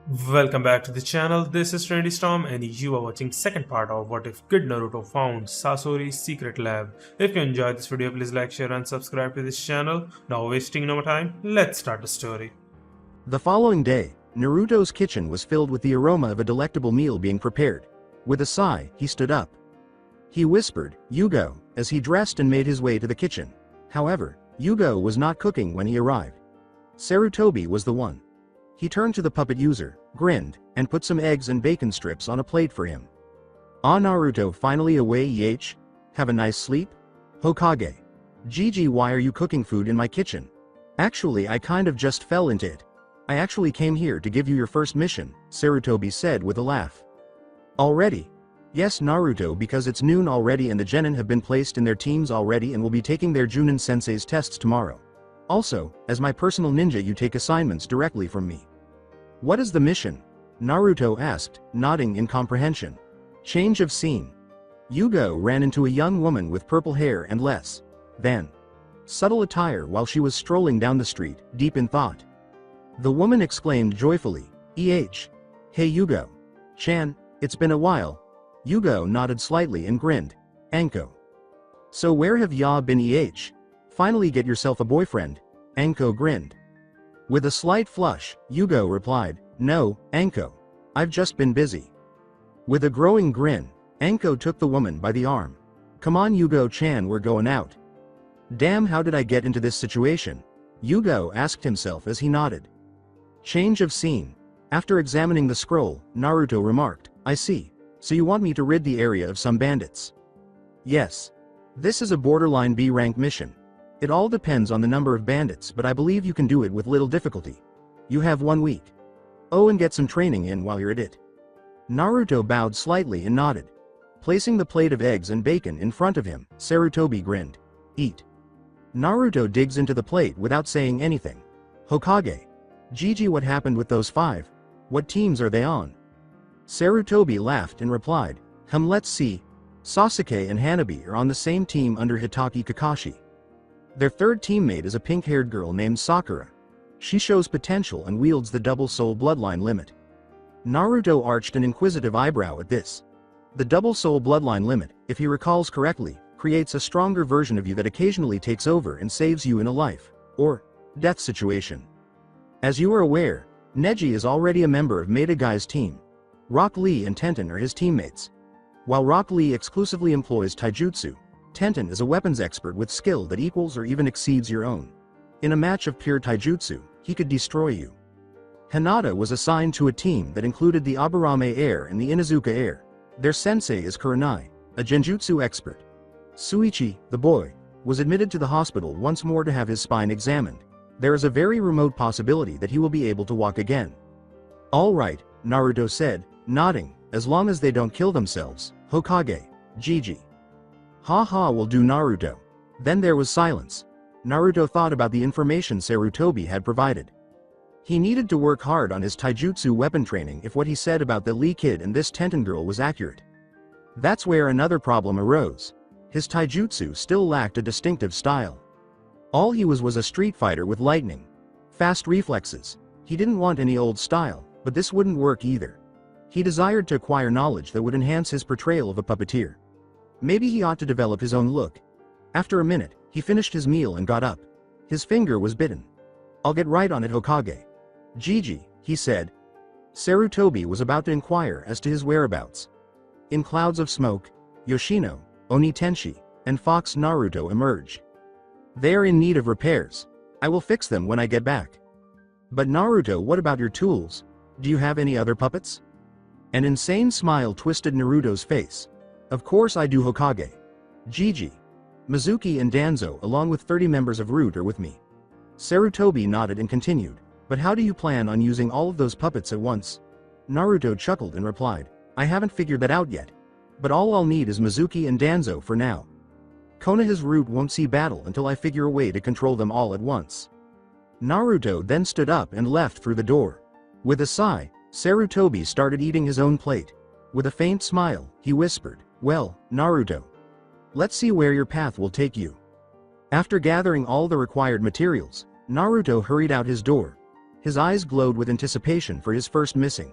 Welcome back to the channel. This is Trendy Storm and you are watching second part of What If Kid Naruto Found Sasori's Secret Lab. If you enjoyed this video, please like, share and subscribe to this channel. Now wasting no more time, let's start the story. The following day, Naruto's kitchen was filled with the aroma of a delectable meal being prepared. With a sigh, he stood up. He whispered, "Yugo," as he dressed and made his way to the kitchen. However, Yugo was not cooking when he arrived. Sarutobi was the one. He turned to the puppet user, grinned, and put some eggs and bacon strips on a plate for him. "Ah, Naruto, finally away. Have a nice sleep?" "Hokage. Gigi, why are you cooking food in my kitchen?" "Actually, I kind of just fell into it. I actually came here to give you your first mission," Sarutobi said with a laugh. "Already?" "Yes, Naruto, because it's noon already and the genin have been placed in their teams already and will be taking their Junin sensei's tests tomorrow. Also, as my personal ninja you take assignments directly from me." "What is the mission?" Naruto asked, nodding in comprehension. Change of scene. Yugo ran into a young woman with purple hair and less than subtle attire while she was strolling down the street, deep in thought. The woman exclaimed joyfully, "Hey Yugo. Chan, it's been a while." Yugo nodded slightly and grinned. "Anko. So where have ya been? Finally get yourself a boyfriend." Anko grinned. With a slight flush, Yugo replied, "No, Anko. I've just been busy." With a growing grin, Anko took the woman by the arm. "Come on Yugo-chan, we're going out." "Damn, how did I get into this situation?" Yugo asked himself as he nodded. Change of scene. After examining the scroll, Naruto remarked, "I see. So you want me to rid the area of some bandits?" "Yes. This is a borderline B-rank mission. It all depends on the number of bandits, but I believe you can do it with little difficulty. You have 1 week. Oh, and get some training in while you're at it." Naruto bowed slightly and nodded. Placing the plate of eggs and bacon in front of him, Sarutobi grinned. "Eat." Naruto digs into the plate without saying anything. "Hokage. Gigi, what happened with those 5? What teams are they on?" Sarutobi laughed and replied, Let's see. Sasuke and Hanabi are on the same team under Hitaki Kakashi. Their third teammate is a pink-haired girl named Sakura. She shows potential and wields the double soul bloodline limit." Naruto arched an inquisitive eyebrow at this. The double soul bloodline limit, if he recalls correctly, creates a stronger version of you that occasionally takes over and saves you in a life or death situation. As you are aware, Neji is already a member of Maeda Guy's team. Rock Lee and Tenten are his teammates. While Rock Lee exclusively employs taijutsu, Tenten is a weapons expert with skill that equals or even exceeds your own. In a match of pure taijutsu, he could destroy you. Hinata was assigned to a team that included the Aburame heir and the Inuzuka heir. Their sensei is Kurenai, a genjutsu expert. Suichi, the boy, was admitted to the hospital once more to have his spine examined. There is a very remote possibility that he will be able to walk again. "All right," Naruto said, nodding, "as long as they don't kill themselves, Hokage, Gigi." "Ha, will do, Naruto." Then there was silence. Naruto thought about the information Sarutobi had provided. He needed to work hard on his taijutsu weapon training if what he said about the Lee kid and this Tenten girl was accurate. That's where another problem arose. His taijutsu still lacked a distinctive style. All he was a street fighter with lightning fast reflexes. He didn't want any old style, but this wouldn't work either. He desired to acquire knowledge that would enhance his portrayal of a puppeteer. Maybe he ought to develop his own look. After a minute, he finished his meal and got up. His finger was bitten. "I'll get right on it, Hokage." "Gigi," he said. Sarutobi was about to inquire as to his whereabouts. In clouds of smoke, Yoshino, Oni Tenshi, and Fox Naruto emerged. "They are in need of repairs. I will fix them when I get back." "But Naruto, what about your tools? Do you have any other puppets?" An insane smile twisted Naruto's face. "Of course I do, Hokage. Gigi. Mizuki and Danzo along with 30 members of Root are with me." Sarutobi nodded and continued, "But how do you plan on using all of those puppets at once?" Naruto chuckled and replied, "I haven't figured that out yet. But all I'll need is Mizuki and Danzo for now. Konoha's Root won't see battle until I figure a way to control them all at once." Naruto then stood up and left through the door. With a sigh, Sarutobi started eating his own plate. With a faint smile, he whispered, "Well, Naruto. Let's see where your path will take you." After gathering all the required materials, Naruto hurried out his door. His eyes glowed with anticipation for his first missing.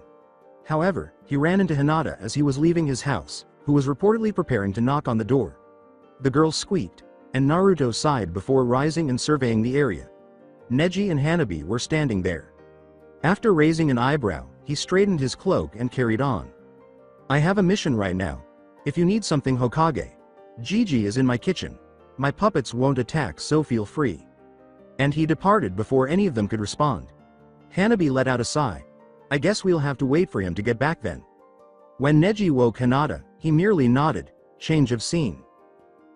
However, he ran into Hinata as he was leaving his house, who was reportedly preparing to knock on the door. The girl squeaked, and Naruto sighed before rising and surveying the area. Neji and Hanabi were standing there. After raising an eyebrow, he straightened his cloak and carried on. I have a mission right now. If you need something Hokage, Gigi is in my kitchen. My puppets won't attack, so feel free. And he departed before any of them could respond. Hanabi let out a sigh. I guess we'll have to wait for him to get back then. When Neji woke Hinata, he merely nodded. Change of scene.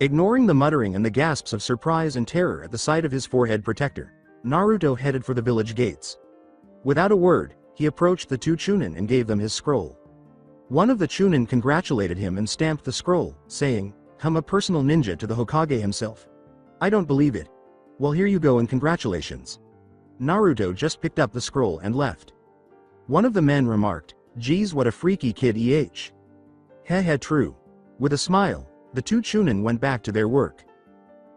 Ignoring the muttering and the gasps of surprise and terror at the sight of his forehead protector, Naruto headed for the village gates. Without a word, he approached the two Chunin and gave them his scroll. One of the Chunin congratulated him and stamped the scroll, saying, I'm a personal ninja to the Hokage himself. I don't believe it. Well, here you go and congratulations. Naruto just picked up the scroll and left. One of the men remarked, geez, what a freaky kid Heh, true. With a smile, the two Chunin went back to their work.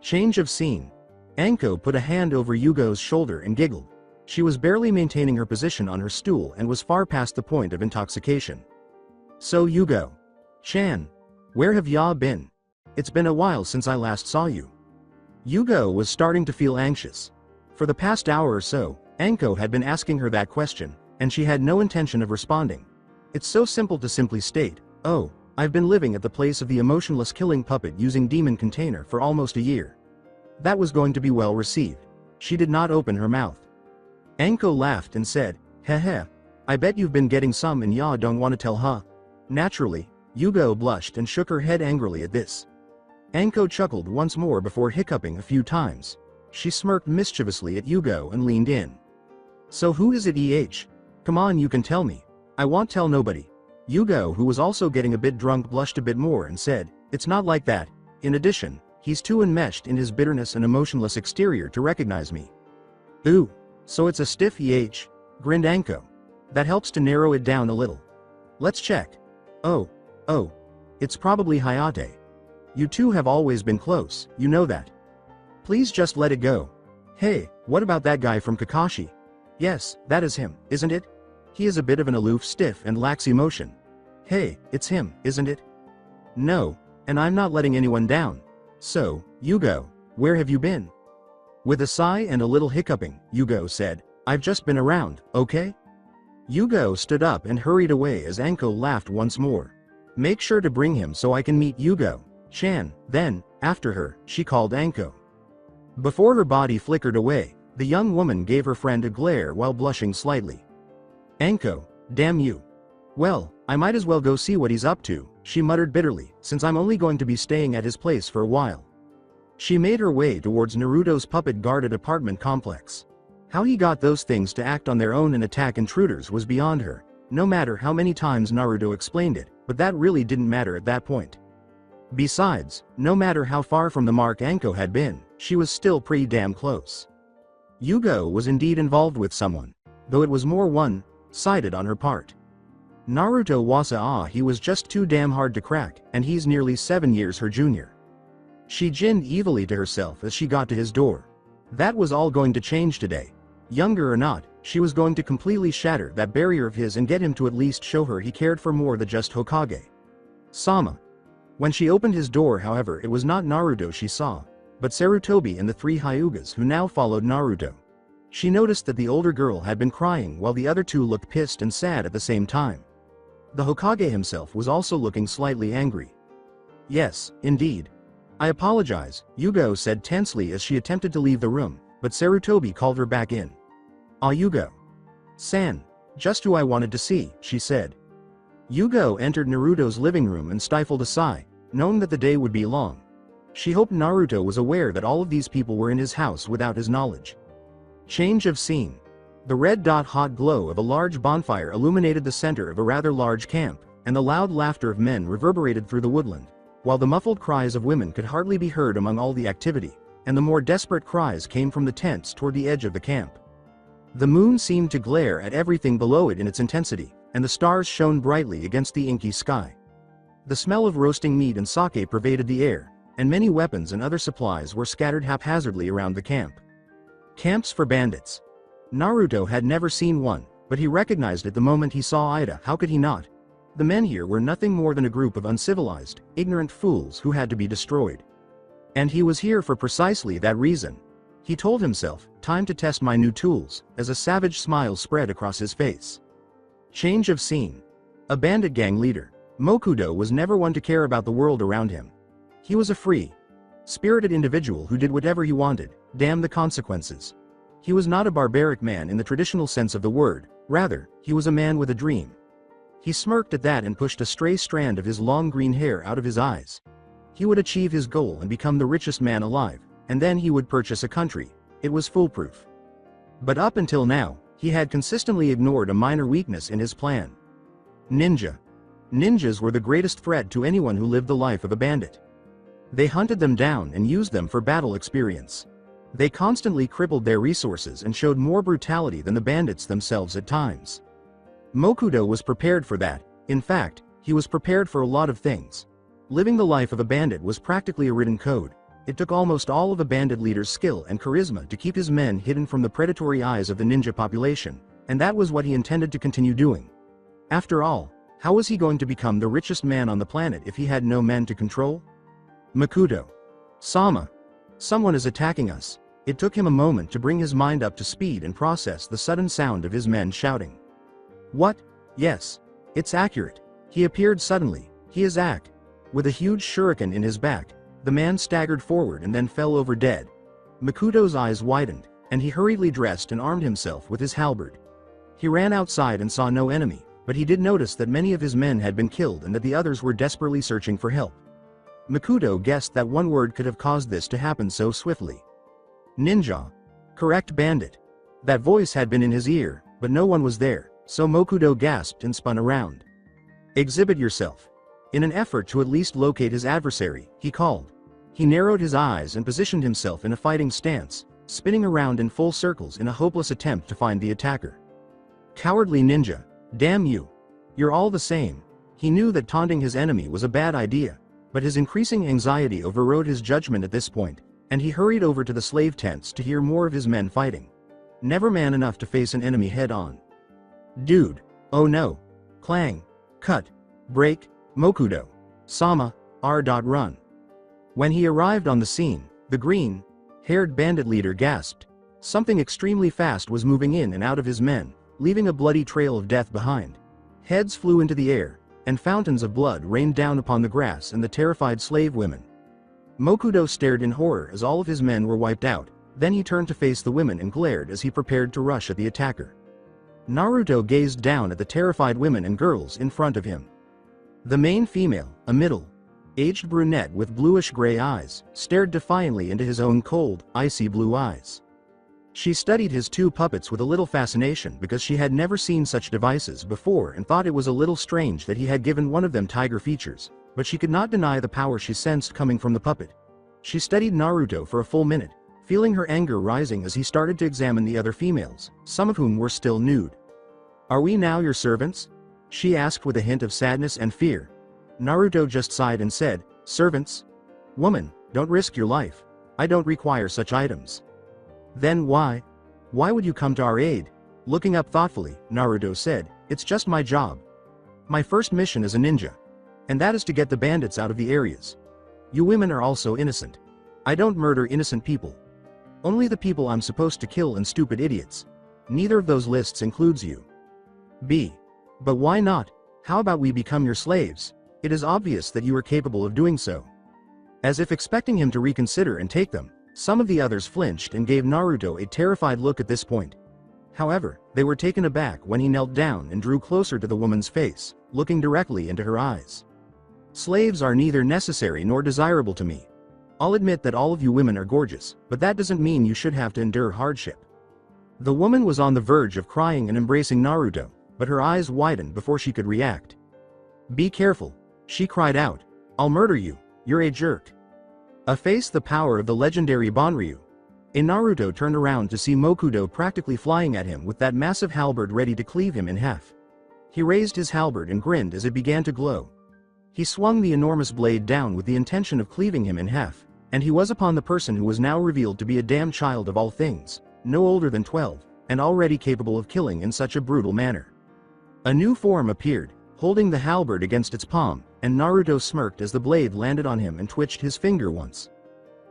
Change of scene. Anko put a hand over Yugo's shoulder and giggled. She was barely maintaining her position on her stool and was far past the point of intoxication. So Yugo. Chan. Where have ya been? It's been a while since I last saw you. Yugo was starting to feel anxious. For the past hour or so, Anko had been asking her that question, and she had no intention of responding. It's so simple to simply state, oh, I've been living at the place of the emotionless killing puppet using demon container for almost a year. That was going to be well received. She did not open her mouth. Anko laughed and said, heh, I bet you've been getting some and ya don't want to tell, huh? Naturally, Yugo blushed and shook her head angrily at this. Anko chuckled once more before hiccuping a few times. She smirked mischievously at Yugo and leaned in. So who is it? Come on, you can tell me. I won't tell nobody. Yugo, who was also getting a bit drunk, blushed a bit more and said, it's not like that. In addition, he's too enmeshed in his bitterness and emotionless exterior to recognize me. Ooh, so it's a stiff grinned Anko. That helps to narrow it down a little. Let's check. Oh, it's probably Hayate. You two have always been close, you know that. Please just let it go. Hey, what about that guy from Kakashi? Yes, that is him, isn't it? He is a bit of an aloof stiff and lacks emotion. Hey, it's him, isn't it? No, and I'm not letting anyone down. So, Yugo, where have you been? With a sigh and a little hiccuping, Yugo said, I've just been around, okay? Yugo stood up and hurried away as Anko laughed once more. Make sure to bring him so I can meet Yugo-chan. Then, after her, she called Anko. Before her body flickered away, the young woman gave her friend a glare while blushing slightly. Anko, damn you. Well, I might as well go see what he's up to, she muttered bitterly, since I'm only going to be staying at his place for a while. She made her way towards Naruto's puppet-guarded apartment complex. How he got those things to act on their own and attack intruders was beyond her, no matter how many times Naruto explained it, but that really didn't matter at that point. Besides, no matter how far from the mark Anko had been, she was still pretty damn close. Yugo was indeed involved with someone, though it was more one-sided on her part. Naruto wasa he was just too damn hard to crack, and he's nearly 7 years her junior. She grinned evilly to herself as she got to his door. That was all going to change today. Younger or not, she was going to completely shatter that barrier of his and get him to at least show her he cared for more than just Hokage. Sama. When she opened his door, however, it was not Naruto she saw, but Sarutobi and the 3 Hyugas who now followed Naruto. She noticed that the older girl had been crying while the other two looked pissed and sad at the same time. The Hokage himself was also looking slightly angry. Yes, indeed. I apologize, Yugo said tensely as she attempted to leave the room, but Sarutobi called her back in. Ah, Yugo. San. Just who I wanted to see, she said. Yugo entered Naruto's living room and stifled a sigh, knowing that the day would be long. She hoped Naruto was aware that all of these people were in his house without his knowledge. Change of scene. The red-hot glow of a large bonfire illuminated the center of a rather large camp, and the loud laughter of men reverberated through the woodland, while the muffled cries of women could hardly be heard among all the activity, and the more desperate cries came from the tents toward the edge of the camp. The moon seemed to glare at everything below it in its intensity, and the stars shone brightly against the inky sky. The smell of roasting meat and sake pervaded the air, and many weapons and other supplies were scattered haphazardly around the camp. Camps for bandits. Naruto had never seen one, but he recognized it the moment he saw Ida. How could he not? The men here were nothing more than a group of uncivilized, ignorant fools who had to be destroyed. And he was here for precisely that reason. He told himself, time to test my new tools, as a savage smile spread across his face. Change of scene. A bandit gang leader, Mokudo was never one to care about the world around him. He was a free, spirited individual who did whatever he wanted, damn the consequences. He was not a barbaric man in the traditional sense of the word, rather, he was a man with a dream. He smirked at that and pushed a stray strand of his long green hair out of his eyes. He would achieve his goal and become the richest man alive, and then he would purchase a country. It was foolproof. But up until now, he had consistently ignored a minor weakness in his plan. Ninja. Ninjas were the greatest threat to anyone who lived the life of a bandit. They hunted them down and used them for battle experience. They constantly crippled their resources and showed more brutality than the bandits themselves at times. Mokudo was prepared for that. In fact, he was prepared for a lot of things. Living the life of a bandit was practically a written code. It took almost all of a bandit leader's skill and charisma to keep his men hidden from the predatory eyes of the ninja population, and that was what he intended to continue doing. After all, how was he going to become the richest man on the planet if he had no men to control? Makuto. Sama. Someone is attacking us. It took him a moment to bring his mind up to speed and process the sudden sound of his men shouting. What? Yes. It's accurate. He appeared suddenly. He is Ak. With a huge shuriken in his back, the man staggered forward and then fell over dead. Makuto's eyes widened, and he hurriedly dressed and armed himself with his halberd. He ran outside and saw no enemy, but he did notice that many of his men had been killed and that the others were desperately searching for help. Makuto guessed that one word could have caused this to happen so swiftly. Ninja. Correct, bandit. That voice had been in his ear, but no one was there, so Mokudo gasped and spun around. Exhibit yourself. In an effort to at least locate his adversary, he called. He narrowed his eyes and positioned himself in a fighting stance, spinning around in full circles in a hopeless attempt to find the attacker. Cowardly ninja. Damn you. You're all the same. He knew that taunting his enemy was a bad idea, but his increasing anxiety overrode his judgment at this point, and he hurried over to the slave tents to hear more of his men fighting. Never man enough to face an enemy head-on. Dude. Oh no. Clang. Cut. Break. Mokudo. Sama. R.Run. When he arrived on the scene, the green-haired bandit leader gasped. Something extremely fast was moving in and out of his men, leaving a bloody trail of death behind. Heads flew into the air, and fountains of blood rained down upon the grass and the terrified slave women. Mokudo stared in horror as all of his men were wiped out, then he turned to face the women and glared as he prepared to rush at the attacker. Naruto gazed down at the terrified women and girls in front of him. The main female, a middle-aged brunette with bluish-gray eyes, stared defiantly into his own cold, icy blue eyes. She studied his two puppets with a little fascination because she had never seen such devices before and thought it was a little strange that he had given one of them tiger features, but she could not deny the power she sensed coming from the puppet. She studied Naruto for a full minute, feeling her anger rising as he started to examine the other females, some of whom were still nude. Are we now your servants? She asked with a hint of sadness and fear. Naruto just sighed and said, servants? Woman, don't risk your life. I don't require such items. Then why? Why would you come to our aid? Looking up thoughtfully, Naruto said, it's just my job. My first mission as a ninja. And that is to get the bandits out of the areas. You women are also innocent. I don't murder innocent people. Only the people I'm supposed to kill and stupid idiots. Neither of those lists includes you. B. But why not? How about we become your slaves? It is obvious that you are capable of doing so. As if expecting him to reconsider and take them, some of the others flinched and gave Naruto a terrified look at this point. However, they were taken aback when he knelt down and drew closer to the woman's face, looking directly into her eyes. Slaves are neither necessary nor desirable to me. I'll admit that all of you women are gorgeous, but that doesn't mean you should have to endure hardship. The woman was on the verge of crying and embracing Naruto, but her eyes widened before she could react. Be careful, she cried out. I'll murder you, you're a jerk. Efface the power of the legendary Banryu. Naruto turned around to see Mokudo practically flying at him with that massive halberd ready to cleave him in half. He raised his halberd and grinned as it began to glow. He swung the enormous blade down with the intention of cleaving him in half, and he was upon the person who was now revealed to be a damn child of all things, no older than 12, and already capable of killing in such a brutal manner. A new form appeared, holding the halberd against its palm, and Naruto smirked as the blade landed on him and twitched his finger once.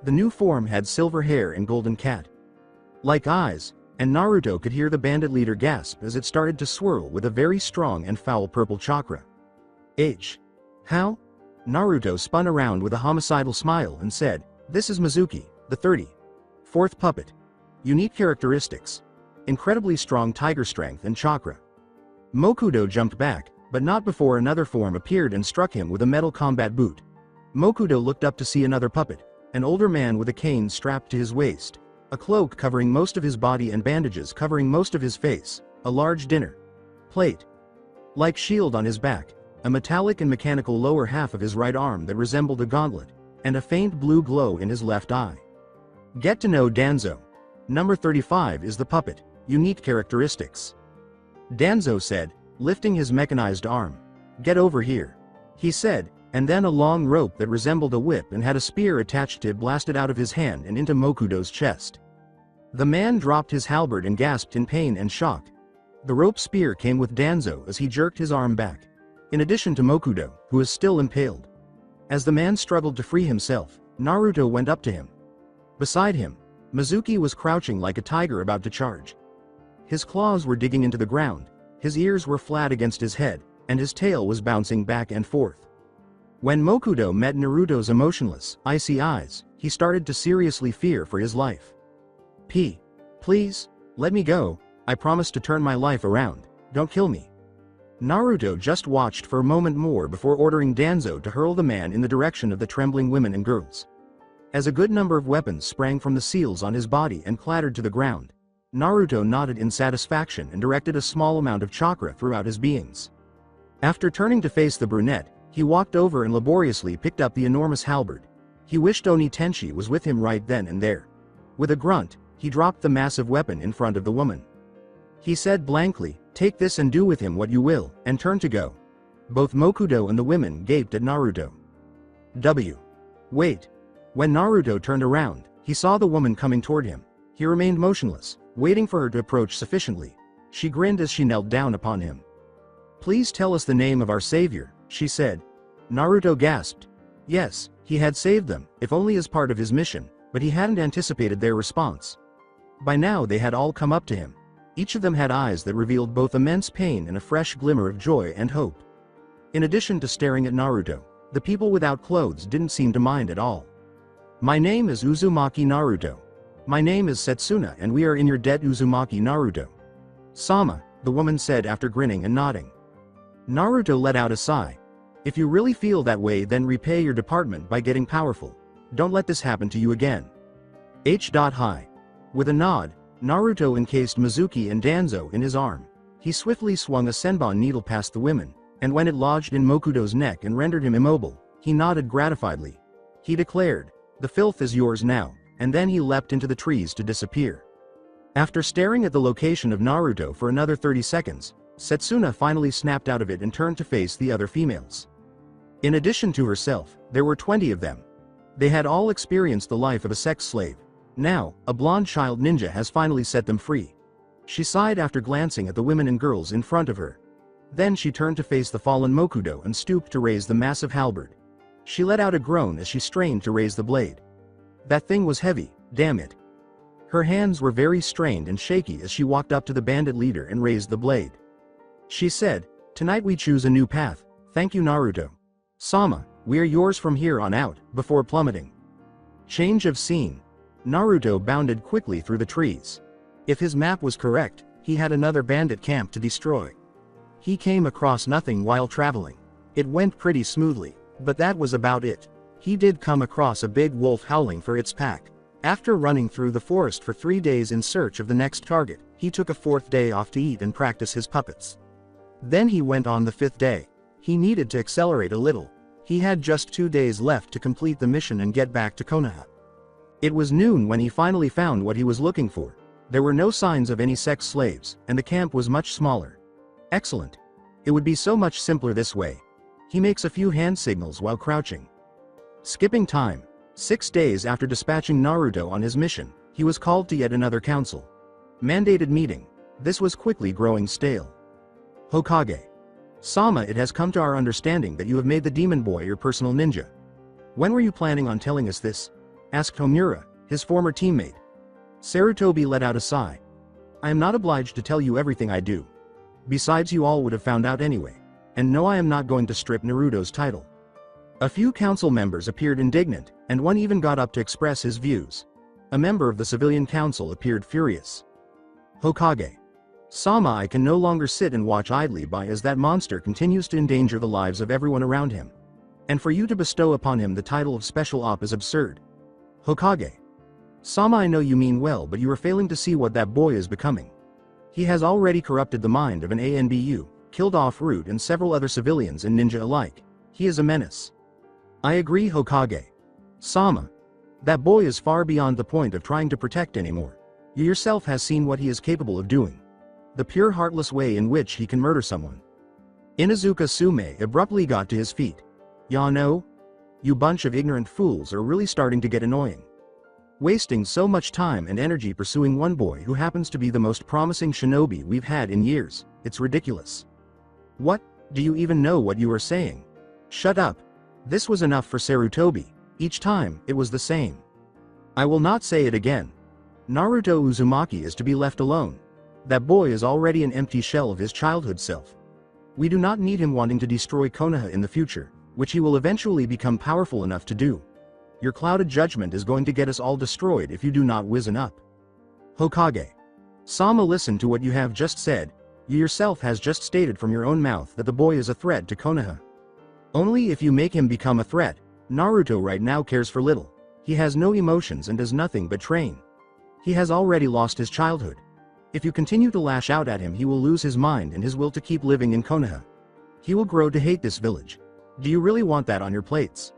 The new form had silver hair and golden cat-like eyes, and Naruto could hear the bandit leader gasp as it started to swirl with a very strong and foul purple chakra. How? Naruto spun around with a homicidal smile and said, "This is Mizuki, the 34th puppet. Unique characteristics. Incredibly strong tiger strength and chakra." Mokudo jumped back, but not before another form appeared and struck him with a metal combat boot. Mokudo looked up to see another puppet, an older man with a cane strapped to his waist, a cloak covering most of his body and bandages covering most of his face, a large dinner plate-like shield on his back, a metallic and mechanical lower half of his right arm that resembled a gauntlet, and a faint blue glow in his left eye. Get to know Danzo. Number 35 is the puppet. Unique characteristics. Danzo said, lifting his mechanized arm. "Get over here," he said, and then a long rope that resembled a whip and had a spear attached to it blasted out of his hand and into Mokudo's chest. The man dropped his halberd and gasped in pain and shock. The rope spear came with Danzo as he jerked his arm back, in addition to Mokudo, who was still impaled. As the man struggled to free himself, Naruto went up to him. Beside him, Mizuki was crouching like a tiger about to charge. His claws were digging into the ground, his ears were flat against his head, and his tail was bouncing back and forth. When Mokudo met Naruto's emotionless, icy eyes, he started to seriously fear for his life. Please, let me go, I promise to turn my life around, don't kill me." Naruto just watched for a moment more before ordering Danzo to hurl the man in the direction of the trembling women and girls. As a good number of weapons sprang from the seals on his body and clattered to the ground, Naruto nodded in satisfaction and directed a small amount of chakra throughout his beings. After turning to face the brunette, he walked over and laboriously picked up the enormous halberd. He wished Oni Tenshi was with him right then and there. With a grunt, he dropped the massive weapon in front of the woman. He said blankly, "Take this and do with him what you will," and turned to go. Both Mokudo and the women gaped at Naruto. Wait. When Naruto turned around, he saw the woman coming toward him. He remained motionless, waiting for her to approach sufficiently. She grinned as she knelt down upon him. "Please tell us the name of our savior," she said. Naruto gasped. Yes, he had saved them, if only as part of his mission, but he hadn't anticipated their response. By now they had all come up to him. Each of them had eyes that revealed both immense pain and a fresh glimmer of joy and hope. In addition to staring at Naruto, the people without clothes didn't seem to mind at all. "My name is Uzumaki Naruto. My name is Setsuna and we are in your debt Uzumaki Naruto Sama," the woman said after grinning and nodding. Naruto let out a sigh. "If you really feel that way, then repay your department by getting powerful. Don't let this happen to you again. Hi." With a nod, Naruto encased Mizuki and Danzo in his arm. He swiftly swung a senbon needle past the women, and when it lodged in Mokudo's neck and rendered him immobile, he nodded gratifiedly. He declared, "The filth is yours now," and then he leapt into the trees to disappear. After staring at the location of Naruto for another 30 seconds, Setsuna finally snapped out of it and turned to face the other females. In addition to herself, there were 20 of them. They had all experienced the life of a sex slave. Now, a blonde child ninja has finally set them free. She sighed after glancing at the women and girls in front of her. Then she turned to face the fallen Mokudo and stooped to raise the massive halberd. She let out a groan as she strained to raise the blade. That thing was heavy, damn it. Her hands were very strained and shaky as she walked up to the bandit leader and raised the blade. She said, "Tonight we choose a new path, thank you Naruto. Sama, we are yours from here on out," before plummeting. Change of scene. Naruto bounded quickly through the trees. If his map was correct, he had another bandit camp to destroy. He came across nothing while traveling. It went pretty smoothly, but that was about it. He did come across a big wolf howling for its pack. After running through the forest for 3 days in search of the next target, he took a 4th day off to eat and practice his puppets. Then he went on the 5th day. He needed to accelerate a little. He had just 2 days left to complete the mission and get back to Konoha. It was noon when he finally found what he was looking for. There were no signs of any sex slaves, and the camp was much smaller. Excellent. It would be so much simpler this way. He makes a few hand signals while crouching. Skipping time. 6 days after dispatching Naruto on his mission, he was called to yet another council. Mandated meeting. This was quickly growing stale. Hokage. Sama, it has come to our understanding that you have made the demon boy your personal ninja. When were you planning on telling us this? Asked Homura, his former teammate. Sarutobi let out a sigh. I am not obliged to tell you everything I do. Besides, you all would have found out anyway. And no, I am not going to strip Naruto's title. A few council members appeared indignant, and one even got up to express his views. A member of the civilian council appeared furious. Hokage. Sama, I can no longer sit and watch idly by as that monster continues to endanger the lives of everyone around him. And for you to bestow upon him the title of Special Op is absurd. Hokage. Sama, I know you mean well, but you are failing to see what that boy is becoming. He has already corrupted the mind of an ANBU, killed off Root and several other civilians and ninja alike. He is a menace. I agree, Hokage. Sama. That boy is far beyond the point of trying to protect anymore. You yourself has seen what he is capable of doing. The pure heartless way in which he can murder someone. Inuzuka Sume abruptly got to his feet. Ya no? You bunch of ignorant fools are really starting to get annoying. Wasting so much time and energy pursuing one boy who happens to be the most promising shinobi we've had in years, it's ridiculous. What? Do you even know what you are saying? Shut up. This was enough for Sarutobi. Each time, it was the same. I will not say it again. Naruto Uzumaki is to be left alone. That boy is already an empty shell of his childhood self. We do not need him wanting to destroy Konoha in the future, which he will eventually become powerful enough to do. Your clouded judgment is going to get us all destroyed if you do not wizen up. Hokage. Sama, listen to what you have just said. You yourself has just stated from your own mouth that the boy is a threat to Konoha. Only if you make him become a threat. Naruto right now cares for little. He has no emotions and does nothing but train. He has already lost his childhood. If you continue to lash out at him, he will lose his mind and his will to keep living in Konoha. He will grow to hate this village. Do you really want that on your plates?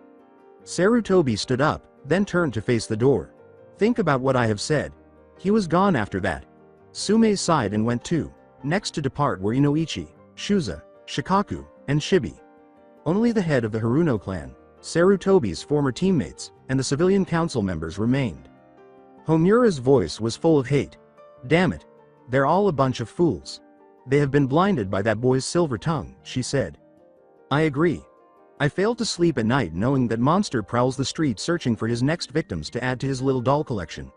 Sarutobi stood up, then turned to face the door. Think about what I have said. He was gone after that. Sume sighed and went too. Next to depart were Inoichi, Shuza, Shikaku, and Shibi. Only the head of the Haruno clan, Sarutobi's former teammates, and the civilian council members remained. Homura's voice was full of hate. Damn it. They're all a bunch of fools. They have been blinded by that boy's silver tongue, she said. I agree. I failed to sleep at night knowing that monster prowls the streets searching for his next victims to add to his little doll collection.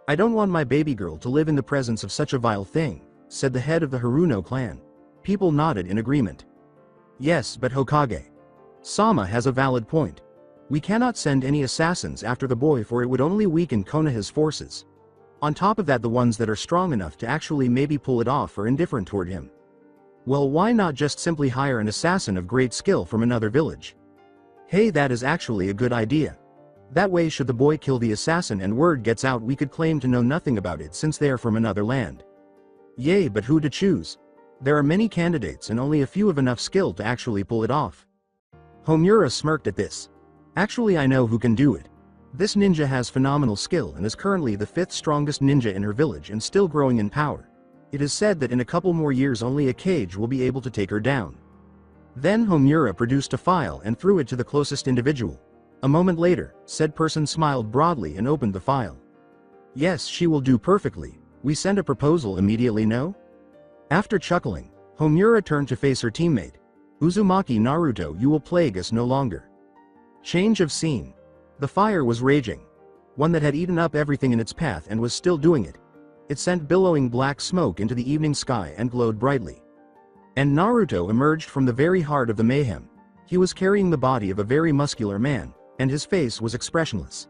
I don't want my baby girl to live in the presence of such a vile thing, said the head of the Haruno clan. People nodded in agreement. Yes, but Hokage. Sama has a valid point. We cannot send any assassins after the boy, for it would only weaken Konoha's forces. On top of that, the ones that are strong enough to actually maybe pull it off are indifferent toward him. Well, why not just simply hire an assassin of great skill from another village? Hey, that is actually a good idea. That way, should the boy kill the assassin and word gets out, we could claim to know nothing about it since they are from another land. Yay, but who to choose? There are many candidates and only a few of enough skill to actually pull it off. Homura smirked at this. Actually, I know who can do it. This ninja has phenomenal skill and is currently the 5th strongest ninja in her village and still growing in power. It is said that in a couple more years only a cage will be able to take her down. Then Homura produced a file and threw it to the closest individual. A moment later, said person smiled broadly and opened the file. Yes, she will do perfectly. We send a proposal immediately, no? After chuckling, Homura turned to face her teammate. Uzumaki, Naruto, you will plague us no longer. Change of scene. The fire was raging. One that had eaten up everything in its path and was still doing it. It sent billowing black smoke into the evening sky and glowed brightly. And Naruto emerged from the very heart of the mayhem. He was carrying the body of a very muscular man, and his face was expressionless.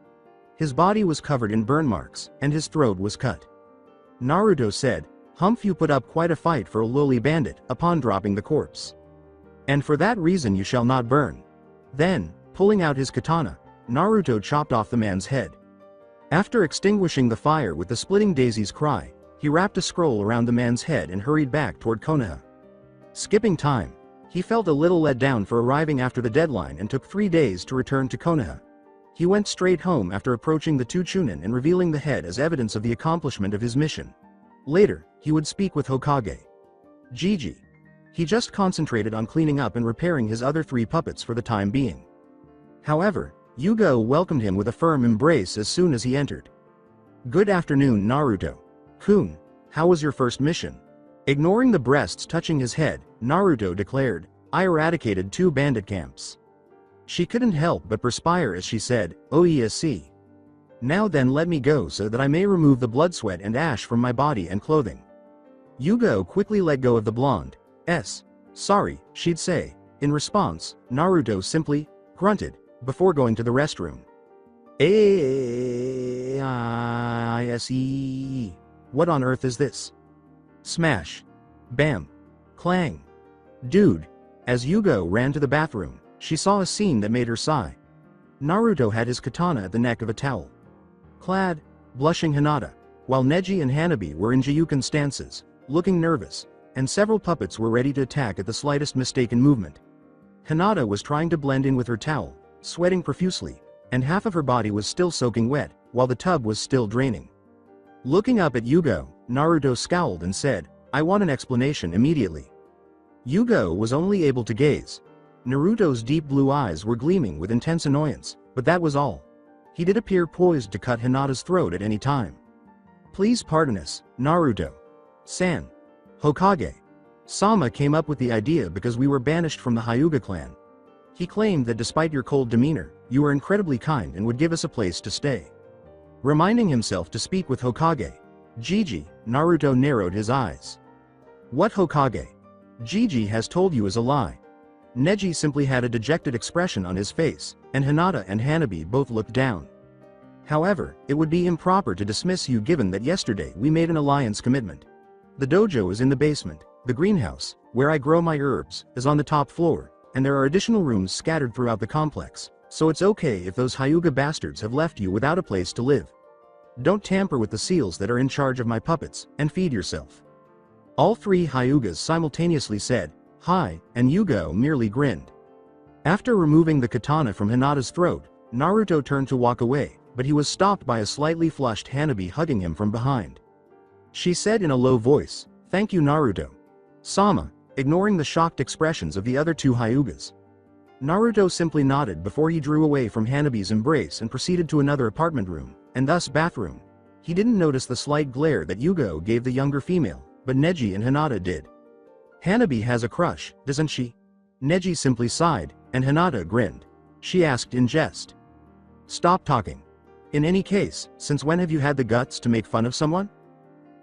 His body was covered in burn marks, and his throat was cut. Naruto said, Humph, you put up quite a fight for a lowly bandit, upon dropping the corpse. And for that reason you shall not burn. Then, pulling out his katana, Naruto chopped off the man's head. After extinguishing the fire with the splitting daisy's cry, he wrapped a scroll around the man's head and hurried back toward Konoha. Skipping time, he felt a little let down for arriving after the deadline and took 3 days to return to Konoha. He went straight home after approaching the 2 Chunin and revealing the head as evidence of the accomplishment of his mission. Later, he would speak with Hokage. Gigi. He just concentrated on cleaning up and repairing his other 3 puppets for the time being. However, Yugo welcomed him with a firm embrace as soon as he entered. Good afternoon, Naruto. Kun, how was your first mission? Ignoring the breasts touching his head, Naruto declared, I eradicated 2 bandit camps. She couldn't help but perspire as she said, oh yes. Now then let me go so that I may remove the blood, sweat and ash from my body and clothing. Yugo quickly let go of the blonde. Sorry, she'd say. In response, Naruto simply grunted before going to the restroom. AISE. What on earth is this? Smash. Bam. Clang. Dude. As Yugo ran to the bathroom, she saw a scene that made her sigh. Naruto had his katana at the neck of a towel. Clad, blushing Hinata, while Neji and Hanabi were in Jiyuken stances, looking nervous, and several puppets were ready to attack at the slightest mistaken movement. Hinata was trying to blend in with her towel, sweating profusely, and half of her body was still soaking wet, while the tub was still draining. Looking up at Yugo, Naruto scowled and said, I want an explanation immediately. Yugo was only able to gaze. Naruto's deep blue eyes were gleaming with intense annoyance, but that was all. He did appear poised to cut Hinata's throat at any time. Please pardon us, Naruto. San. Hokage. Sama came up with the idea because we were banished from the Hyuga clan. He claimed that despite your cold demeanor, you were incredibly kind and would give us a place to stay. Reminding himself to speak with Hokage Gigi, Naruto narrowed his eyes. What Hokage Gigi has told you is a lie. Neji simply had a dejected expression on his face, and Hinata and Hanabi both looked down. However, it would be improper to dismiss you given that yesterday we made an alliance commitment. The dojo is in the basement, the greenhouse, where I grow my herbs, is on the top floor, and there are additional rooms scattered throughout the complex, so it's okay if those Hyuga bastards have left you without a place to live. Don't tamper with the seals that are in charge of my puppets, and feed yourself. All 3 Hyugas simultaneously said, hi, and Yugo merely grinned. After removing the katana from Hinata's throat, Naruto turned to walk away, but he was stopped by a slightly flushed Hanabi hugging him from behind. She said in a low voice, thank you Naruto. Sama, ignoring the shocked expressions of the other 2 Hyugas. Naruto simply nodded before he drew away from Hanabi's embrace and proceeded to another apartment room, and thus bathroom. He didn't notice the slight glare that Yugo gave the younger female, but Neji and Hinata did. Hanabi has a crush, doesn't she? Neji simply sighed, and Hinata grinned. She asked in jest. Stop talking. In any case, since when have you had the guts to make fun of someone?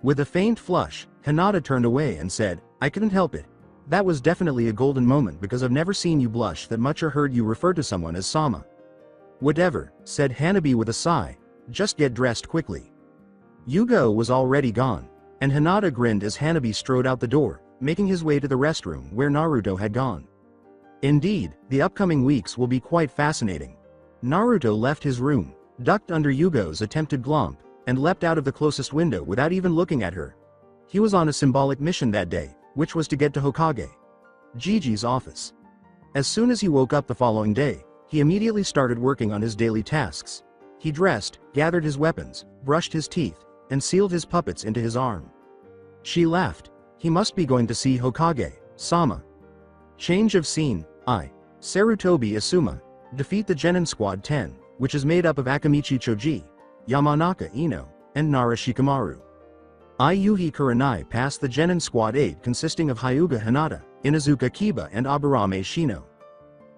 With a faint flush, Hinata turned away and said, I couldn't help it. That was definitely a golden moment because I've never seen you blush that much or heard you refer to someone as Sama. Whatever, said Hanabi with a sigh, just get dressed quickly. Yugo was already gone, and Hinata grinned as Hanabi strode out the door, making his way to the restroom where Naruto had gone. Indeed, the upcoming weeks will be quite fascinating. Naruto left his room, ducked under Yugo's attempted glomp, and leapt out of the closest window without even looking at her. He was on a symbolic mission that day, which was to get to Hokage Gigi's office. As soon as he woke up the following day, he immediately started working on his daily tasks. He dressed, gathered his weapons, brushed his teeth, and sealed his puppets into his arm. She laughed. He must be going to see Hokage Sama. Change of scene. Sarutobi Asuma. Defeat the Genin Squad 10, which is made up of Akamichi Choji, Yamanaka Ino, and Nara Shikamaru. Yuhi Kurenai passed the Genin Squad 8 consisting of Hyuga Hinata, Inazuka Kiba and Aburame Shino.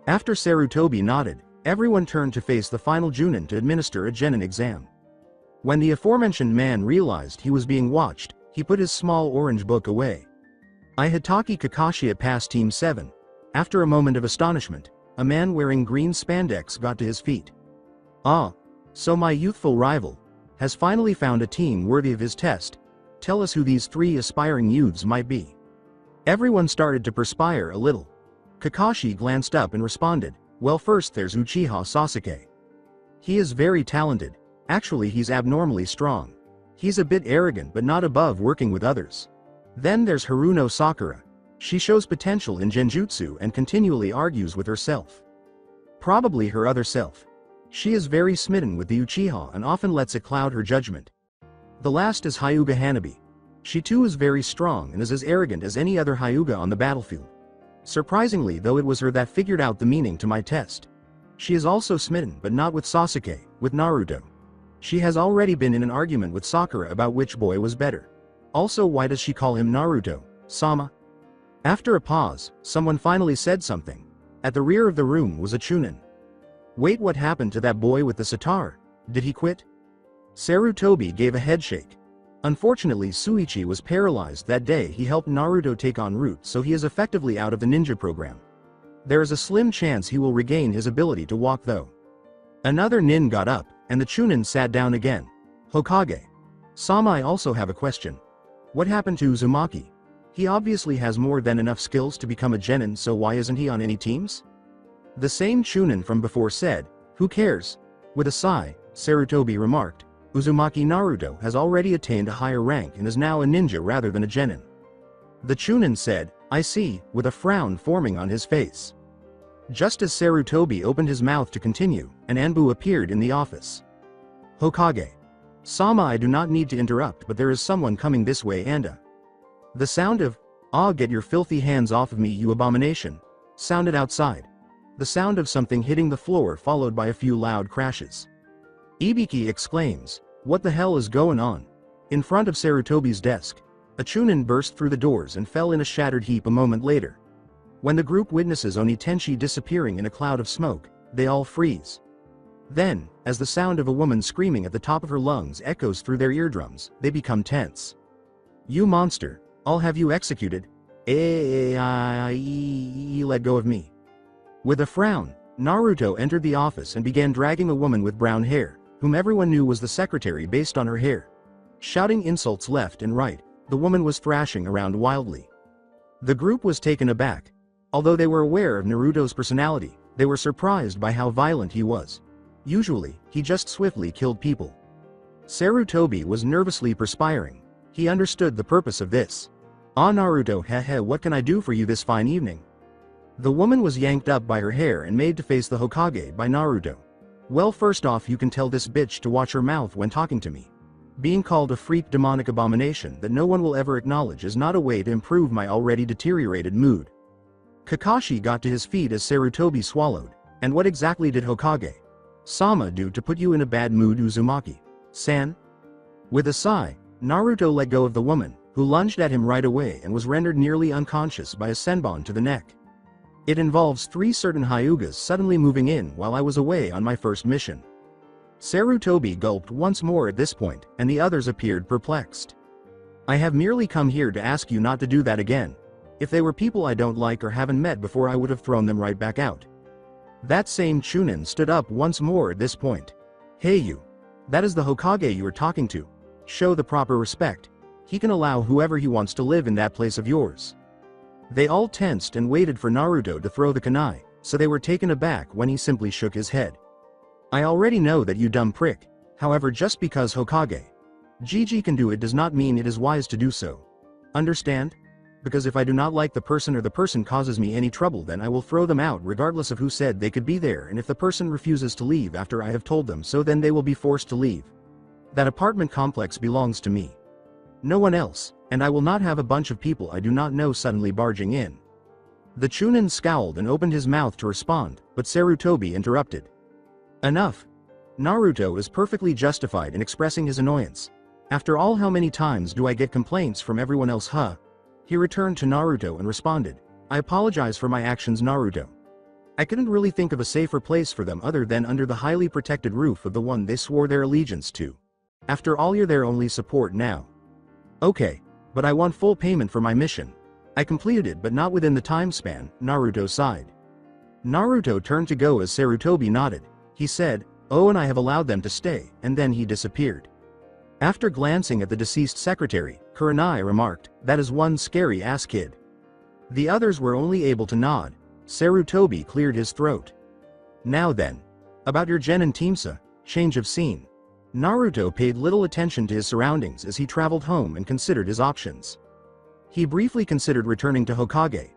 After Sarutobi nodded, everyone turned to face the final Junin to administer a Genin exam. When the aforementioned man realized he was being watched, he put his small orange book away. Hitaki Kakashi passed Team 7. After a moment of astonishment, a man wearing green spandex got to his feet. So my youthful rival has finally found a team worthy of his test. Tell us who these 3 aspiring youths might be. Everyone started to perspire a little. Kakashi glanced up and responded, well, first there's Uchiha Sasuke. He is very talented. Actually, he's abnormally strong. He's a bit arrogant but not above working with others. Then there's Haruno Sakura. She shows potential in genjutsu and continually argues with herself. Probably her other self. She is very smitten with the Uchiha and often lets it cloud her judgment. The last is Hyuga Hanabi. She too is very strong and is as arrogant as any other Hyuga on the battlefield. Surprisingly though, it was her that figured out the meaning to my test. She is also smitten, but not with Sasuke, with Naruto. She has already been in an argument with Sakura about which boy was better. Also, why does she call him Naruto? Sama? After a pause, someone finally said something. At the rear of the room was a Chunin. Wait, what happened to that boy with the sitar? Did he quit? Sarutobi gave a headshake. Unfortunately, Suichi was paralyzed that day. He helped Naruto take on Root, so he is effectively out of the ninja program. There is a slim chance he will regain his ability to walk though. Another nin got up, and the Chunin sat down again. Hokage. Sama, I also have a question. What happened to Uzumaki? He obviously has more than enough skills to become a genin, so why isn't he on any teams? The same Chunin from before said, who cares? With a sigh, Sarutobi remarked, Uzumaki Naruto has already attained a higher rank and is now a ninja rather than a genin. The Chunin said, I see, with a frown forming on his face. Just as Sarutobi opened his mouth to continue, an Anbu appeared in the office. Hokage. Sama, I do not need to interrupt, but there is someone coming this way. Anda. The sound of, ah, get your filthy hands off of me, you abomination, sounded outside. The sound of something hitting the floor followed by a few loud crashes. Ibiki exclaims, what the hell is going on? In front of Sarutobi's desk, a Chunin burst through the doors and fell in a shattered heap a moment later. When the group witnesses Oni Tenshi disappearing in a cloud of smoke, they all freeze. Then, as the sound of a woman screaming at the top of her lungs echoes through their eardrums, they become tense. You monster, I'll have you executed. Let go of me. With a frown, Naruto entered the office and began dragging a woman with brown hair, whom everyone knew was the secretary based on her hair. Shouting insults left and right, the woman was thrashing around wildly. The group was taken aback. Although they were aware of Naruto's personality, they were surprised by how violent he was. Usually, he just swiftly killed people. Sarutobi was nervously perspiring. He understood the purpose of this. Ah, Naruto, heh, what can I do for you this fine evening? The woman was yanked up by her hair and made to face the Hokage by Naruto. Well, first off, you can tell this bitch to watch her mouth when talking to me. Being called a freak demonic abomination that no one will ever acknowledge is not a way to improve my already deteriorated mood. Kakashi got to his feet as Sarutobi swallowed. And what exactly did Hokage Sama do to put you in a bad mood, Uzumaki-san? With a sigh, Naruto let go of the woman, who lunged at him right away and was rendered nearly unconscious by a senbon to the neck. It involves 3 certain Hyugas suddenly moving in while I was away on my first mission. Sarutobi gulped once more at this point, and the others appeared perplexed. I have merely come here to ask you not to do that again. If they were people I don't like or haven't met before, I would have thrown them right back out. That same Chunin stood up once more at this point. Hey you. That is the Hokage you are talking to. Show the proper respect. He can allow whoever he wants to live in that place of yours. They all tensed and waited for Naruto to throw the kunai, so they were taken aback when he simply shook his head. I already know that, you dumb prick. However, just because Hokage Gigi can do it does not mean it is wise to do so. Understand? Because if I do not like the person or the person causes me any trouble, then I will throw them out regardless of who said they could be there, and if the person refuses to leave after I have told them so, then they will be forced to leave. That apartment complex belongs to me. No one else, and I will not have a bunch of people I do not know suddenly barging in. The Chunin scowled and opened his mouth to respond, but Sarutobi interrupted. Enough. Naruto is perfectly justified in expressing his annoyance. After all, how many times do I get complaints from everyone else, huh? He returned to Naruto and responded, I apologize for my actions, Naruto. I couldn't really think of a safer place for them other than under the highly protected roof of the one they swore their allegiance to. After all, you're their only support now. Okay, but I want full payment for my mission. I completed it, but not within the time span, Naruto sighed. Naruto turned to go as Sarutobi nodded. He said, oh, and I have allowed them to stay, and then he disappeared. After glancing at the deceased secretary, Kurenai remarked, that is one scary ass kid. The others were only able to nod. Sarutobi cleared his throat. Now then. About your Genin Teamsa, change of scene. Naruto paid little attention to his surroundings as he traveled home and considered his options. He briefly considered returning to Hokage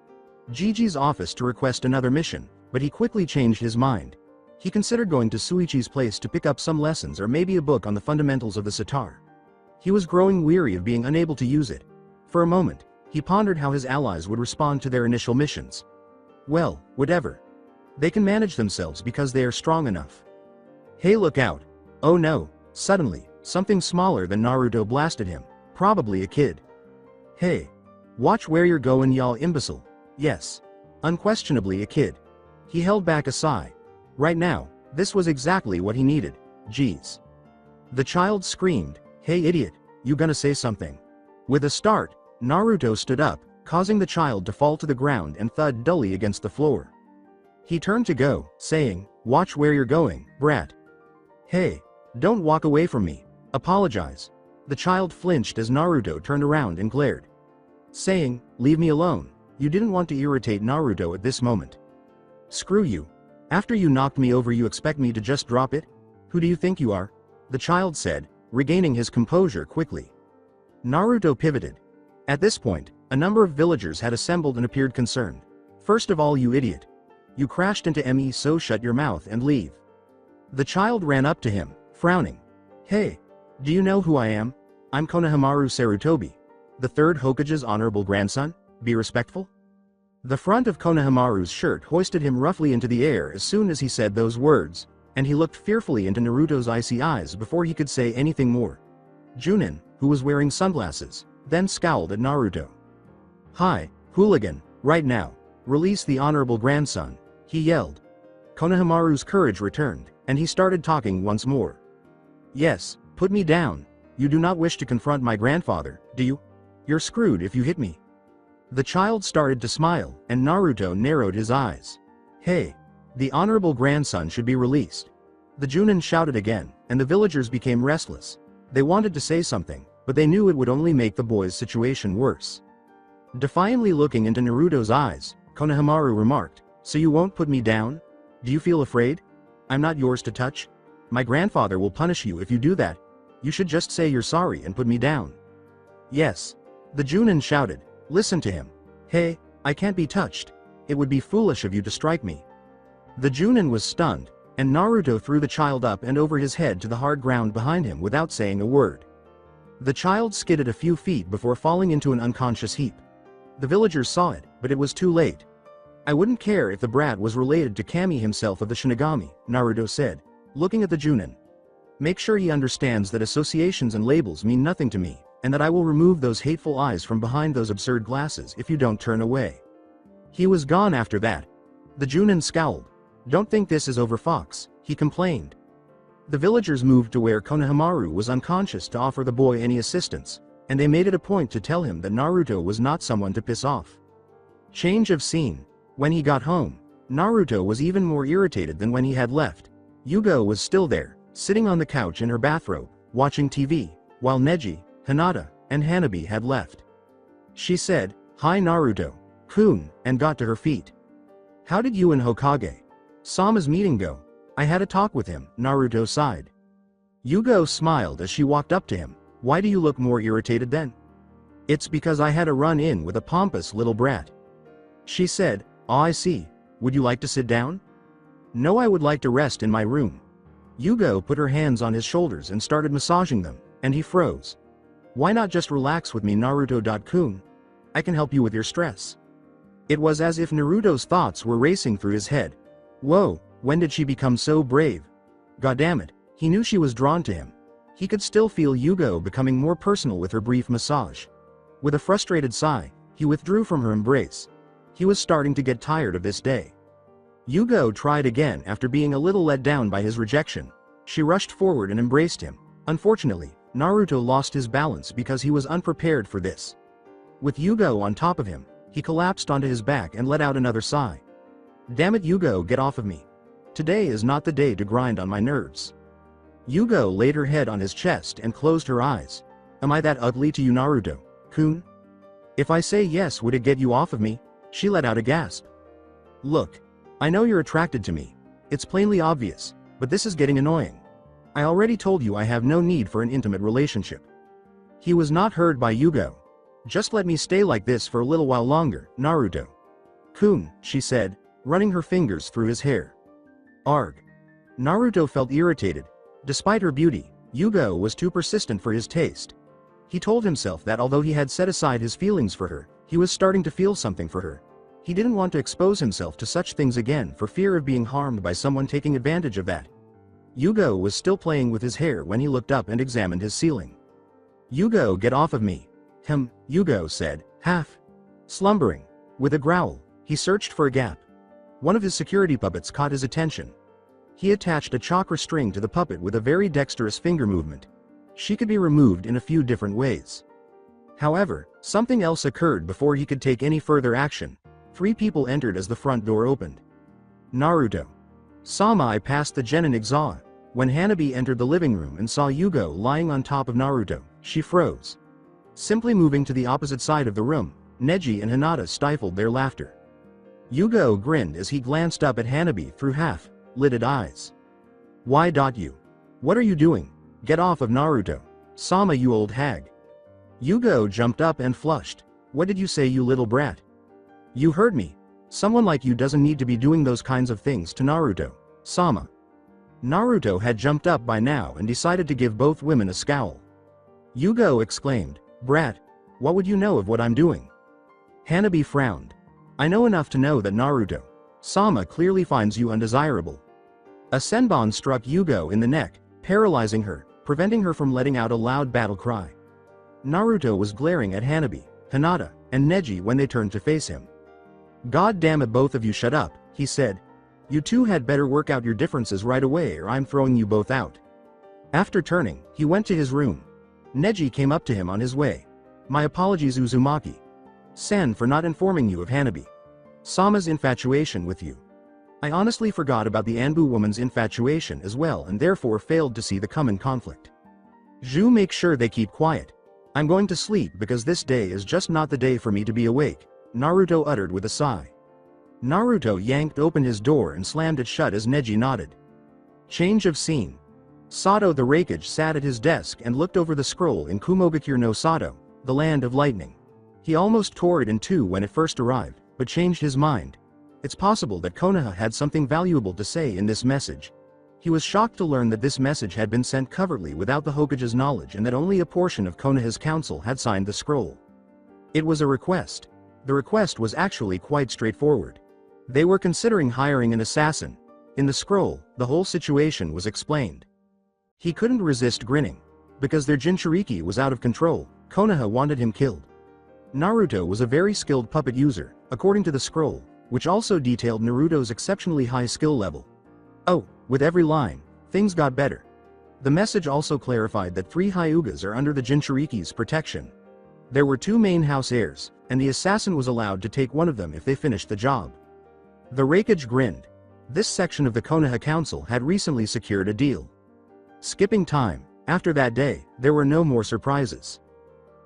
Gigi's office to request another mission, but he quickly changed his mind. He considered going to Suichi's place to pick up some lessons or maybe a book on the fundamentals of the sitar. He was growing weary of being unable to use it. For a moment, he pondered how his allies would respond to their initial missions. Well, whatever. They can manage themselves because they are strong enough. Hey, look out. Oh no, suddenly, something smaller than Naruto blasted him, probably a kid. Hey. Watch where you're going, y'all imbecile. Yes. Unquestionably a kid. He held back a sigh. Right now, this was exactly what he needed. Geez. The child screamed, "Hey idiot, you gonna say something?" With a start, Naruto stood up, causing the child to fall to the ground and thud dully against the floor. He turned to go, saying, "Watch where you're going, brat. Hey, don't walk away from me. Apologize." The child flinched as Naruto turned around and glared, saying, "Leave me alone." You didn't want to irritate Naruto at this moment. "Screw you. After you knocked me over, you expect me to just drop it? Who do you think you are?" the child said, regaining his composure quickly. Naruto pivoted. At this point, a number of villagers had assembled and appeared concerned. "First of all, you idiot. You crashed into me, so shut your mouth and leave." The child ran up to him, frowning. "Hey, do you know who I am? I'm Konohamaru Sarutobi, the third Hokage's honorable grandson. Be respectful." The front of Konohamaru's shirt hoisted him roughly into the air as soon as he said those words, and he looked fearfully into Naruto's icy eyes before he could say anything more. Junin, who was wearing sunglasses, then scowled at Naruto. "Hi, hooligan, right now. Release the honorable grandson," he yelled. Konohamaru's courage returned, and he started talking once more. "Yes, put me down. You do not wish to confront my grandfather, do you? You're screwed if you hit me." The child started to smile, and Naruto narrowed his eyes. "Hey, the honorable grandson should be released." The Junin shouted again, and the villagers became restless. They wanted to say something, but they knew it would only make the boy's situation worse. Defiantly looking into Naruto's eyes, Konohamaru remarked, "So you won't put me down? Do you feel afraid? I'm not yours to touch. My grandfather will punish you if you do that. You should just say you're sorry and put me down." "Yes." The Junin shouted. "Listen to him. Hey, I can't be touched. It would be foolish of you to strike me." The Junin was stunned, and Naruto threw the child up and over his head to the hard ground behind him without saying a word. The child skidded a few feet before falling into an unconscious heap. The villagers saw it, but it was too late. "I wouldn't care if the brat was related to Kami himself of the Shinigami," Naruto said, looking at the Junin. "Make sure he understands that associations and labels mean nothing to me, and that I will remove those hateful eyes from behind those absurd glasses if you don't turn away." He was gone after that. The Junin scowled. "Don't think this is over, Fox," he complained. The villagers moved to where Konohamaru was unconscious to offer the boy any assistance, and they made it a point to tell him that Naruto was not someone to piss off. Change of scene. When he got home, Naruto was even more irritated than when he had left. Yugo was still there, sitting on the couch in her bathrobe, watching TV, while Neji, Hinata, and Hanabi had left. She said, "Hi Naruto-kun," and got to her feet. "How did you and Hokage Sama's meeting go?" "I had a talk with him," Naruto sighed. Yugo smiled as she walked up to him. "Why do you look more irritated then?" "It's because I had a run-in with a pompous little brat." She said, "Oh, I see. Would you like to sit down?" "No, I would like to rest in my room." Yugo put her hands on his shoulders and started massaging them, and he froze. "Why not just relax with me, Naruto-kun? I can help you with your stress." It was as if Naruto's thoughts were racing through his head. Whoa, when did she become so brave? Goddammit, he knew she was drawn to him. He could still feel Yugo becoming more personal with her brief massage. With a frustrated sigh, he withdrew from her embrace. He was starting to get tired of this day. Yugo tried again after being a little let down by his rejection. She rushed forward and embraced him. Unfortunately, Naruto lost his balance because he was unprepared for this. With Yugo on top of him, he collapsed onto his back and let out another sigh. "Damn it, Yugo, get off of me. Today is not the day to grind on my nerves." Yugo laid her head on his chest and closed her eyes. "Am I that ugly to you, Naruto-kun? If I say yes, would it get you off of me?" She let out a gasp. "Look, I know you're attracted to me. It's plainly obvious, but this is getting annoying. I already told you I have no need for an intimate relationship." He was not heard by Yugo. "Just let me stay like this for a little while longer, Naruto-kun," she said, running her fingers through his hair. Arg. Naruto felt irritated. Despite her beauty, Yugo was too persistent for his taste. He told himself that although he had set aside his feelings for her, he was starting to feel something for her. He didn't want to expose himself to such things again for fear of being harmed by someone taking advantage of that. Yugo was still playing with his hair when he looked up and examined his ceiling. "Yugo, get off of me." Yugo said, half Slumbering. With a growl, he searched for a gap. One of his security puppets caught his attention. He attached a chakra string to the puppet with a very dexterous finger movement. She could be removed in a few different ways. However, something else occurred before he could take any further action. 3 people entered as the front door opened. Naruto. Samai passed the Genin Exawa. When Hanabi entered the living room and saw Yugo lying on top of Naruto, she froze. Simply moving to the opposite side of the room, Neji and Hinata stifled their laughter. Yugo grinned as he glanced up at Hanabi through half-lidded eyes. Why you? What are you doing? Get off of Naruto. Sama, you old hag. Yugo jumped up and flushed. What did you say, you little brat? You heard me. Someone like you doesn't need to be doing those kinds of things to Naruto. Sama. Naruto had jumped up by now and decided to give both women a scowl. Yugo exclaimed, Brat, what would you know of what I'm doing? Hanabi frowned. I know enough to know that Naruto. Sama clearly finds you undesirable. A senbon struck Yugo in the neck, paralyzing her, preventing her from letting out a loud battle cry. Naruto was glaring at Hanabi, Hinata, and Neji when they turned to face him. God damn it, both of you shut up, he said. You two had better work out your differences right away or I'm throwing you both out. After turning, he went to his room. Neji came up to him on his way. My apologies, Uzumaki. Sen, for not informing you of Hanabi Sama's infatuation with you. I honestly forgot about the Anbu woman's infatuation as well and therefore failed to see the common conflict. Zhu, make sure they keep quiet. I'm going to sleep because this day is just not the day for me to be awake, Naruto uttered with a sigh. Naruto yanked open his door and slammed it shut as Neji nodded. Change of scene. Sato the Raikage sat at his desk and looked over the scroll in Kumogakure no Sato, the Land of Lightning. He almost tore it in two when it first arrived, but changed his mind. It's possible that Konoha had something valuable to say in this message. He was shocked to learn that this message had been sent covertly without the Hokage's knowledge and that only a portion of Konoha's council had signed the scroll. It was a request. The request was actually quite straightforward. They were considering hiring an assassin. In the scroll, the whole situation was explained. He couldn't resist grinning. Because their Jinchuriki was out of control, Konoha wanted him killed. Naruto was a very skilled puppet user, according to the scroll, which also detailed Naruto's exceptionally high skill level. Oh, with every line, things got better. The message also clarified that 3 Hyugas are under the Jinchuriki's protection. There were 2 main house heirs, and the assassin was allowed to take one of them if they finished the job. The Raikage grinned. This section of the Konoha Council had recently secured a deal. Skipping time, after that day, there were no more surprises.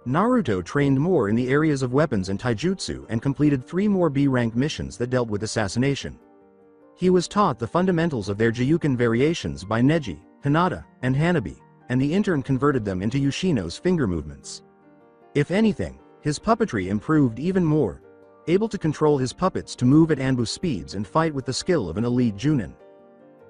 Naruto trained more in the areas of weapons and taijutsu and completed 3 more B-rank missions that dealt with assassination. He was taught the fundamentals of their Jiyuken variations by Neji, Hinata, and Hanabi, and the intern converted them into Yoshino's finger movements. If anything, his puppetry improved even more, able to control his puppets to move at Anbu speeds and fight with the skill of an elite Junin.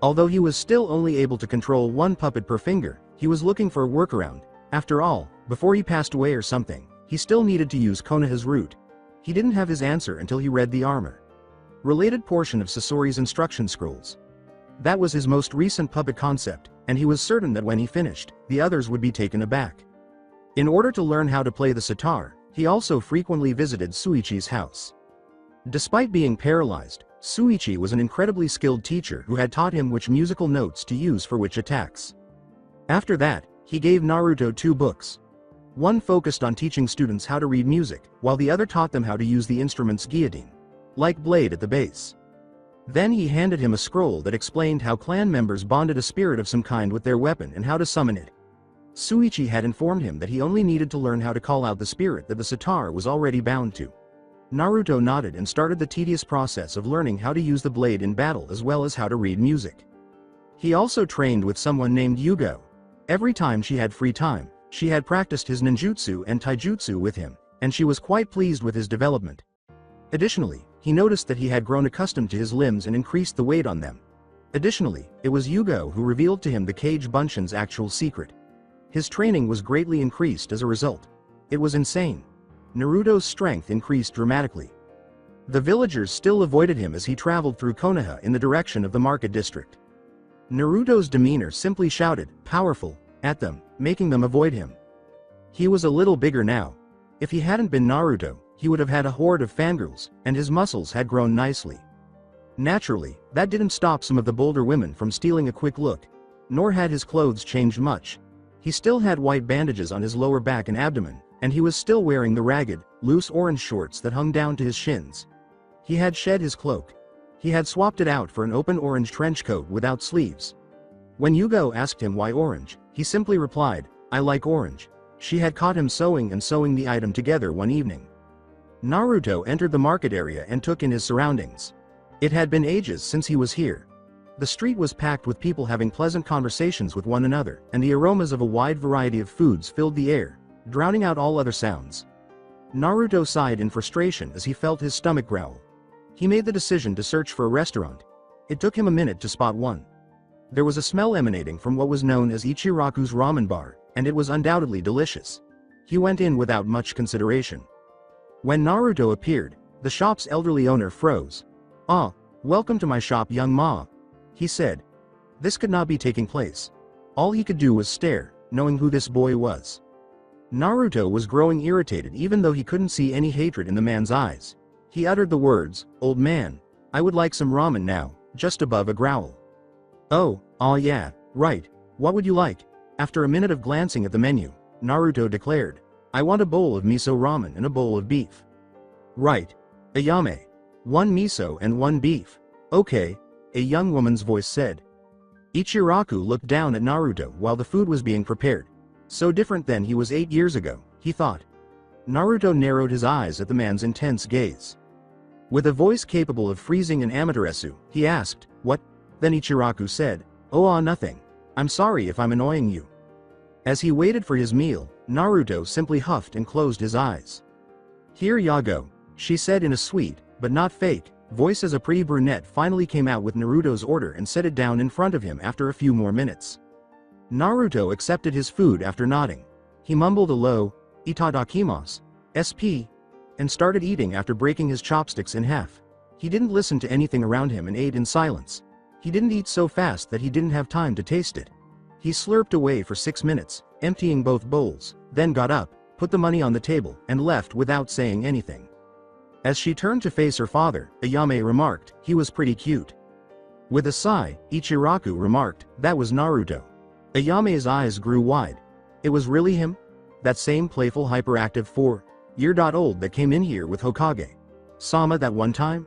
Although he was still only able to control 1 puppet per finger, he was looking for a workaround. After all, before he passed away or something, he still needed to use Konoha's root. He didn't have his answer until he read the armor-related portion of Sasori's instruction scrolls. That was his most recent puppet concept, and he was certain that when he finished, the others would be taken aback. In order to learn how to play the sitar, he also frequently visited Suichi's house. Despite being paralyzed, Suichi was an incredibly skilled teacher who had taught him which musical notes to use for which attacks. After that, he gave Naruto 2 books. One focused on teaching students how to read music, while the other taught them how to use the instrument's guillotine, like blade at the base. Then he handed him a scroll that explained how clan members bonded a spirit of some kind with their weapon and how to summon it. Suichi had informed him that he only needed to learn how to call out the spirit that the sitar was already bound to. Naruto nodded and started the tedious process of learning how to use the blade in battle as well as how to read music. He also trained with someone named Yugo. Every time she had free time, she had practiced his ninjutsu and taijutsu with him, and she was quite pleased with his development. Additionally, he noticed that he had grown accustomed to his limbs and increased the weight on them. Additionally, it was Yugo who revealed to him the Kage Bunshin's actual secret. His training was greatly increased as a result. It was insane. Naruto's strength increased dramatically. The villagers still avoided him as he traveled through Konoha in the direction of the market district. Naruto's demeanor simply shouted, "Powerful," at them, making them avoid him. He was a little bigger now. If he hadn't been Naruto, he would have had a horde of fangirls, and his muscles had grown nicely. Naturally, that didn't stop some of the bolder women from stealing a quick look. Nor had his clothes changed much. He still had white bandages on his lower back and abdomen, and he was still wearing the ragged, loose orange shorts that hung down to his shins. He had shed his cloak. He had swapped it out for an open orange trench coat without sleeves. When Yugo asked him why orange, he simply replied, "I like orange." She had caught him sewing the item together one evening. Naruto entered the market area and took in his surroundings. It had been ages since he was here. The street was packed with people having pleasant conversations with one another, and the aromas of a wide variety of foods filled the air, drowning out all other sounds. Naruto sighed in frustration as he felt his stomach growl. He made the decision to search for a restaurant. It took him a minute to spot one. There was a smell emanating from what was known as Ichiraku's ramen bar, and it was undoubtedly delicious. He went in without much consideration. When Naruto appeared, the shop's elderly owner froze. "Ah, welcome to my shop, young ma," he said. This could not be taking place. All he could do was stare, knowing who this boy was. Naruto was growing irritated even though he couldn't see any hatred in the man's eyes. He uttered the words, "Old man, I would like some ramen now," just above a growl. "Oh, yeah, right, what would you like?" After a minute of glancing at the menu, Naruto declared, "I want a bowl of miso ramen and a bowl of beef." "Right. Ayame. 1 miso and 1 beef. Okay," a young woman's voice said. Ichiraku looked down at Naruto while the food was being prepared. So different than he was 8 years ago, he thought. Naruto narrowed his eyes at the man's intense gaze. With a voice capable of freezing an Amaterasu, he asked, "What?" Then Ichiraku said, "Oh, nothing. I'm sorry if I'm annoying you." As he waited for his meal, Naruto simply huffed and closed his eyes. "Here ya go," she said in a sweet, but not fake, voice as a pretty brunette finally came out with Naruto's order and set it down in front of him after a few more minutes. Naruto accepted his food after nodding. He mumbled a low, "Itadakimasu, SP," and started eating after breaking his chopsticks in half. He didn't listen to anything around him and ate in silence. He didn't eat so fast that he didn't have time to taste it. He slurped away for 6 minutes, emptying both bowls, then got up, put the money on the table, and left without saying anything. As she turned to face her father, Ayame remarked, "He was pretty cute." With a sigh, Ichiraku remarked, "That was Naruto." Ayame's eyes grew wide. It was really him? That same playful hyperactive 4-year-old that came in here with Hokage Sama that one time?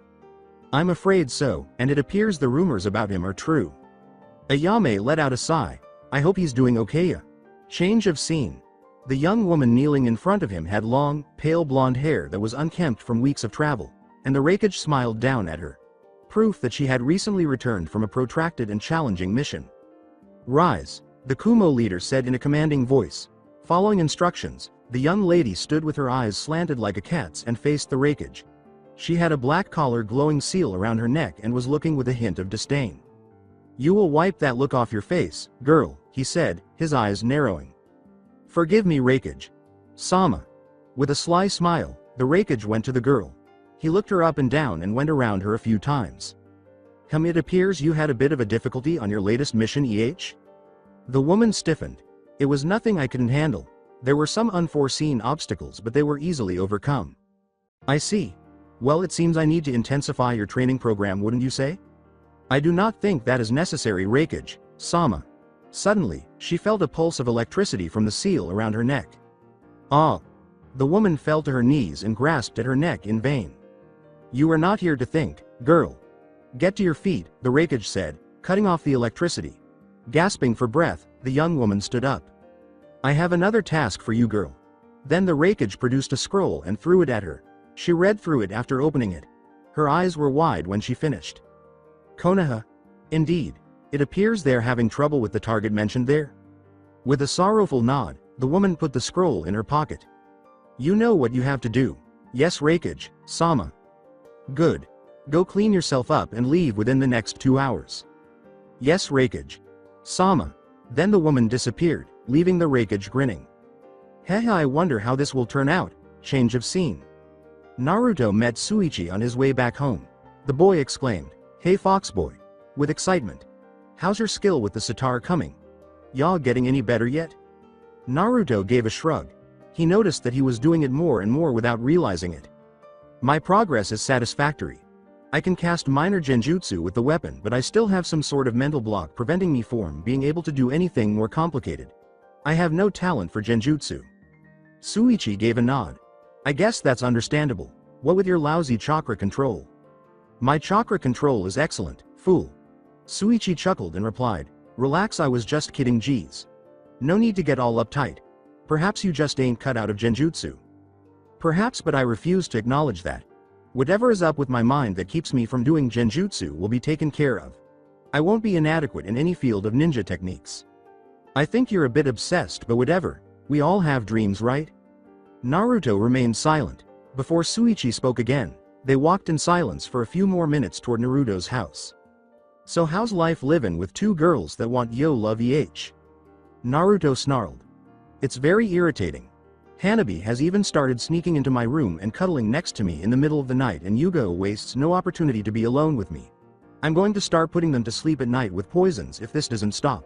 I'm afraid so, and it appears the rumors about him are true. Ayame let out a sigh. I hope he's doing okay. Change of scene. The young woman kneeling in front of him had long, pale blonde hair that was unkempt from weeks of travel, and the Raikage smiled down at her. Proof that she had recently returned from a protracted and challenging mission. Rise, the Kumo leader said in a commanding voice. Following instructions, the young lady stood with her eyes slanted like a cat's and faced the Raikage. She had a black collar glowing seal around her neck and was looking with a hint of disdain. You will wipe that look off your face, girl, he said, his eyes narrowing. Forgive me, Raikage Sama. With a sly smile, the Raikage went to the girl. He looked her up and down and went around her a few times. It appears you had a bit of a difficulty on your latest mission, EH? The woman stiffened. It was nothing I couldn't handle. There were some unforeseen obstacles, but they were easily overcome. I see. Well, it seems I need to intensify your training program, wouldn't you say? I do not think that is necessary, Raikage Sama. Suddenly, she felt a pulse of electricity from the seal around her neck. Ah! The woman fell to her knees and grasped at her neck in vain. You are not here to think, girl. Get to your feet, the Raikage said, cutting off the electricity. Gasping for breath, the young woman stood up. I have another task for you, girl. Then the Raikage produced a scroll and threw it at her. She read through it after opening it. Her eyes were wide when she finished. Konoha? Indeed. It appears they're having trouble with the target mentioned there. With a sorrowful nod, the woman put the scroll in her pocket. You know what you have to do. Yes, Raikage Sama. Good. Go clean yourself up and leave within the next 2 hours. Yes, Raikage Sama. Then the woman disappeared, leaving the Raikage grinning. Hehe, I wonder how this will turn out. Change of scene. Naruto met Suichi on his way back home. The boy exclaimed, Hey Fox Boy. With excitement. How's your skill with the sitar coming? Y'all getting any better yet? Naruto gave a shrug. He noticed that he was doing it more and more without realizing it. My progress is satisfactory. I can cast minor genjutsu with the weapon, but I still have some sort of mental block preventing me from being able to do anything more complicated. I have no talent for genjutsu. Suichi gave a nod. I guess that's understandable. What with your lousy chakra control? My chakra control is excellent, fool. Suichi chuckled and replied, relax, I was just kidding, geez. No need to get all uptight. Perhaps you just ain't cut out of genjutsu. Perhaps, but I refuse to acknowledge that. Whatever is up with my mind that keeps me from doing genjutsu will be taken care of. I won't be inadequate in any field of ninja techniques. I think you're a bit obsessed, but whatever. We all have dreams, right? Naruto remained silent. Before Suichi spoke again, they walked in silence for a few more minutes toward Naruto's house. So how's life living with two girls that want yo love Naruto snarled. It's very irritating. Hanabi has even started sneaking into my room and cuddling next to me in the middle of the night, and Yugo wastes no opportunity to be alone with me. I'm going to start putting them to sleep at night with poisons if this doesn't stop.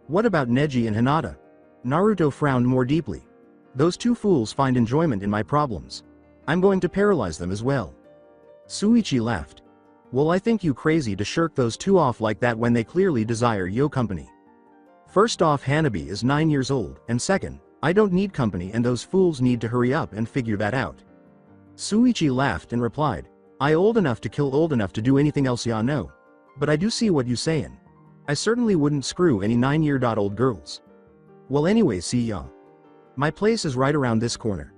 What about Neji and Hinata? Naruto frowned more deeply. Those two fools find enjoyment in my problems. I'm going to paralyze them as well. Suichi laughed. Well, I think you crazy to shirk those two off like that when they clearly desire yo company. First off, Hanabi is 9 years old, and second, I don't need company and those fools need to hurry up and figure that out. Suichi laughed and replied, I old enough to kill, old enough to do anything else, ya know. But I do see what you sayin'. I certainly wouldn't screw any 9-year-old girls. Well, anyway, see ya. My place is right around this corner.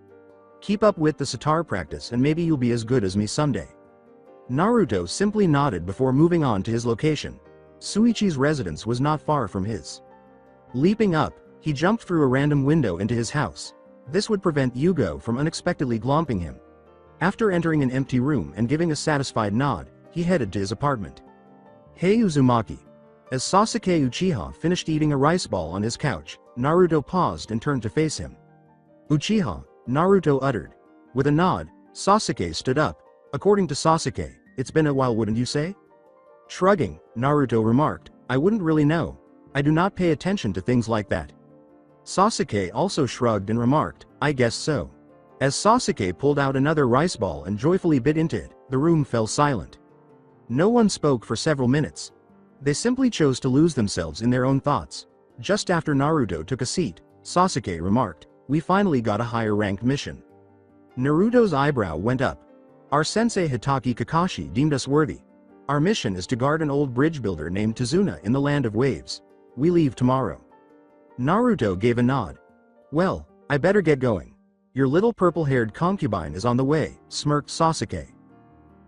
Keep up with the sitar practice and maybe you'll be as good as me someday. Naruto simply nodded before moving on to his location. Suichi's residence was not far from his. Leaping up, he jumped through a random window into his house. This would prevent Yugo from unexpectedly glomping him. After entering an empty room and giving a satisfied nod, he headed to his apartment. Hey Uzumaki. As Sasuke Uchiha finished eating a rice ball on his couch, Naruto paused and turned to face him. Uchiha, Naruto uttered. With a nod, Sasuke stood up. According to Sasuke, it's been a while, wouldn't you say? Shrugging, Naruto remarked, I wouldn't really know. I do not pay attention to things like that. Sasuke also shrugged and remarked, I guess so. As Sasuke pulled out another rice ball and joyfully bit into it, the room fell silent. No one spoke for several minutes. They simply chose to lose themselves in their own thoughts. Just after Naruto took a seat, Sasuke remarked, we finally got a higher-ranked mission. Naruto's eyebrow went up. Our sensei Hitaki Kakashi deemed us worthy. Our mission is to guard an old bridge builder named Tazuna in the Land of Waves. We leave tomorrow. Naruto gave a nod. Well, I better get going. Your little purple-haired concubine is on the way, smirked Sasuke.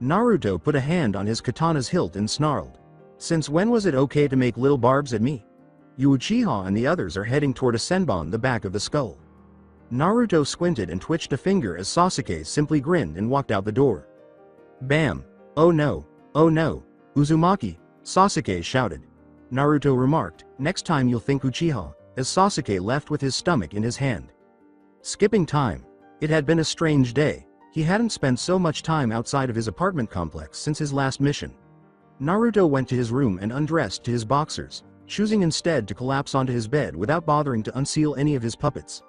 Naruto put a hand on his katana's hilt and snarled. Since when was it okay to make little barbs at me? You Uchiha and the others are heading toward a senbon, the back of the skull. Naruto squinted and twitched a finger as Sasuke simply grinned and walked out the door. Bam! Oh no, Uzumaki, Sasuke shouted. Naruto remarked, next time you'll think Uchiha, as Sasuke left with his stomach in his hand. Skipping time. It had been a strange day. He hadn't spent so much time outside of his apartment complex since his last mission. Naruto went to his room and undressed to his boxers, choosing instead to collapse onto his bed without bothering to unseal any of his puppets.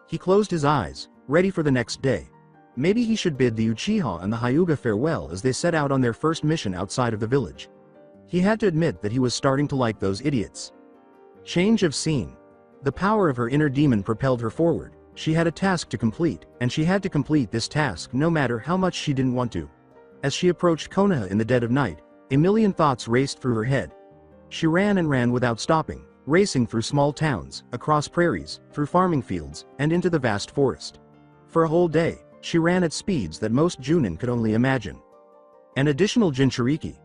He closed his eyes, ready for the next day. Maybe he should bid the Uchiha and the Hyuga farewell as they set out on their first mission outside of the village. He had to admit that he was starting to like those idiots. Change of scene. The power of her inner demon propelled her forward. She had a task to complete, and she had to complete this task no matter how much she didn't want to. As she approached Konoha in the dead of night, a million thoughts raced through her head. She ran and ran without stopping, racing through small towns, across prairies, through farming fields, and into the vast forest. For a whole day, she ran at speeds that most Junin could only imagine. An additional Jinchuriki.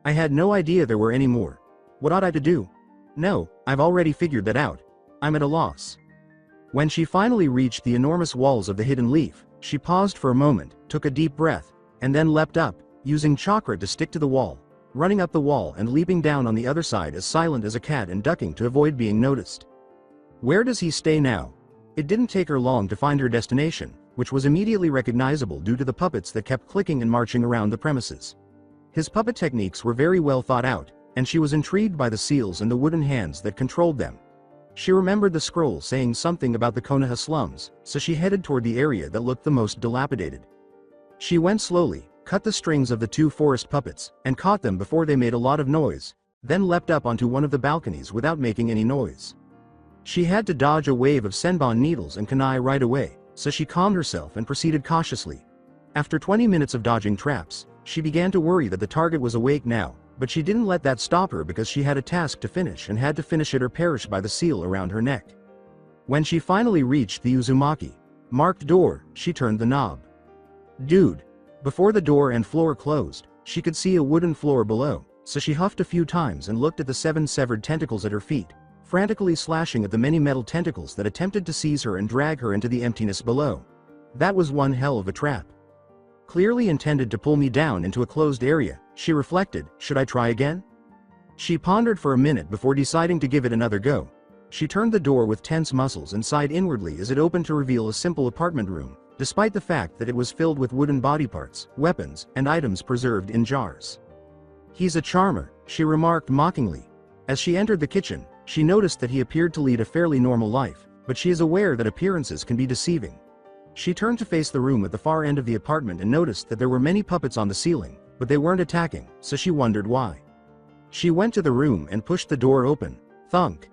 I had no idea there were any more. What ought I to do? No, I've already figured that out. I'm at a loss. When she finally reached the enormous walls of the hidden leaf, she paused for a moment, took a deep breath, and then leapt up, using chakra to stick to the wall, running up the wall and leaping down on the other side as silent as a cat and ducking to avoid being noticed. Where does he stay now? It didn't take her long to find her destination, which was immediately recognizable due to the puppets that kept clicking and marching around the premises. His puppet techniques were very well thought out, and she was intrigued by the seals and the wooden hands that controlled them. She remembered the scroll saying something about the Konoha slums, so she headed toward the area that looked the most dilapidated. She went slowly, cut the strings of the two forest puppets, and caught them before they made a lot of noise, then leapt up onto one of the balconies without making any noise. She had to dodge a wave of senbon needles and kunai right away, so she calmed herself and proceeded cautiously. After 20 minutes of dodging traps, she began to worry that the target was awake now, but she didn't let that stop her because she had a task to finish and had to finish it or perish by the seal around her neck. When she finally reached the Uzumaki marked door, she turned the knob. Dude. Before the door and floor closed, she could see a wooden floor below, so she huffed a few times and looked at the 7 severed tentacles at her feet, frantically slashing at the many metal tentacles that attempted to seize her and drag her into the emptiness below. That was one hell of a trap. Clearly intended to pull me down into a closed area, she reflected. Should I try again? She pondered for a minute before deciding to give it another go. She turned the door with tense muscles and sighed inwardly as it opened to reveal a simple apartment room, despite the fact that it was filled with wooden body parts, weapons, and items preserved in jars. He's a charmer, she remarked mockingly. As she entered the kitchen, she noticed that he appeared to lead a fairly normal life, but she is aware that appearances can be deceiving. She turned to face the room at the far end of the apartment and noticed that there were many puppets on the ceiling, but they weren't attacking, so she wondered why. She went to the room and pushed the door open. Thunk.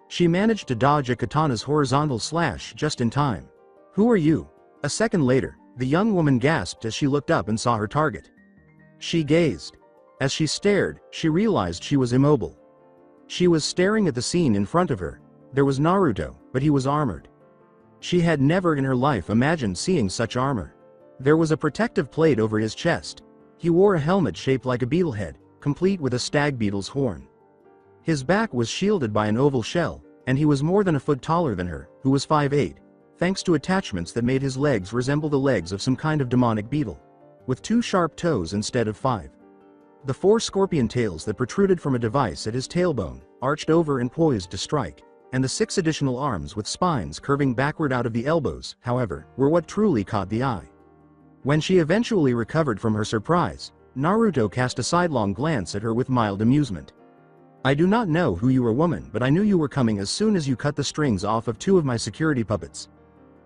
She managed to dodge a katana's horizontal slash just in time. Who are you? A second later, the young woman gasped as she looked up and saw her target. She gazed. As she stared, she realized she was immobile. She was staring at the scene in front of her. There was Naruto, but he was armored. She had never in her life imagined seeing such armor. There was a protective plate over his chest. He wore a helmet shaped like a beetle head, complete with a stag beetle's horn. His back was shielded by an oval shell, and he was more than a foot taller than her, who was 5'8", thanks to attachments that made his legs resemble the legs of some kind of demonic beetle, with 2 sharp toes instead of 5. The 4 scorpion tails that protruded from a device at his tailbone, arched over and poised to strike, and the 6 additional arms with spines curving backward out of the elbows, however, were what truly caught the eye. When she eventually recovered from her surprise, Naruto cast a sidelong glance at her with mild amusement. I do not know who you are, woman, but I knew you were coming as soon as you cut the strings off of 2 of my security puppets.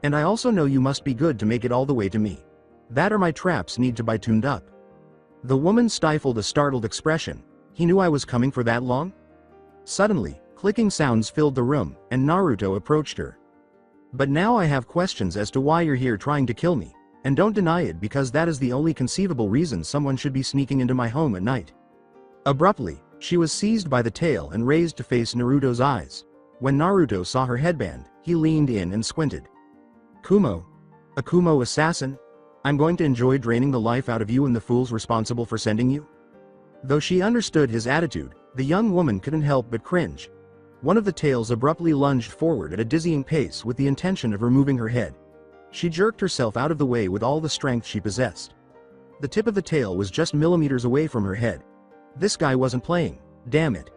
And I also know you must be good to make it all the way to me. That or my traps need to be tuned up. The woman stifled a startled expression. He knew I was coming for that long? Suddenly, clicking sounds filled the room, and Naruto approached her. But now I have questions as to why you're here trying to kill me, and don't deny it because that is the only conceivable reason someone should be sneaking into my home at night. Abruptly, she was seized by the tail and raised to face Naruto's eyes. When Naruto saw her headband, he leaned in and squinted. Kumo? A Kumo assassin? I'm going to enjoy draining the life out of you and the fools responsible for sending you? Though she understood his attitude, the young woman couldn't help but cringe. One of the tails abruptly lunged forward at a dizzying pace with the intention of removing her head. She jerked herself out of the way with all the strength she possessed. The tip of the tail was just millimeters away from her head. This guy wasn't playing, damn it.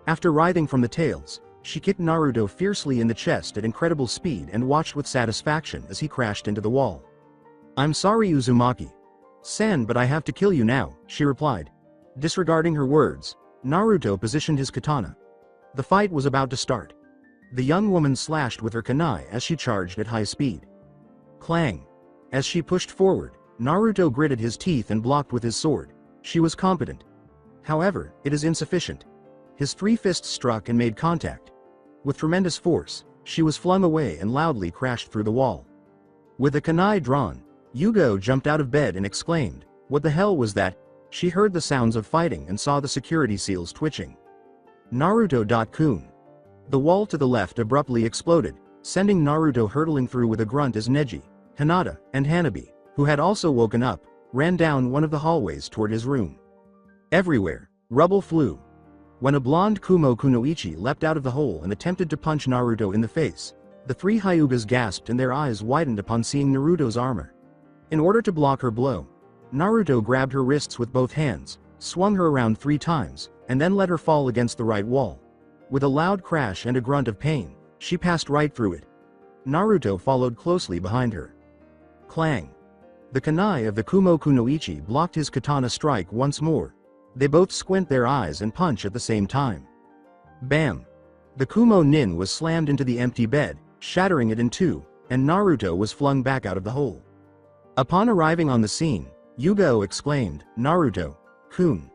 After writhing from the tails, she kicked Naruto fiercely in the chest at incredible speed and watched with satisfaction as he crashed into the wall. I'm sorry, Uzumaki-san, but I have to kill you now, she replied. Disregarding her words, Naruto positioned his katana. The fight was about to start. The young woman slashed with her kunai as she charged at high speed. Clang. As she pushed forward, Naruto gritted his teeth and blocked with his sword. She was competent. However, it is insufficient. His 3 fists struck and made contact. With tremendous force, she was flung away and loudly crashed through the wall. With the kunai drawn, Yugo jumped out of bed and exclaimed, "What the hell was that?" She heard the sounds of fighting and saw the security seals twitching. Naruto.kun. The wall to the left abruptly exploded, sending Naruto hurtling through with a grunt as Neji, Hinata, and Hanabi, who had also woken up, ran down one of the hallways toward his room. Everywhere, rubble flew. When a blonde Kumo Kunoichi leapt out of the hole and attempted to punch Naruto in the face, the 3 Hyugas gasped and their eyes widened upon seeing Naruto's armor. In order to block her blow, Naruto grabbed her wrists with both hands, swung her around 3 times, and then let her fall against the right wall. With a loud crash and a grunt of pain, she passed right through it. Naruto followed closely behind her. Clang. The kunai of the Kumo Kunoichi blocked his katana strike once more. They both squint their eyes and punch at the same time. Bam! The Kumo nin was slammed into the empty bed, shattering it in 2, and Naruto was flung back out of the hole. Upon arriving on the scene, Yugo exclaimed, "Naruto-kun.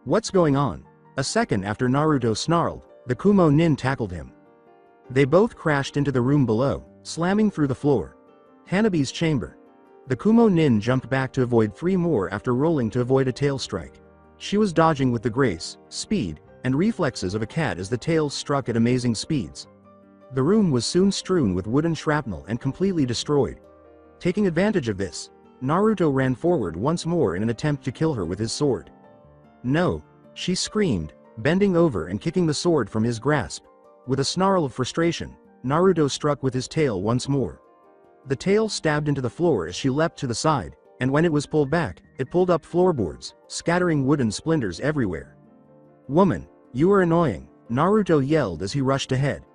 What's going on?" A second after Naruto snarled, the Kumo nin tackled him. They both crashed into the room below, slamming through the floor. Hanabi's chamber. The Kumo nin jumped back to avoid 3 more after rolling to avoid a tail strike. She was dodging with the grace, speed, and reflexes of a cat as the tails struck at amazing speeds. The room was soon strewn with wooden shrapnel and completely destroyed. Taking advantage of this, Naruto ran forward once more in an attempt to kill her with his sword. "No!" she screamed, bending over and kicking the sword from his grasp. With a snarl of frustration, Naruto struck with his tail once more. The tail stabbed into the floor as she leapt to the side, and when it was pulled back, it pulled up floorboards, scattering wooden splinters everywhere. "Woman, you are annoying," Naruto yelled as he rushed ahead.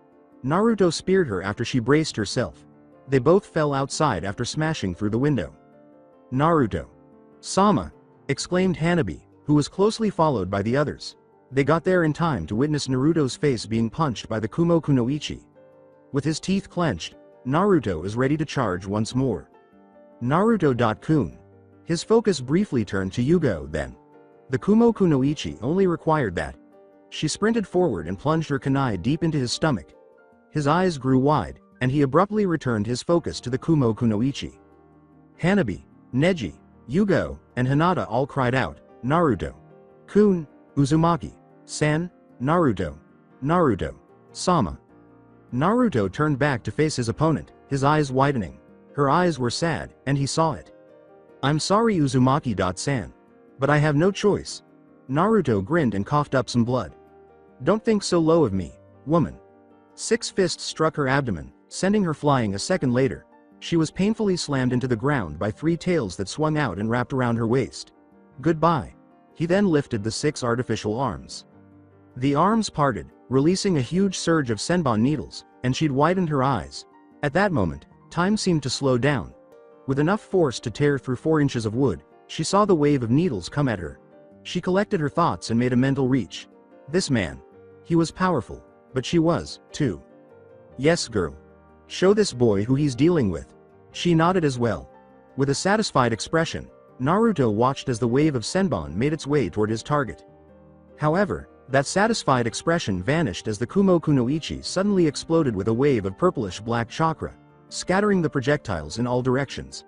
Naruto speared her after she braced herself. They both fell outside after smashing through the window. "Naruto! Sama!" exclaimed Hanabi, who was closely followed by the others. They got there in time to witness Naruto's face being punched by the Kumo Kunoichi. With his teeth clenched, Naruto is ready to charge once more. Naruto-kun. His focus briefly turned to Yugo then. The Kumo Kunoichi only required that. She sprinted forward and plunged her kunai deep into his stomach. His eyes grew wide, and he abruptly returned his focus to the Kumo Kunoichi. Hanabi, Neji, Yugo, and Hinata all cried out, "Naruto! Kun! Uzumaki! Naruto! Naruto! Sama!" Naruto turned back to face his opponent, his eyes widening. Her eyes were sad, and he saw it. "I'm sorry Uzumaki-san. But I have no choice." Naruto grinned and coughed up some blood. "Don't think so low of me, woman." 6 fists struck her abdomen, sending her flying a second later. She was painfully slammed into the ground by 3 tails that swung out and wrapped around her waist. "Goodbye." He then lifted the 6 artificial arms. The arms parted, releasing a huge surge of senbon needles, and she'd widened her eyes. At that moment, time seemed to slow down. With enough force to tear through 4 inches of wood, she saw the wave of needles come at her. She collected her thoughts and made a mental reach. This man. He was powerful, but she was, too. "Yes, girl. Show this boy who he's dealing with." She nodded as well. With a satisfied expression, Naruto watched as the wave of senbon made its way toward his target. However, that satisfied expression vanished as the Kumo Kunoichi suddenly exploded with a wave of purplish-black chakra, scattering the projectiles in all directions.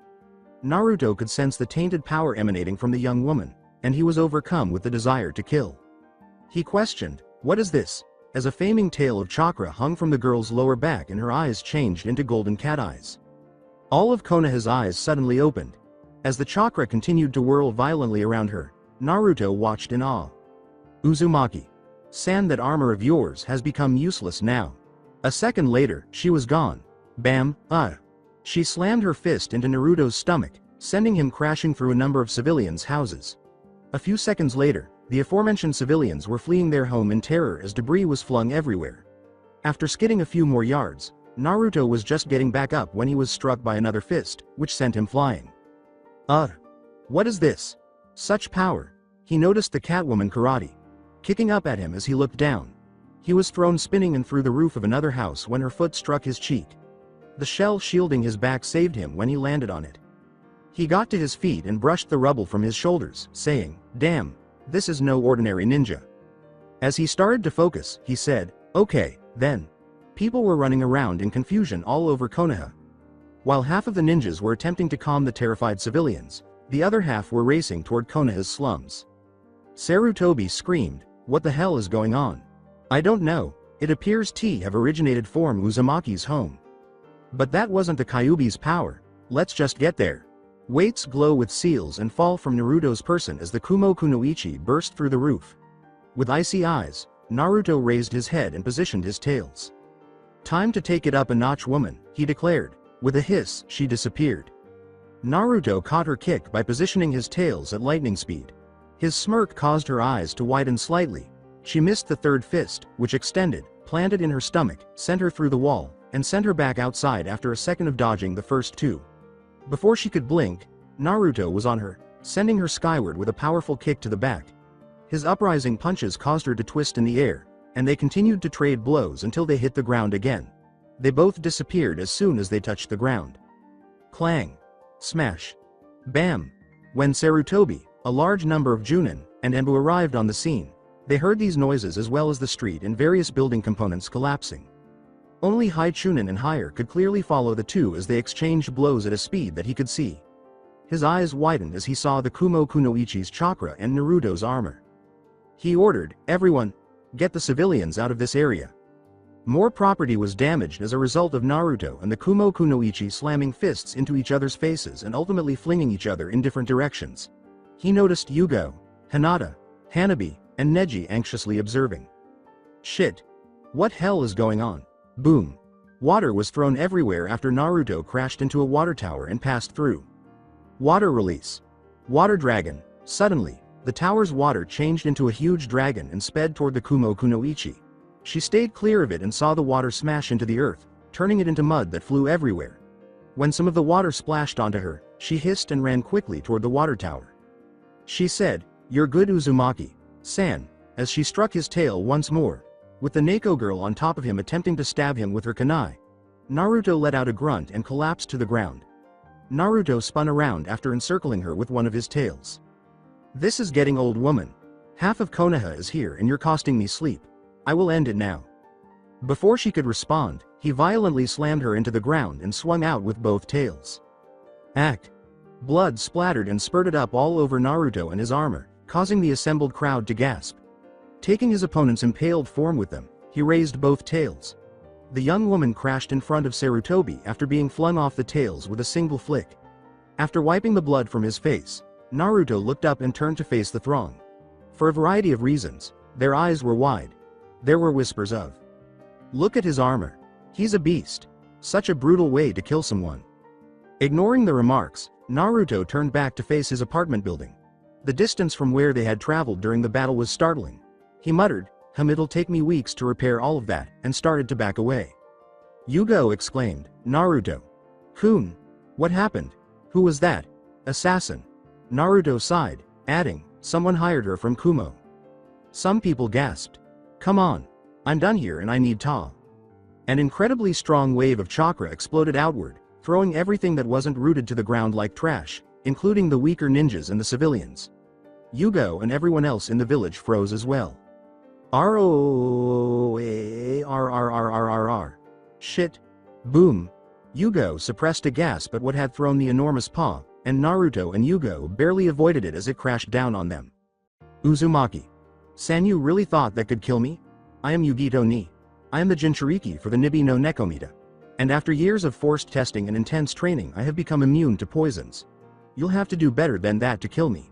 Naruto could sense the tainted power emanating from the young woman, and he was overcome with the desire to kill. He questioned, "What is this?" as a flaming tail of chakra hung from the girl's lower back and her eyes changed into golden cat eyes. All of Konoha's eyes suddenly opened. As the chakra continued to whirl violently around her, Naruto watched in awe. "Uzumaki-san, that armor of yours has become useless now." A second later, she was gone. Bam, She slammed her fist into Naruto's stomach, sending him crashing through a number of civilians' houses. A few seconds later, the aforementioned civilians were fleeing their home in terror as debris was flung everywhere. After skidding a few more yards, Naruto was just getting back up when he was struck by another fist, which sent him flying. What is this? Such power! He noticed the Catwoman karate kicking up at him as he looked down. He was thrown spinning and through the roof of another house when her foot struck his cheek. The shell shielding his back saved him when he landed on it. He got to his feet and brushed the rubble from his shoulders, saying, "Damn, this is no ordinary ninja." As he started to focus, he said, "Okay, then." People were running around in confusion all over Konoha. While half of the ninjas were attempting to calm the terrified civilians, the other half were racing toward Konoha's slums. Sarutobi screamed, "What the hell is going on?" "I don't know, it appears T have originated from Uzumaki's home. But that wasn't the Kyuubi's power, let's just get there." Weights glow with seals and fall from Naruto's person as the Kumo Kunoichi burst through the roof. With icy eyes, Naruto raised his head and positioned his tails. "Time to take it up a notch, woman," he declared. With a hiss, she disappeared. Naruto caught her kick by positioning his tails at lightning speed. His smirk caused her eyes to widen slightly. She missed the third fist, which extended, planted in her stomach, sent her through the wall, and sent her back outside after a second of dodging the first 2. Before she could blink, Naruto was on her, sending her skyward with a powerful kick to the back. His uprising punches caused her to twist in the air, and they continued to trade blows until they hit the ground again. They both disappeared as soon as they touched the ground. Clang! Smash! Bam! When Sarutobi, a large number of Junin, and Embu arrived on the scene, they heard these noises as well as the street and various building components collapsing. Only High Chunin and higher could clearly follow the two as they exchanged blows at a speed that he could see. His eyes widened as he saw the Kumo Kunoichi's chakra and Naruto's armor. He ordered, "Everyone, get the civilians out of this area." More property was damaged as a result of Naruto and the Kumo Kunoichi slamming fists into each other's faces and ultimately flinging each other in different directions. He noticed Yugo, Hinata, Hanabi, and Neji anxiously observing. Shit. What hell is going on? Boom. Water was thrown everywhere after Naruto crashed into a water tower and passed through. Water release. Water dragon. Suddenly, the tower's water changed into a huge dragon and sped toward the Kumo Kunoichi. She stayed clear of it and saw the water smash into the earth, turning it into mud that flew everywhere. When some of the water splashed onto her, she hissed and ran quickly toward the water tower. She said, "You're good, Uzumaki-san," as she struck his tail once more, with the Neko girl on top of him attempting to stab him with her kunai. Naruto let out a grunt and collapsed to the ground. Naruto spun around after encircling her with one of his tails. "This is getting old, woman. Half of Konoha is here and you're costing me sleep. I will end it now." Before she could respond, he violently slammed her into the ground and swung out with both tails. Act. Blood splattered and spurted up all over Naruto and his armor, causing the assembled crowd to gasp. Taking his opponent's impaled form with them, he raised both tails. The young woman crashed in front of Sarutobi after being flung off the tails with a single flick. After wiping the blood from his face, Naruto looked up and turned to face the throng. For a variety of reasons, their eyes were wide. There were whispers of, "Look at his armor. He's a beast. Such a brutal way to kill someone." Ignoring the remarks, Naruto turned back to face his apartment building. The distance from where they had traveled during the battle was startling. He muttered, "It'll take me weeks to repair all of that," and started to back away. Yugo exclaimed, "Naruto. Kun. What happened? Who was that? Assassin." Naruto sighed, adding, "Someone hired her from Kumo." Some people gasped. "Come on. I'm done here and I need Ta." An incredibly strong wave of chakra exploded outward, throwing everything that wasn't rooted to the ground like trash, including the weaker ninjas and the civilians. Yugo and everyone else in the village froze as well. R-O-A-R-R-R-R-R-R. Shit. Boom. Yugo suppressed a gasp at what had thrown the enormous paw, and Naruto and Yugo barely avoided it as it crashed down on them. Uzumaki. "San, you really thought that could kill me? I am Yugito ni. I am the Jinchuriki for the Nibi no Nekomita. And after years of forced testing and intense training I have become immune to poisons. You'll have to do better than that to kill me."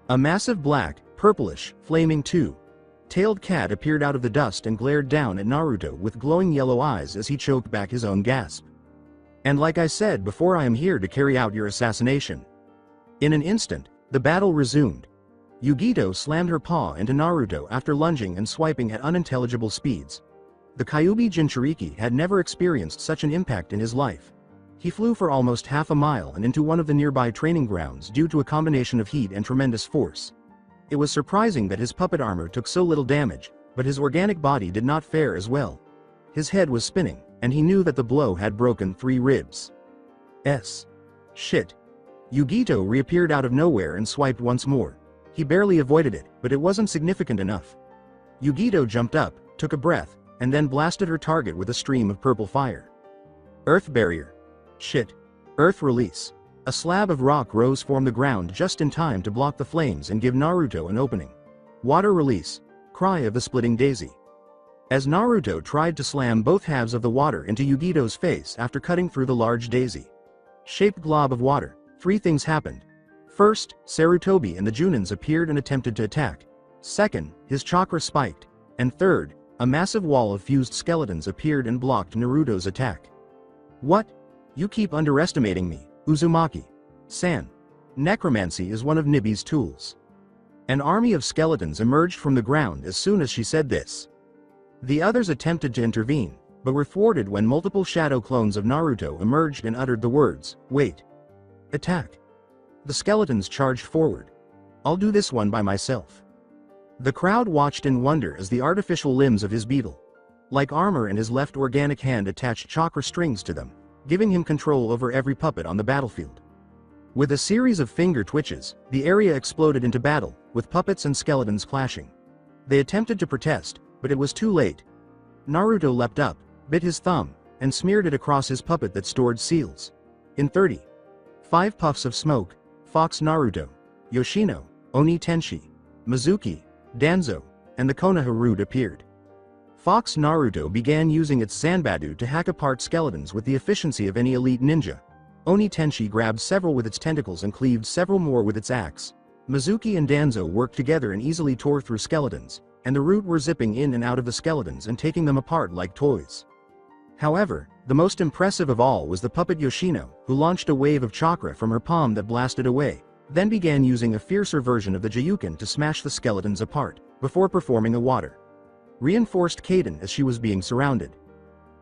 A massive black, purplish, flaming two-tailed cat appeared out of the dust and glared down at Naruto with glowing yellow eyes as he choked back his own gasp. "And like I said before, I am here to carry out your assassination." In an instant, the battle resumed. Yugito slammed her paw into Naruto after lunging and swiping at unintelligible speeds. The Kyuubi Jinchuriki had never experienced such an impact in his life. He flew for almost half a mile and into one of the nearby training grounds due to a combination of heat and tremendous force. It was surprising that his puppet armor took so little damage, but his organic body did not fare as well. His head was spinning, and he knew that the blow had broken 3 ribs. Shit. Yugito reappeared out of nowhere and swiped once more. He barely avoided it, but it wasn't significant enough. Yugito jumped up, took a breath, and then blasted her target with a stream of purple fire. Earth barrier. Shit. Earth release. A slab of rock rose from the ground just in time to block the flames and give Naruto an opening. Water release. Cry of the splitting daisy. As Naruto tried to slam both halves of the water into Yugito's face after cutting through the large daisy-shaped glob of water, 3 things happened. First, Sarutobi and the Junins appeared and attempted to attack. Second, his chakra spiked. And third, a massive wall of fused skeletons appeared and blocked Naruto's attack. "What? You keep underestimating me, Uzumaki-san. Necromancy is one of Nibi's tools." An army of skeletons emerged from the ground as soon as she said this. The others attempted to intervene, but were thwarted when multiple shadow clones of Naruto emerged and uttered the words, "Wait. Attack." The skeletons charged forward. "I'll do this one by myself." The crowd watched in wonder as the artificial limbs of his beetle-like armor and his left organic hand attached chakra strings to them, giving him control over every puppet on the battlefield. With a series of finger twitches, the area exploded into battle, with puppets and skeletons clashing. They attempted to protest, but it was too late. Naruto leapt up, bit his thumb, and smeared it across his puppet that stored seals. In 35 puffs of smoke, Fox Naruto, Yoshino, Oni Tenshi, Mizuki, Danzo, and the Konoha Root appeared. Fox Naruto began using its Zanbatsu to hack apart skeletons with the efficiency of any elite ninja. Oni Tenshi grabbed several with its tentacles and cleaved several more with its axe. Mizuki and Danzo worked together and easily tore through skeletons, and the Root were zipping in and out of the skeletons and taking them apart like toys. However, the most impressive of all was the puppet Yoshino, who launched a wave of chakra from her palm that blasted away, then began using a fiercer version of the Juyuken to smash the skeletons apart, before performing a water reinforced Kaden as she was being surrounded.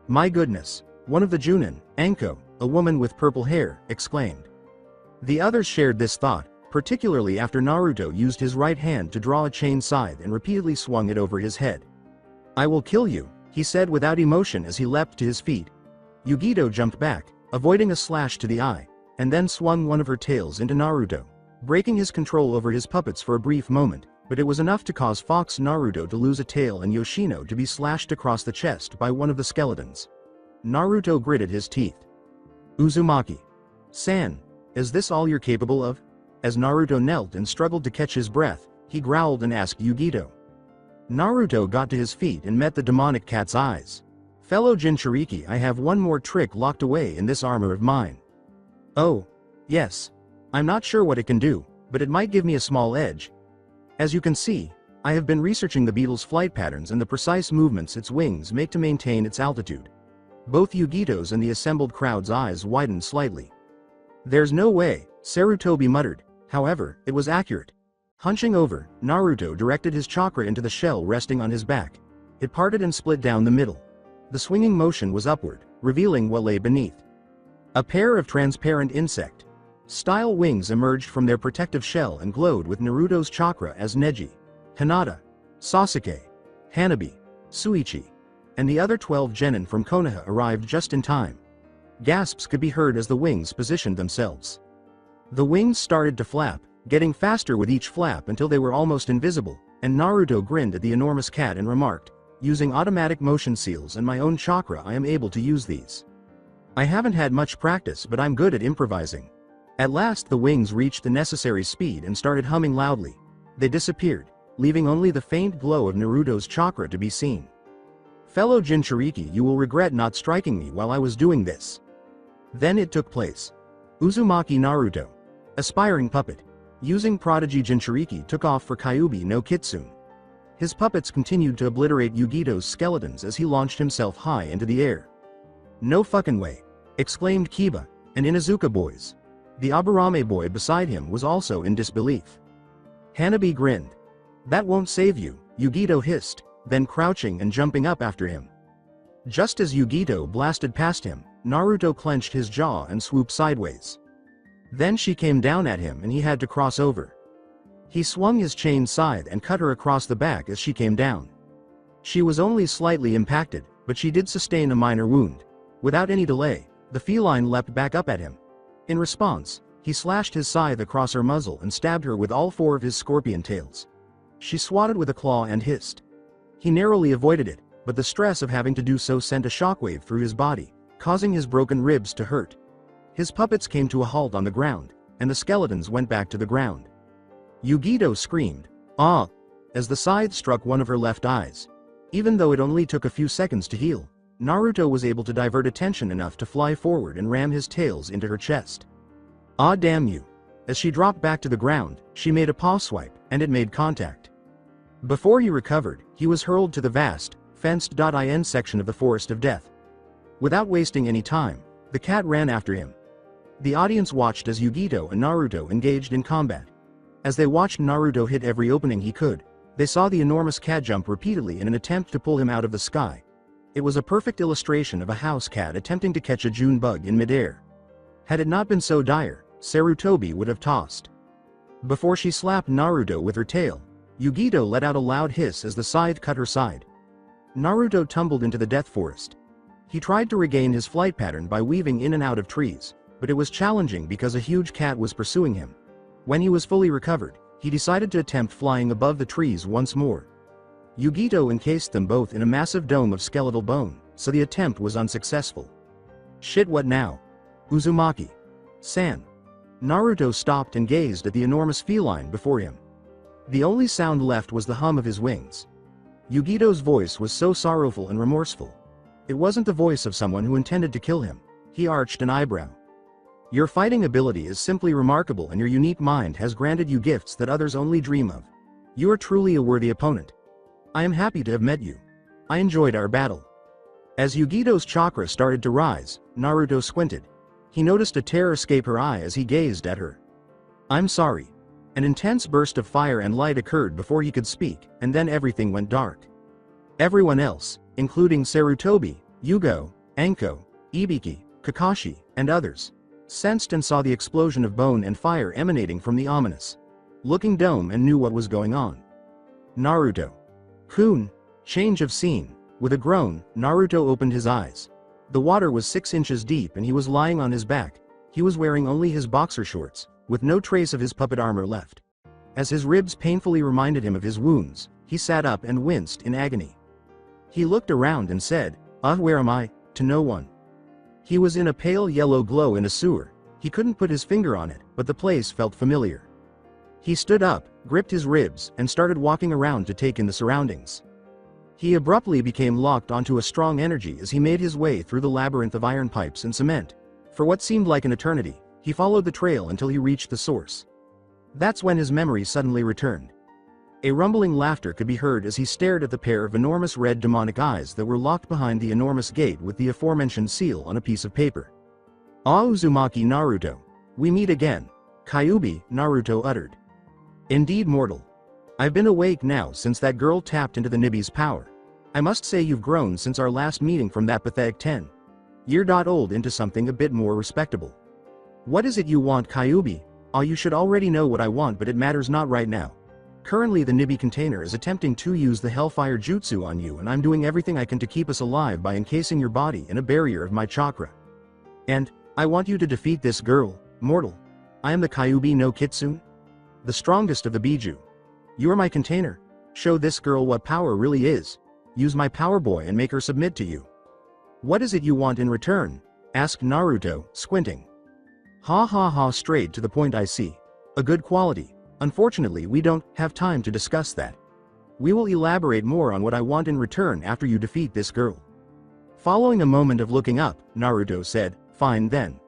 "My goodness," one of the Junin, Anko, a woman with purple hair, exclaimed. The others shared this thought, particularly after Naruto used his right hand to draw a chain scythe and repeatedly swung it over his head. "I will kill you," he said without emotion as he leapt to his feet. Yugito jumped back, avoiding a slash to the eye, and then swung one of her tails into Naruto, breaking his control over his puppets for a brief moment, but it was enough to cause Fox Naruto to lose a tail and Yoshino to be slashed across the chest by one of the skeletons. Naruto gritted his teeth. "Uzumaki-san, is this all you're capable of?" As Naruto knelt and struggled to catch his breath, he growled and asked Yugito. Naruto got to his feet and met the demonic cat's eyes. "Fellow Jinchuriki, I have one more trick locked away in this armor of mine." "Oh, yes. I'm not sure what it can do, but it might give me a small edge. As you can see, I have been researching the beetle's flight patterns and the precise movements its wings make to maintain its altitude." Both Yugito's and the assembled crowd's eyes widened slightly. "There's no way," Sarutobi muttered. However, it was accurate. Hunching over, Naruto directed his chakra into the shell resting on his back. It parted and split down the middle. The swinging motion was upward, revealing what lay beneath. A pair of transparent insect-style wings emerged from their protective shell and glowed with Naruto's chakra as Neji, Hinata, Sasuke, Hanabi, Suichi, and the other 12 genin from Konoha arrived just in time. Gasps could be heard as the wings positioned themselves. The wings started to flap, getting faster with each flap until they were almost invisible, and Naruto grinned at the enormous cat and remarked, "Using automatic motion seals and my own chakra, I am able to use these. I haven't had much practice, but I'm good at improvising." At last the wings reached the necessary speed and started humming loudly. They disappeared, leaving only the faint glow of Naruto's chakra to be seen. "Fellow Jinchuriki, you will regret not striking me while I was doing this." Then it took place. Uzumaki Naruto, aspiring puppet, using Prodigy Jinchuriki, took off for Kyuubi no Kitsune. His puppets continued to obliterate Yugito's skeletons as he launched himself high into the air. "No fucking way," exclaimed Kiba, and Inuzuka boys. The Aburame boy beside him was also in disbelief. Hanabi grinned. "That won't save you," Yugito hissed, then crouching and jumping up after him. Just as Yugito blasted past him, Naruto clenched his jaw and swooped sideways. Then she came down at him and he had to cross over. He swung his chain scythe and cut her across the back as she came down. She was only slightly impacted, but she did sustain a minor wound. Without any delay, the feline leapt back up at him. In response, he slashed his scythe across her muzzle and stabbed her with all 4 of his scorpion tails. She swatted with a claw and hissed. He narrowly avoided it, but the stress of having to do so sent a shockwave through his body, causing his broken ribs to hurt. His puppets came to a halt on the ground, and the skeletons went back to the ground. Yugito screamed, "Ah!" as the scythe struck one of her left eyes. Even though it only took a few seconds to heal, Naruto was able to divert attention enough to fly forward and ram his tails into her chest. "Ah damn you!" As she dropped back to the ground, she made a paw swipe, and it made contact. Before he recovered, he was hurled to the vast, fenced-in section of the Forest of Death. Without wasting any time, the cat ran after him. The audience watched as Yugito and Naruto engaged in combat. As they watched Naruto hit every opening he could, they saw the enormous cat jump repeatedly in an attempt to pull him out of the sky. It was a perfect illustration of a house cat attempting to catch a June bug in midair. Had it not been so dire, Sarutobi would have tossed. Before she slapped Naruto with her tail, Yugito let out a loud hiss as the scythe cut her side. Naruto tumbled into the death forest. He tried to regain his flight pattern by weaving in and out of trees, but it was challenging because a huge cat was pursuing him. When he was fully recovered, he decided to attempt flying above the trees once more. Yugito encased them both in a massive dome of skeletal bone, so the attempt was unsuccessful. Shit, what now? Uzumaki-san. Naruto stopped and gazed at the enormous feline before him. The only sound left was the hum of his wings. Yugito's voice was so sorrowful and remorseful. It wasn't the voice of someone who intended to kill him. He arched an eyebrow. Your fighting ability is simply remarkable, and your unique mind has granted you gifts that others only dream of. You are truly a worthy opponent. I am happy to have met you. I enjoyed our battle. As Yugito's chakra started to rise, Naruto squinted. He noticed a tear escape her eye as he gazed at her. I'm sorry. An intense burst of fire and light occurred before he could speak, and then everything went dark. Everyone else, including Sarutobi, Yugo, Anko, Ibiki, Kakashi, and others, sensed and saw the explosion of bone and fire emanating from the ominous looking dome and knew what was going on. Naruto-kun. Change of scene. With a groan, Naruto opened his eyes. The water was 6 inches deep and he was lying on his back. He was wearing only his boxer shorts, with no trace of his puppet armor left. As his ribs painfully reminded him of his wounds, he sat up and winced in agony. He looked around and said, where am I?" to no one. He was in a pale yellow glow in a sewer. He couldn't put his finger on it, but the place felt familiar. He stood up, gripped his ribs, and started walking around to take in the surroundings. He abruptly became locked onto a strong energy as he made his way through the labyrinth of iron pipes and cement. For what seemed like an eternity, he followed the trail until he reached the source. That's when his memory suddenly returned. A rumbling laughter could be heard as he stared at the pair of enormous red demonic eyes that were locked behind the enormous gate with the aforementioned seal on a piece of paper. Uzumaki Naruto. We meet again. Kyuubi, Naruto uttered. Indeed, mortal. I've been awake now since that girl tapped into the Nibi's power. I must say you've grown since our last meeting from that pathetic 10-year-old into something a bit more respectable. What is it you want, Kyuubi? You should already know what I want, but it matters not right now. Currently the Nibi container is attempting to use the Hellfire Jutsu on you, and I'm doing everything I can to keep us alive by encasing your body in a barrier of my chakra. And I want you to defeat this girl, mortal. I am the Kyuubi no Kitsune, the strongest of the Biju. You are my container. Show this girl what power really is. Use my power boy and make her submit to you. What is it you want in return? Asked Naruto, squinting. Straight to the point, I see. A good quality. Unfortunately, we don't have time to discuss that. We will elaborate more on what I want in return after you defeat this girl. Following a moment of looking up, Naruto said, fine then.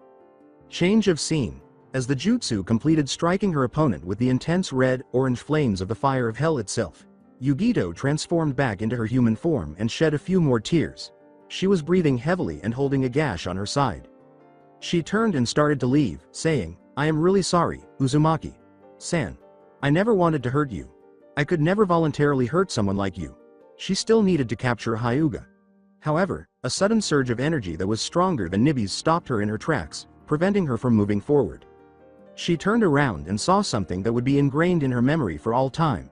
Change of scene. As the jutsu completed striking her opponent with the intense red-orange flames of the fire of hell itself, Yugito transformed back into her human form and shed a few more tears. She was breathing heavily and holding a gash on her side. She turned and started to leave, saying, I am really sorry, Uzumaki-san. I never wanted to hurt you. I could never voluntarily hurt someone like you. She still needed to capture Hyuga. However, a sudden surge of energy that was stronger than Nibi's stopped her in her tracks, preventing her from moving forward. She turned around and saw something that would be ingrained in her memory for all time.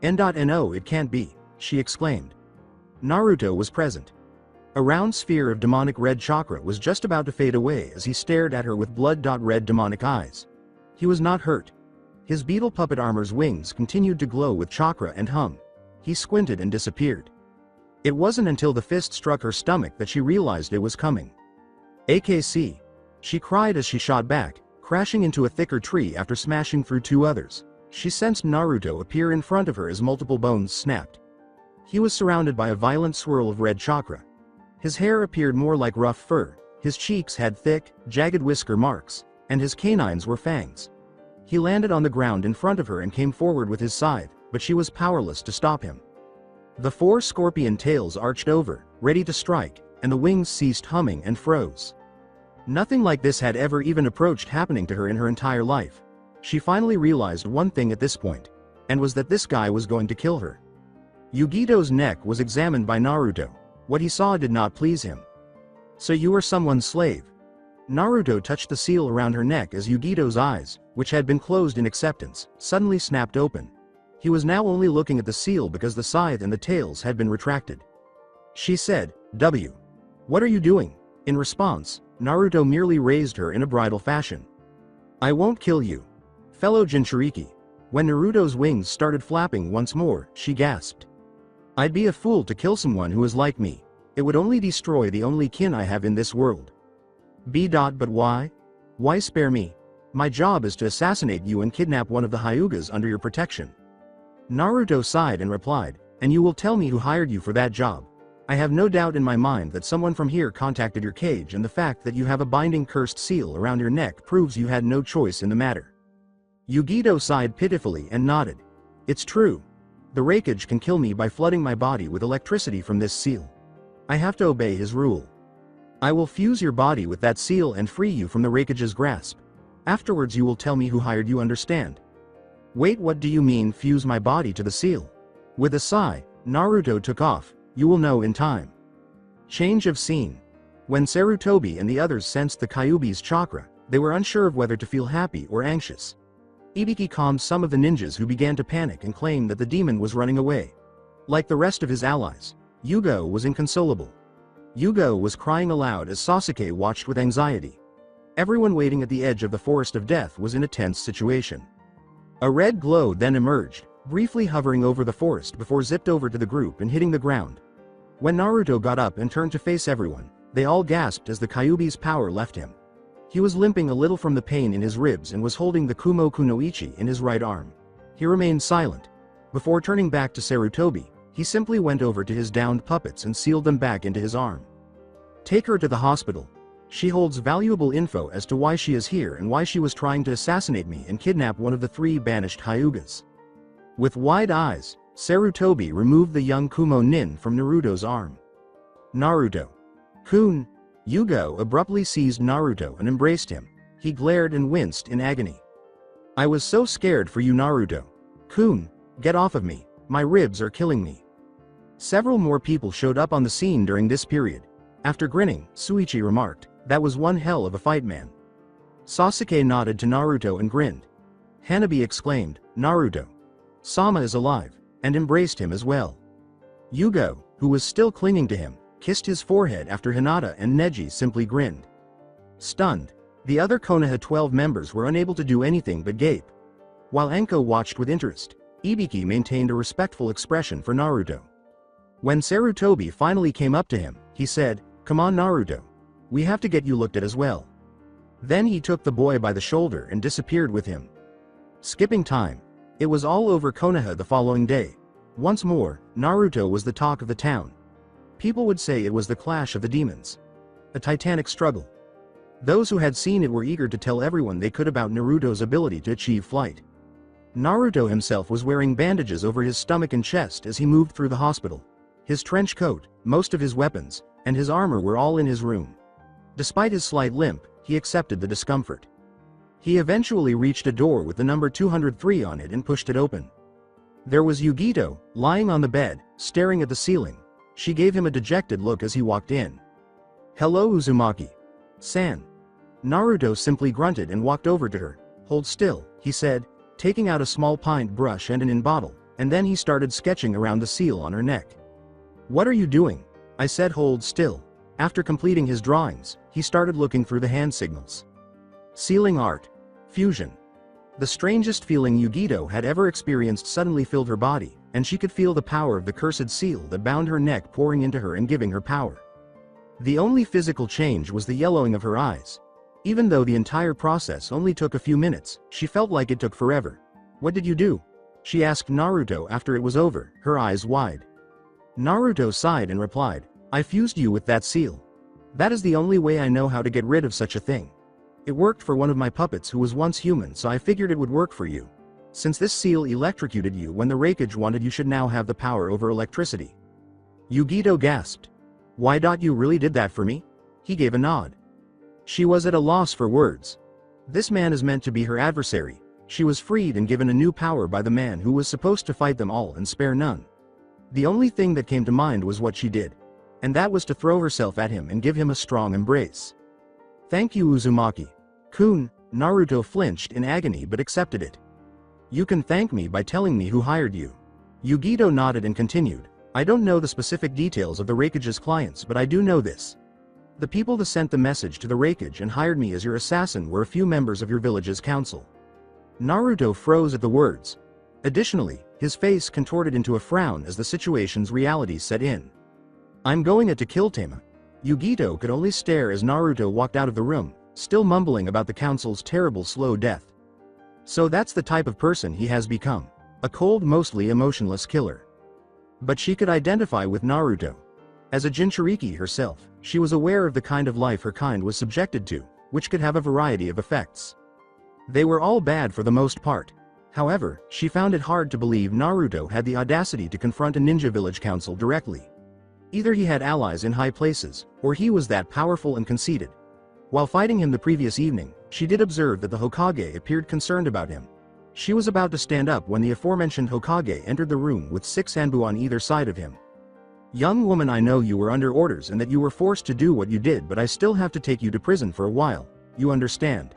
No, it can't be, she exclaimed. Naruto was present. A round sphere of demonic red chakra was just about to fade away as he stared at her with blood-red demonic eyes. He was not hurt. His beetle puppet armor's wings continued to glow with chakra and hum. He squinted and disappeared. It wasn't until the fist struck her stomach that she realized it was coming. AKC. She cried as she shot back, crashing into a thicker tree after smashing through 2 others. She sensed Naruto appear in front of her as multiple bones snapped. He was surrounded by a violent swirl of red chakra. His hair appeared more like rough fur, his cheeks had thick, jagged whisker marks, and his canines were fangs. He landed on the ground in front of her and came forward with his scythe, but she was powerless to stop him. The 4 scorpion tails arched over, ready to strike, and the wings ceased humming and froze. Nothing like this had ever even approached happening to her in her entire life. She finally realized one thing at this point, and was that this guy was going to kill her. Yugito's neck was examined by Naruto. What he saw did not please him. So you are someone's slave. Naruto touched the seal around her neck as Yugito's eyes, which had been closed in acceptance, suddenly snapped open. He was now only looking at the seal because the scythe and the tails had been retracted. She said, What are you doing? In response, Naruto merely raised her in a bridal fashion. I won't kill you. Fellow Jinchuriki. When Naruto's wings started flapping once more, she gasped. I'd be a fool to kill someone who is like me. It would only destroy the only kin I have in this world. But why? Why spare me? My job is to assassinate you and kidnap one of the Hyugas under your protection. Naruto sighed and replied, and you will tell me who hired you for that job. I have no doubt in my mind that someone from here contacted your cage, and the fact that you have a binding cursed seal around your neck proves you had no choice in the matter. Yugito sighed pitifully and nodded. It's true. The Raikage can kill me by flooding my body with electricity from this seal. I have to obey his rule. I will fuse your body with that seal and free you from the Raikage's grasp. Afterwards you will tell me who hired you, understand? Wait, what do you mean, fuse my body to the seal? With a sigh, Naruto took off. You will know in time. Change of scene. When Sarutobi and the others sensed the Kyuubi's chakra, they were unsure of whether to feel happy or anxious. Ibiki calmed some of the ninjas who began to panic and claim that the demon was running away. Like the rest of his allies, Yugo was inconsolable. Yugo was crying aloud as Sasuke watched with anxiety. Everyone waiting at the edge of the forest of death was in a tense situation. A red glow then emerged, briefly hovering over the forest before zipped over to the group and hitting the ground. When Naruto got up and turned to face everyone, they all gasped as the Kyuubi's power left him. He was limping a little from the pain in his ribs and was holding the Kumo Kunoichi in his right arm. He remained silent. Before turning back to Sarutobi, he simply went over to his downed puppets and sealed them back into his arm. Take her to the hospital. She holds valuable info as to why she is here and why she was trying to assassinate me and kidnap one of the 3 banished Hyugas. With wide eyes, Sarutobi removed the young Kumo nin from Naruto's arm. Naruto-kun. Yugo abruptly seized Naruto and embraced him. He glared and winced in agony. I was so scared for you, Naruto-kun. Get off of me, my ribs are killing me. Several more people showed up on the scene during this period. After grinning, Suichi remarked, that was one hell of a fight, man. Sasuke nodded to Naruto and grinned. Hanabi exclaimed, Naruto. Sama is alive, and embraced him as well. Yugo, who was still clinging to him, kissed his forehead after Hinata and Neji simply grinned. Stunned, the other Konoha 12 members were unable to do anything but gape. While Anko watched with interest, Ibiki maintained a respectful expression for Naruto. When Sarutobi finally came up to him, he said, Come on, Naruto. We have to get you looked at as well. Then he took the boy by the shoulder and disappeared with him. Skipping time. It was all over Konoha the following day. Once more, Naruto was the talk of the town. People would say it was the clash of the demons. A titanic struggle. Those who had seen it were eager to tell everyone they could about Naruto's ability to achieve flight. Naruto himself was wearing bandages over his stomach and chest as he moved through the hospital. His trench coat, most of his weapons, and his armor were all in his room. Despite his slight limp, he accepted the discomfort. He eventually reached a door with the number 203 on it and pushed it open. There was Yugito, lying on the bed, staring at the ceiling. She gave him a dejected look as he walked in. Hello, Uzumaki-san. Naruto simply grunted and walked over to her. Hold still, he said, taking out a small pint brush and an in bottle, and then he started sketching around the seal on her neck. What are you doing? I said, hold still. After completing his drawings, he started looking through the hand signals. Sealing art. Fusion. The strangest feeling Yugito had ever experienced suddenly filled her body, and she could feel the power of the cursed seal that bound her neck pouring into her and giving her power. The only physical change was the yellowing of her eyes. Even though the entire process only took a few minutes, she felt like it took forever. What did you do? She asked Naruto after it was over, her eyes wide. Naruto sighed and replied, I fused you with that seal. That is the only way I know how to get rid of such a thing. It worked for one of my puppets who was once human, so I figured it would work for you. Since this seal electrocuted you when the Raikage wanted, you should now have the power over electricity. Yugito gasped. Why, you really did that for me? He gave a nod. She was at a loss for words. This man is meant to be her adversary. She was freed and given a new power by the man who was supposed to fight them all and spare none. The only thing that came to mind was what she did. And that was to throw herself at him and give him a strong embrace. Thank you, Uzumaki-kun. Naruto flinched in agony but accepted it. You can thank me by telling me who hired you. Yugito nodded and continued. I don't know the specific details of the Raikage's clients, but I do know this. The people that sent the message to the Raikage and hired me as your assassin were a few members of your village's council. Naruto froze at the words. Additionally, his face contorted into a frown as the situation's reality set in. I'm going to kill Tama. Yugito could only stare as Naruto walked out of the room, still mumbling about the council's terrible slow death. So that's the type of person he has become. A cold, mostly emotionless killer. But she could identify with Naruto. As a Jinchuriki herself, she was aware of the kind of life her kind was subjected to, which could have a variety of effects. They were all bad for the most part. However, she found it hard to believe Naruto had the audacity to confront a ninja village council directly. Either he had allies in high places, or he was that powerful and conceited. While fighting him the previous evening, she did observe that the Hokage appeared concerned about him. She was about to stand up when the aforementioned Hokage entered the room with 6 Anbu on either side of him. Young woman, I know you were under orders and that you were forced to do what you did, but I still have to take you to prison for a while, you understand?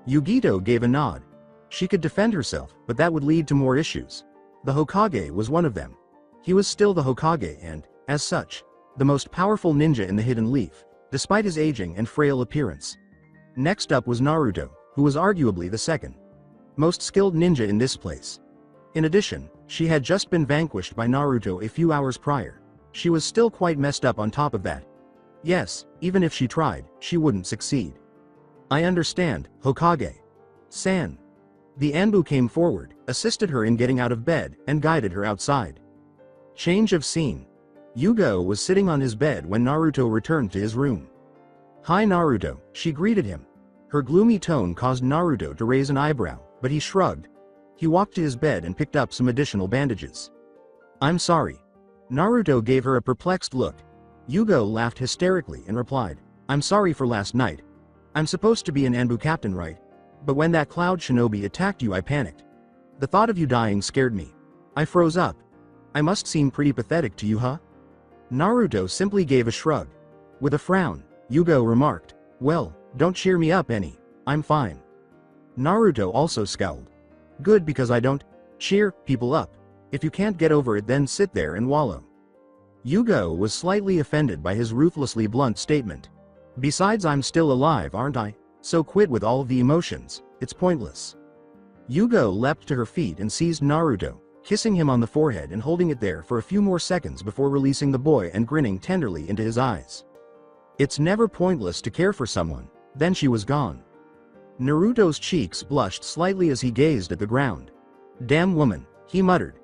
Yugito gave a nod. She could defend herself, but that would lead to more issues. The Hokage was one of them. He was still the Hokage and, as such, the most powerful ninja in the Hidden Leaf, despite his aging and frail appearance. Next up was Naruto, who was arguably the second most skilled ninja in this place. In addition, she had just been vanquished by Naruto a few hours prior. She was still quite messed up on top of that. Yes, even if she tried, she wouldn't succeed. I understand, Hokage-san. The Anbu came forward, assisted her in getting out of bed, and guided her outside. Change of scene. Yugo was sitting on his bed when Naruto returned to his room. Hi Naruto, she greeted him. Her gloomy tone caused Naruto to raise an eyebrow, but he shrugged. He walked to his bed and picked up some additional bandages. I'm sorry. Naruto gave her a perplexed look. Yugo laughed hysterically and replied, I'm sorry for last night. I'm supposed to be an Anbu captain, right? But when that cloud shinobi attacked you, I panicked. The thought of you dying scared me. I froze up. I must seem pretty pathetic to you, huh? Naruto simply gave a shrug. With a frown, Yugo remarked, well, don't cheer me up any. I'm fine. Naruto also scowled. Good, because I don't cheer people up. If you can't get over it, then sit there and wallow. Yugo was slightly offended by his ruthlessly blunt statement. Besides, I'm still alive, aren't I? So quit with all of the emotions, it's pointless. Yugo leapt to her feet and seized Naruto, kissing him on the forehead and holding it there for a few more seconds before releasing the boy and grinning tenderly into his eyes. It's never pointless to care for someone. Then she was gone. Naruto's cheeks blushed slightly as he gazed at the ground. Damn woman, he muttered.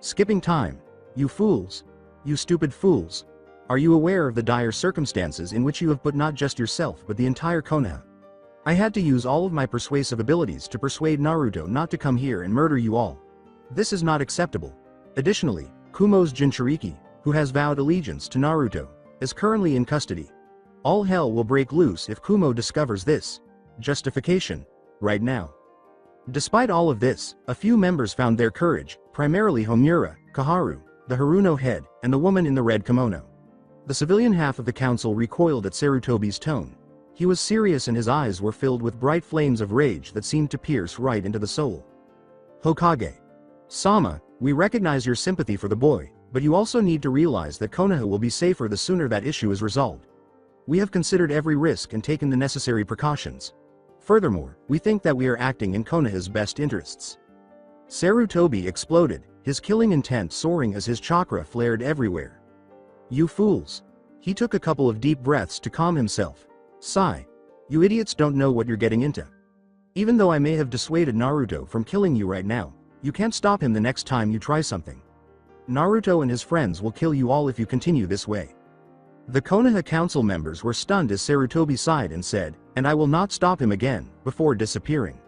Skipping time. You fools. You stupid fools. Are you aware of the dire circumstances in which you have put not just yourself but the entire Konoha? I had to use all of my persuasive abilities to persuade Naruto not to come here and murder you all. This is not acceptable. Additionally, Kumo's Jinchuriki, who has vowed allegiance to Naruto, is currently in custody. All hell will break loose if Kumo discovers this justification right now. Despite all of this, a few members found their courage, primarily Homura, Kaharu, the Haruno head, and the woman in the red kimono. The civilian half of the council recoiled at Sarutobi's tone. He was serious and his eyes were filled with bright flames of rage that seemed to pierce right into the soul. Hokage. Sama, we recognize your sympathy for the boy, but you also need to realize that Konoha will be safer the sooner that issue is resolved. We have considered every risk and taken the necessary precautions. Furthermore, we think that we are acting in Konoha's best interests. Sarutobi exploded, his killing intent soaring as his chakra flared everywhere. You fools. He took a couple of deep breaths to calm himself. Sigh. You idiots don't know what you're getting into. Even though I may have dissuaded Naruto from killing you right now, you can't stop him the next time you try something. Naruto and his friends will kill you all if you continue this way. The Konoha council members were stunned as Sarutobi sighed and said, and I will not stop him again, before disappearing.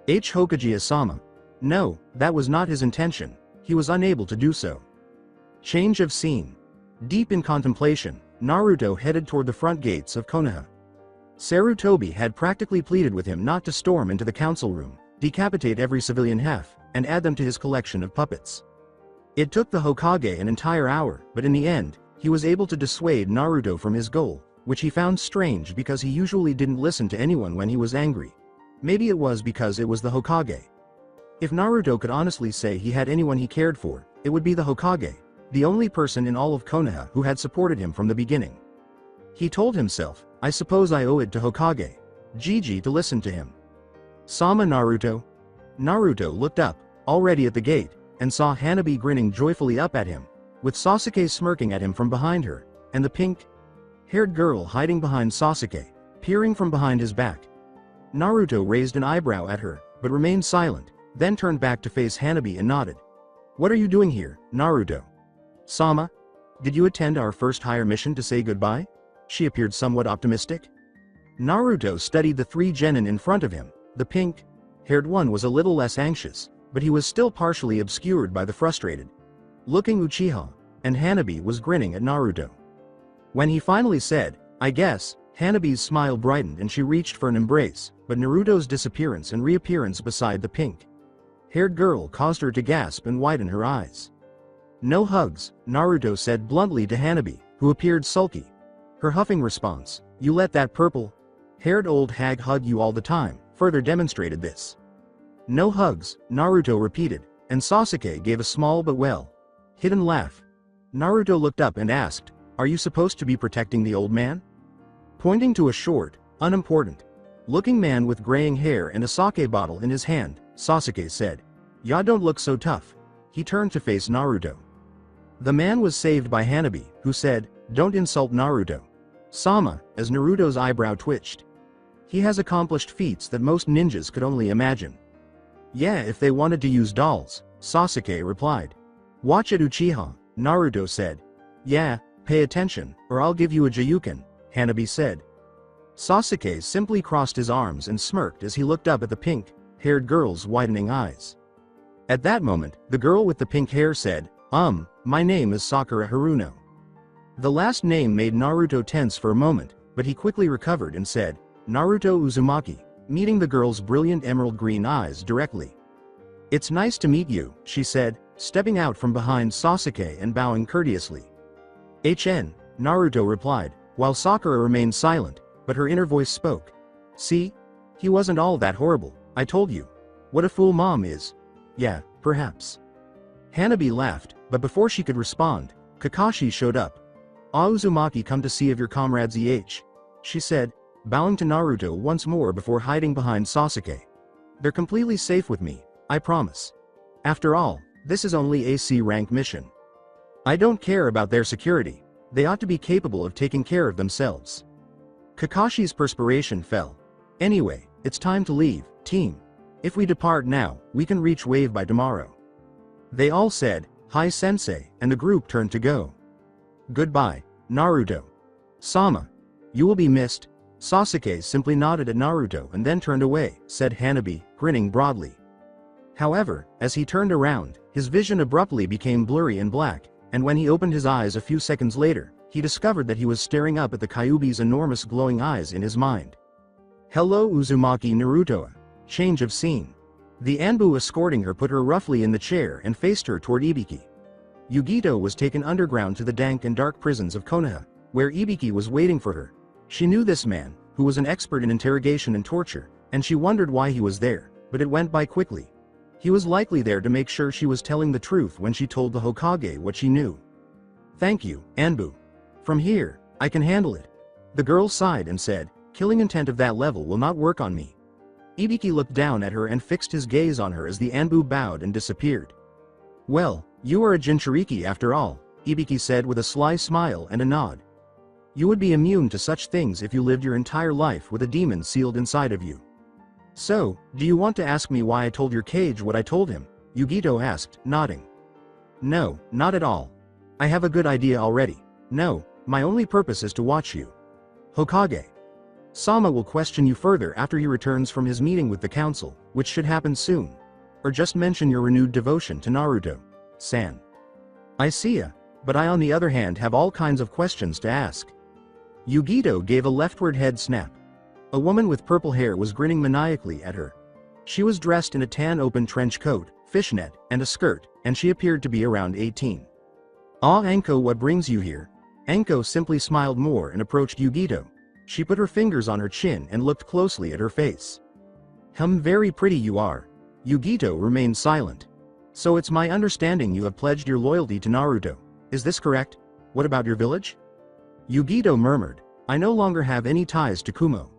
Hokage-sama. No, that was not his intention. He was unable to do so. Change of scene. Deep in contemplation, Naruto headed toward the front gates of Konoha. Sarutobi had practically pleaded with him not to storm into the council room, decapitate every civilian half, and add them to his collection of puppets. It took the Hokage an entire hour, but in the end, he was able to dissuade Naruto from his goal, which he found strange because he usually didn't listen to anyone when he was angry. Maybe it was because it was the Hokage. If Naruto could honestly say he had anyone he cared for, it would be the Hokage, the only person in all of Konoha who had supported him from the beginning. He told himself, I suppose I owe it to Hokage Gigi to listen to him. Sama Naruto? Naruto looked up, already at the gate, and saw Hanabi grinning joyfully up at him, with Sasuke smirking at him from behind her, and the pink-haired girl hiding behind Sasuke, peering from behind his back. Naruto raised an eyebrow at her, but remained silent, then turned back to face Hanabi and nodded. What are you doing here, Naruto? Sama? Did you attend our first higher mission to say goodbye? She appeared somewhat optimistic. Naruto studied the three genin in front of him. The pink-haired one was a little less anxious, but he was still partially obscured by the frustrated-looking Uchiha, and Hanabi was grinning at Naruto. When he finally said, I guess, Hanabi's smile brightened and she reached for an embrace, but Naruto's disappearance and reappearance beside the pink-haired girl caused her to gasp and widen her eyes. No hugs, Naruto said bluntly to Hanabi, who appeared sulky. Her huffing response, you let that purple-haired old hag hug you all the time, further demonstrated this. No hugs, Naruto repeated, and Sasuke gave a small but well-hidden laugh. Naruto looked up and asked, are you supposed to be protecting the old man? Pointing to a short, unimportant-looking man with graying hair and a sake bottle in his hand, Sasuke said, ya don't look so tough. He turned to face Naruto. The man was saved by Hanabi, who said, don't insult Naruto. Sama, as Naruto's eyebrow twitched. He has accomplished feats that most ninjas could only imagine. Yeah, if they wanted to use dolls, Sasuke replied. Watch it, Uchiha, Naruto said. Yeah, pay attention, or I'll give you a Jayuken, Hanabi said. Sasuke simply crossed his arms and smirked as he looked up at the pink-haired girl's widening eyes. At that moment, the girl with the pink hair said, my name is Sakura Haruno. The last name made Naruto tense for a moment, but he quickly recovered and said, Naruto Uzumaki, meeting the girl's brilliant emerald green eyes directly. It's nice to meet you, she said, stepping out from behind Sasuke and bowing courteously. HN, Naruto replied, while Sakura remained silent, but her inner voice spoke. See? He wasn't all that horrible, I told you. What a fool mom is. Yeah, perhaps. Hanabi laughed, but before she could respond, Kakashi showed up. Uzumaki come to see of your comrades she said, bowing to Naruto once more before hiding behind Sasuke. They're completely safe with me, I promise. After all, this is only a C rank mission. I don't care about their security, they ought to be capable of taking care of themselves. Kakashi's perspiration fell. Anyway, it's time to leave, team. If we depart now, we can reach Wave by tomorrow. They all said, hi sensei, and the group turned to go. Goodbye, Naruto. Sama. You will be missed. Sasuke simply nodded at Naruto and then turned away, said Hanabi, grinning broadly. However, as he turned around, his vision abruptly became blurry and black, and when he opened his eyes a few seconds later, he discovered that he was staring up at the Kyuubi's enormous glowing eyes in his mind. Hello Uzumaki Naruto. Change of scene. The Anbu escorting her put her roughly in the chair and faced her toward Ibiki. Yugito was taken underground to the dank and dark prisons of Konoha, where Ibiki was waiting for her. She knew this man, who was an expert in interrogation and torture, and she wondered why he was there, but it went by quickly. He was likely there to make sure she was telling the truth when she told the Hokage what she knew. Thank you, Anbu. From here, I can handle it. The girl sighed and said, killing intent of that level will not work on me. Ibiki looked down at her and fixed his gaze on her as the Anbu bowed and disappeared. Well, you are a Jinchuriki after all, Ibiki said with a sly smile and a nod. You would be immune to such things if you lived your entire life with a demon sealed inside of you. So, do you want to ask me why I told your Kage what I told him? Yugito asked, nodding. No, not at all. I have a good idea already. No, my only purpose is to watch you. Hokage. Sama will question you further after he returns from his meeting with the council, which should happen soon. Or just mention your renewed devotion to Naruto-san. I see ya, but I on the other hand have all kinds of questions to ask. Yugito gave a leftward head snap. A woman with purple hair was grinning maniacally at her. She was dressed in a tan open trench coat, fishnet, and a skirt, and she appeared to be around 18. Ah Anko, what brings you here? Anko simply smiled more and approached Yugito. She put her fingers on her chin and looked closely at her face. Very pretty you are. Yugito remained silent. So it's my understanding you have pledged your loyalty to Naruto. Is this correct? What about your village? Yugito murmured. I no longer have any ties to Kumo.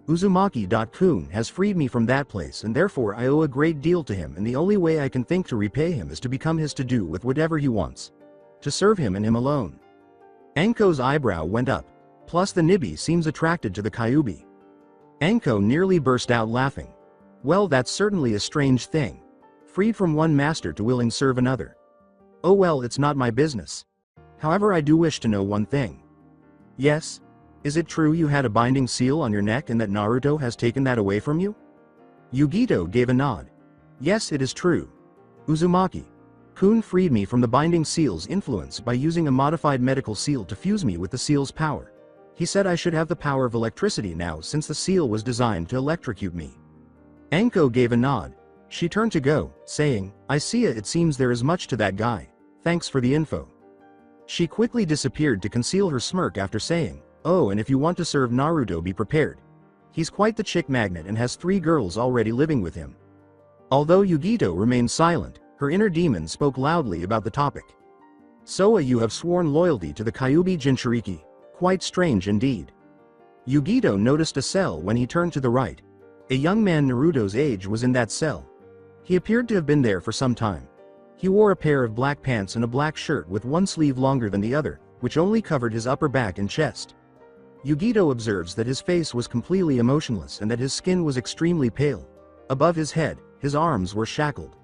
Uzumaki-kun has freed me from that place, and therefore I owe a great deal to him, and the only way I can think to repay him is to become his to do with whatever he wants. To serve him and him alone. Anko's eyebrow went up. Plus the Nibi seems attracted to the Kyuubi. Anko nearly burst out laughing. Well, that's certainly a strange thing. Freed from one master to willing serve another. Oh well, it's not my business. However, I do wish to know one thing. Yes? Is it true you had a binding seal on your neck and that Naruto has taken that away from you? Yugito gave a nod. Yes, it is true. Uzumaki-kun freed me from the binding seal's influence by using a modified medical seal to fuse me with the seal's power. He said I should have the power of electricity now since the seal was designed to electrocute me. Anko gave a nod. She turned to go, saying, I see it seems there is much to that guy. Thanks for the info. She quickly disappeared to conceal her smirk after saying, oh, and if you want to serve Naruto, be prepared. He's quite the chick magnet and has 3 girls already living with him. Although Yugito remained silent, her inner demon spoke loudly about the topic. So you have sworn loyalty to the Kyuubi Jinchuriki. Quite strange indeed. Yugito noticed a cell when he turned to the right. A young man Naruto's age was in that cell. He appeared to have been there for some time. He wore a pair of black pants and a black shirt with one sleeve longer than the other, which only covered his upper back and chest. Yugito observes that his face was completely emotionless and that his skin was extremely pale. Above his head, his arms were shackled.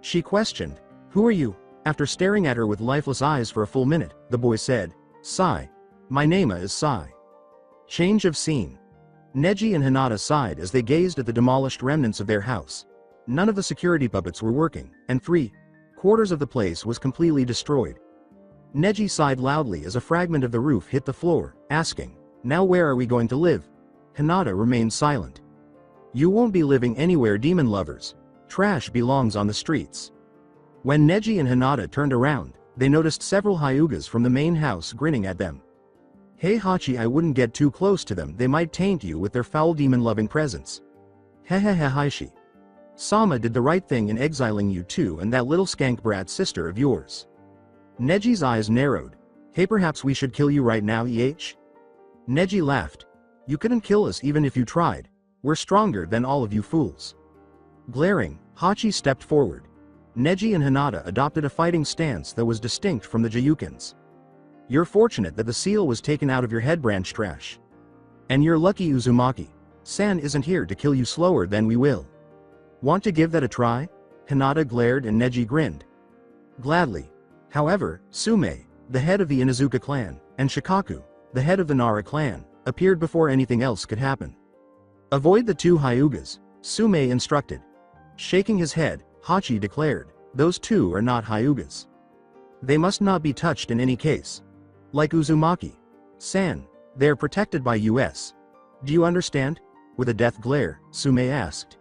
She questioned, who are you? After staring at her with lifeless eyes for a full minute, the boy said, Sai. My name is Sai. Change of scene. Neji and Hinata sighed as they gazed at the demolished remnants of their house. None of the security puppets were working, and 3/4 of the place was completely destroyed. Neji sighed loudly as a fragment of the roof hit the floor, asking, now where are we going to live? Hinata remained silent. You won't be living anywhere, demon lovers. Trash belongs on the streets. When Neji and Hinata turned around, they noticed several Hyugas from the main house grinning at them. Hey Hachi, I wouldn't get too close to them, they might taint you with their foul demon-loving presence. Hehehe Haishi. Sama did the right thing in exiling you too and that little skank brat sister of yours. Neji's eyes narrowed. Hey, perhaps we should kill you right now, Neji laughed. You couldn't kill us even if you tried. We're stronger than all of you fools. Glaring, Hachi stepped forward. Neji and Hinata adopted a fighting stance that was distinct from the Jayukins. You're fortunate that the seal was taken out of your head, branch trash. And you're lucky Uzumaki-san isn't here to kill you slower than we will. Want to give that a try? Hinata glared and Neji grinned. Gladly. However, Sume, the head of the Inuzuka clan, and Shikaku, the head of the Nara clan, appeared before anything else could happen. Avoid the 2 Hyugas, Sume instructed. Shaking his head, Hachi declared, those 2 are not Hyugas. They must not be touched in any case. Like Uzumaki-san, they are protected by us. Do you understand? With a death glare, Sume asked.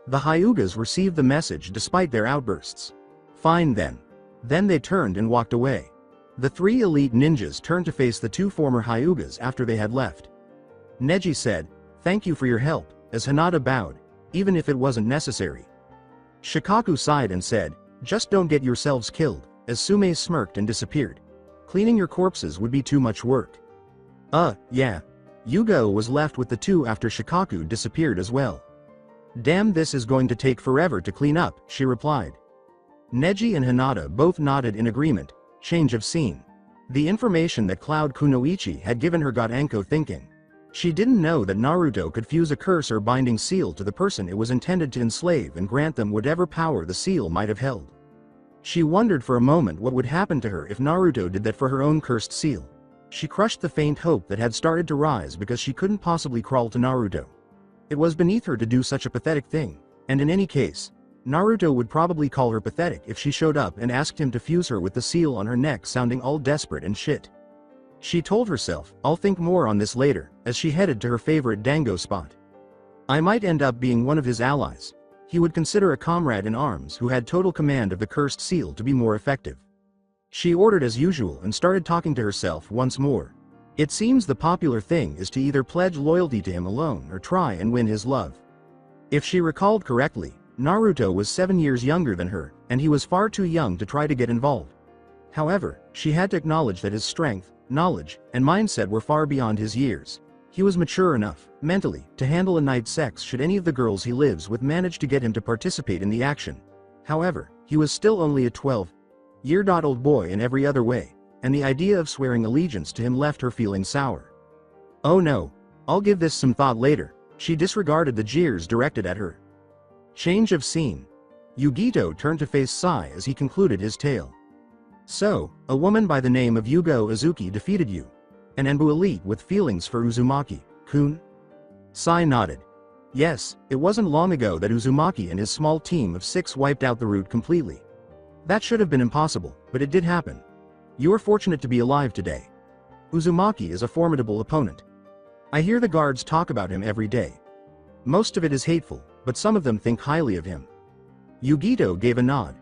The Hyugas received the message despite their outbursts. Fine then. Then they turned and walked away. The 3 elite ninjas turned to face the 2 former Hyugas after they had left. Neji said, thank you for your help, as Hinata bowed, even if it wasn't necessary. Shikaku sighed and said, just don't get yourselves killed, as Sume smirked and disappeared. Cleaning your corpses would be too much work. Yeah. Yugo was left with the 2 after Shikaku disappeared as well. Damn, this is going to take forever to clean up, she replied. Neji and Hinata both nodded in agreement. Change of scene. The information that Cloud Kunoichi had given her got Anko thinking. She didn't know that Naruto could fuse a curse or binding seal to the person it was intended to enslave and grant them whatever power the seal might have held. She wondered for a moment what would happen to her if Naruto did that for her own cursed seal. She crushed the faint hope that had started to rise because she couldn't possibly crawl to Naruto. It was beneath her to do such a pathetic thing, and in any case, Naruto would probably call her pathetic if she showed up and asked him to fuse her with the seal on her neck, sounding all desperate and shit. She told herself, I'll think more on this later, as she headed to her favorite dango spot. I might end up being one of his allies. He would consider a comrade in arms who had total command of the cursed seal to be more effective. She ordered as usual and started talking to herself once more. It seems the popular thing is to either pledge loyalty to him alone or try and win his love. If she recalled correctly, Naruto was 7 years younger than her, and he was far too young to try to get involved. However, she had to acknowledge that his strength, knowledge, and mindset were far beyond his years. He was mature enough, mentally, to handle a night sex should any of the girls he lives with manage to get him to participate in the action. However, he was still only a 12-year-old boy in every other way, and the idea of swearing allegiance to him left her feeling sour. Oh no, I'll give this some thought later. She disregarded the jeers directed at her. Change of scene. Yugito turned to face Sai as he concluded his tale. So, a woman by the name of Yugo Uzuki defeated you. An Enbu elite with feelings for Uzumaki-kun? Sai nodded. Yes, it wasn't long ago that Uzumaki and his small team of 6 wiped out the route completely. That should have been impossible, but it did happen. You are fortunate to be alive today. Uzumaki is a formidable opponent. I hear the guards talk about him every day. Most of it is hateful, but some of them think highly of him. Yugito gave a nod.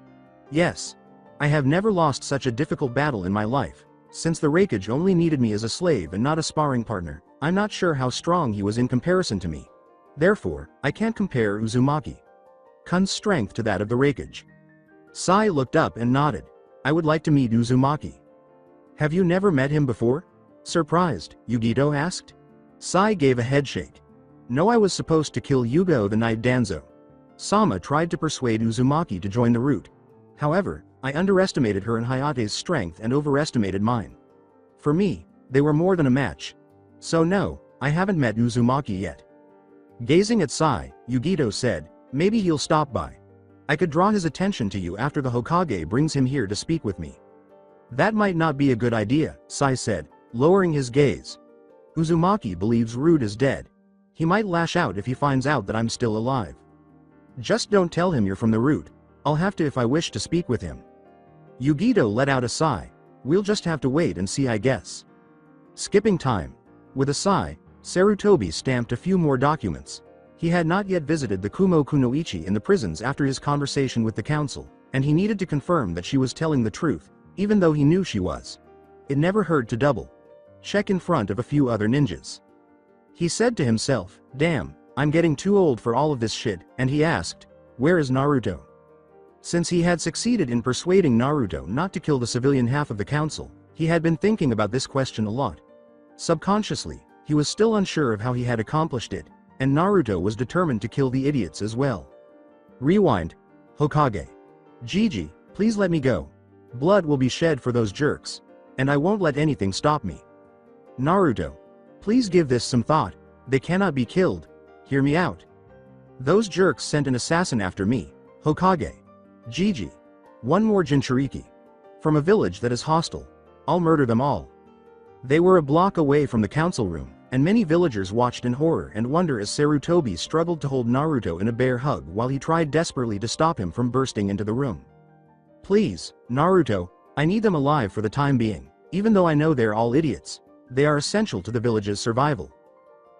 Yes. I have never lost such a difficult battle in my life. Since the Raikage only needed me as a slave and not a sparring partner, I'm not sure how strong he was in comparison to me. Therefore, I can't compare Uzumaki-kun's strength to that of the Raikage. Sai looked up and nodded. I would like to meet Uzumaki. Have you never met him before? Surprised, Yugito asked. Sai gave a headshake. No, I was supposed to kill Yugo the night Danzo. Sama tried to persuade Uzumaki to join the route. However, I underestimated her and Hayate's strength and overestimated mine. For me, they were more than a match. So no, I haven't met Uzumaki yet. Gazing at Sai, Yugito said, maybe he'll stop by. I could draw his attention to you after the Hokage brings him here to speak with me. That might not be a good idea, Sai said, lowering his gaze. Uzumaki believes Rude is dead. He might lash out if he finds out that I'm still alive. Just don't tell him you're from the route. I'll have to if I wish to speak with him. Yugito let out a sigh. We'll just have to wait and see, I guess. Skipping time. With a sigh, Sarutobi stamped a few more documents. He had not yet visited the Kumo Kunoichi in the prisons after his conversation with the council, and he needed to confirm that she was telling the truth, even though he knew she was. It never hurt to double check in front of a few other ninjas. He said to himself, damn, I'm getting too old for all of this shit, and he asked, where is Naruto? Since he had succeeded in persuading Naruto not to kill the civilian half of the council, he had been thinking about this question a lot. Subconsciously, he was still unsure of how he had accomplished it, and Naruto was determined to kill the idiots as well. Rewind. Hokage. Gigi, please let me go. Blood will be shed for those jerks. And I won't let anything stop me. Naruto. Please give this some thought. They cannot be killed. Hear me out. Those jerks sent an assassin after me. Hokage. Gigi. One more Jinchuriki. From a village that is hostile. I'll murder them all. They were a block away from the council room, and many villagers watched in horror and wonder as Sarutobi struggled to hold Naruto in a bear hug while he tried desperately to stop him from bursting into the room. Please, Naruto, I need them alive for the time being, even though I know they're all idiots. They are essential to the village's survival.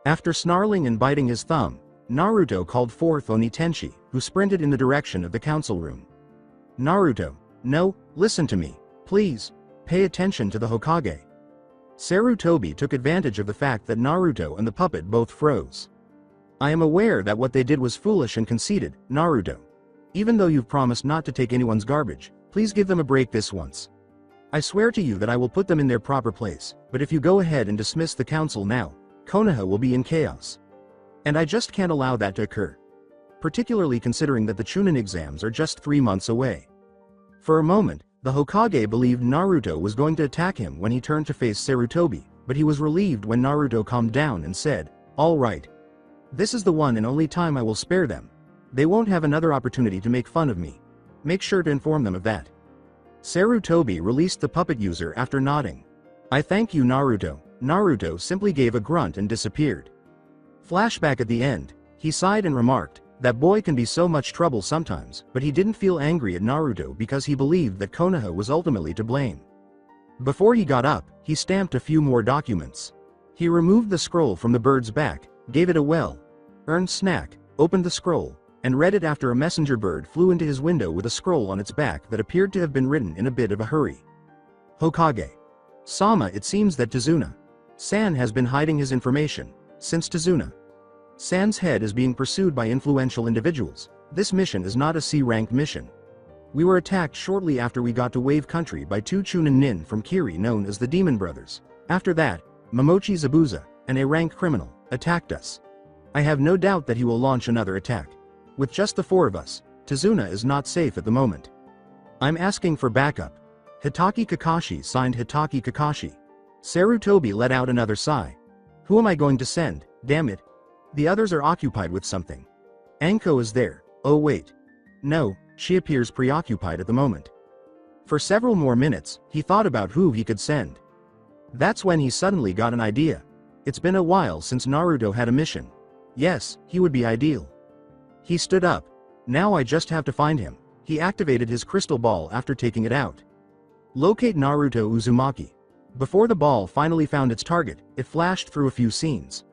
After snarling and biting his thumb, Naruto called forth Onitenshi, who sprinted in the direction of the council room. Naruto, no, listen to me, please, pay attention to the Hokage. Sarutobi took advantage of the fact that Naruto and the puppet both froze. I am aware that what they did was foolish and conceited, Naruto. Even though you've promised not to take anyone's garbage, please give them a break this once. I swear to you that I will put them in their proper place, but if you go ahead and dismiss the council now, Konoha will be in chaos. And I just can't allow that to occur. Particularly considering that the Chunin exams are just 3 months away. For a moment, the Hokage believed Naruto was going to attack him when he turned to face Sarutobi, but he was relieved when Naruto calmed down and said, all right. This is the one and only time I will spare them. They won't have another opportunity to make fun of me. Make sure to inform them of that. Sarutobi released the puppet user after nodding. I thank you, Naruto. Naruto simply gave a grunt and disappeared. Flashback at the end, he sighed and remarked, that boy can be so much trouble sometimes, but he didn't feel angry at Naruto because he believed that Konoha was ultimately to blame. Before he got up, he stamped a few more documents. He removed the scroll from the bird's back, gave it a well-earned snack, opened the scroll, and read it after a messenger bird flew into his window with a scroll on its back that appeared to have been written in a bit of a hurry. Hokage. Sama, it seems that Tazuna-san has been hiding his information. Since Tazuna-san's head is being pursued by influential individuals, this mission is not a C-rank mission. We were attacked shortly after we got to Wave Country by 2 Chunin nin from Kiri known as the Demon Brothers. After that, Momochi Zabuza, an A-rank criminal, attacked us. I have no doubt that he will launch another attack. With just the 4 of us, Tazuna is not safe at the moment. I'm asking for backup. Hitaki Kakashi signed Hitaki Kakashi. Sarutobi let out another sigh. Who am I going to send, damn it? The others are occupied with something. Anko is there. Oh wait. No, she appears preoccupied at the moment. For several more minutes, he thought about who he could send. That's when he suddenly got an idea. It's been a while since Naruto had a mission. Yes, he would be ideal. He stood up. Now I just have to find him. He activated his crystal ball after taking it out. Locate Naruto Uzumaki. Before the ball finally found its target, it flashed through a few scenes.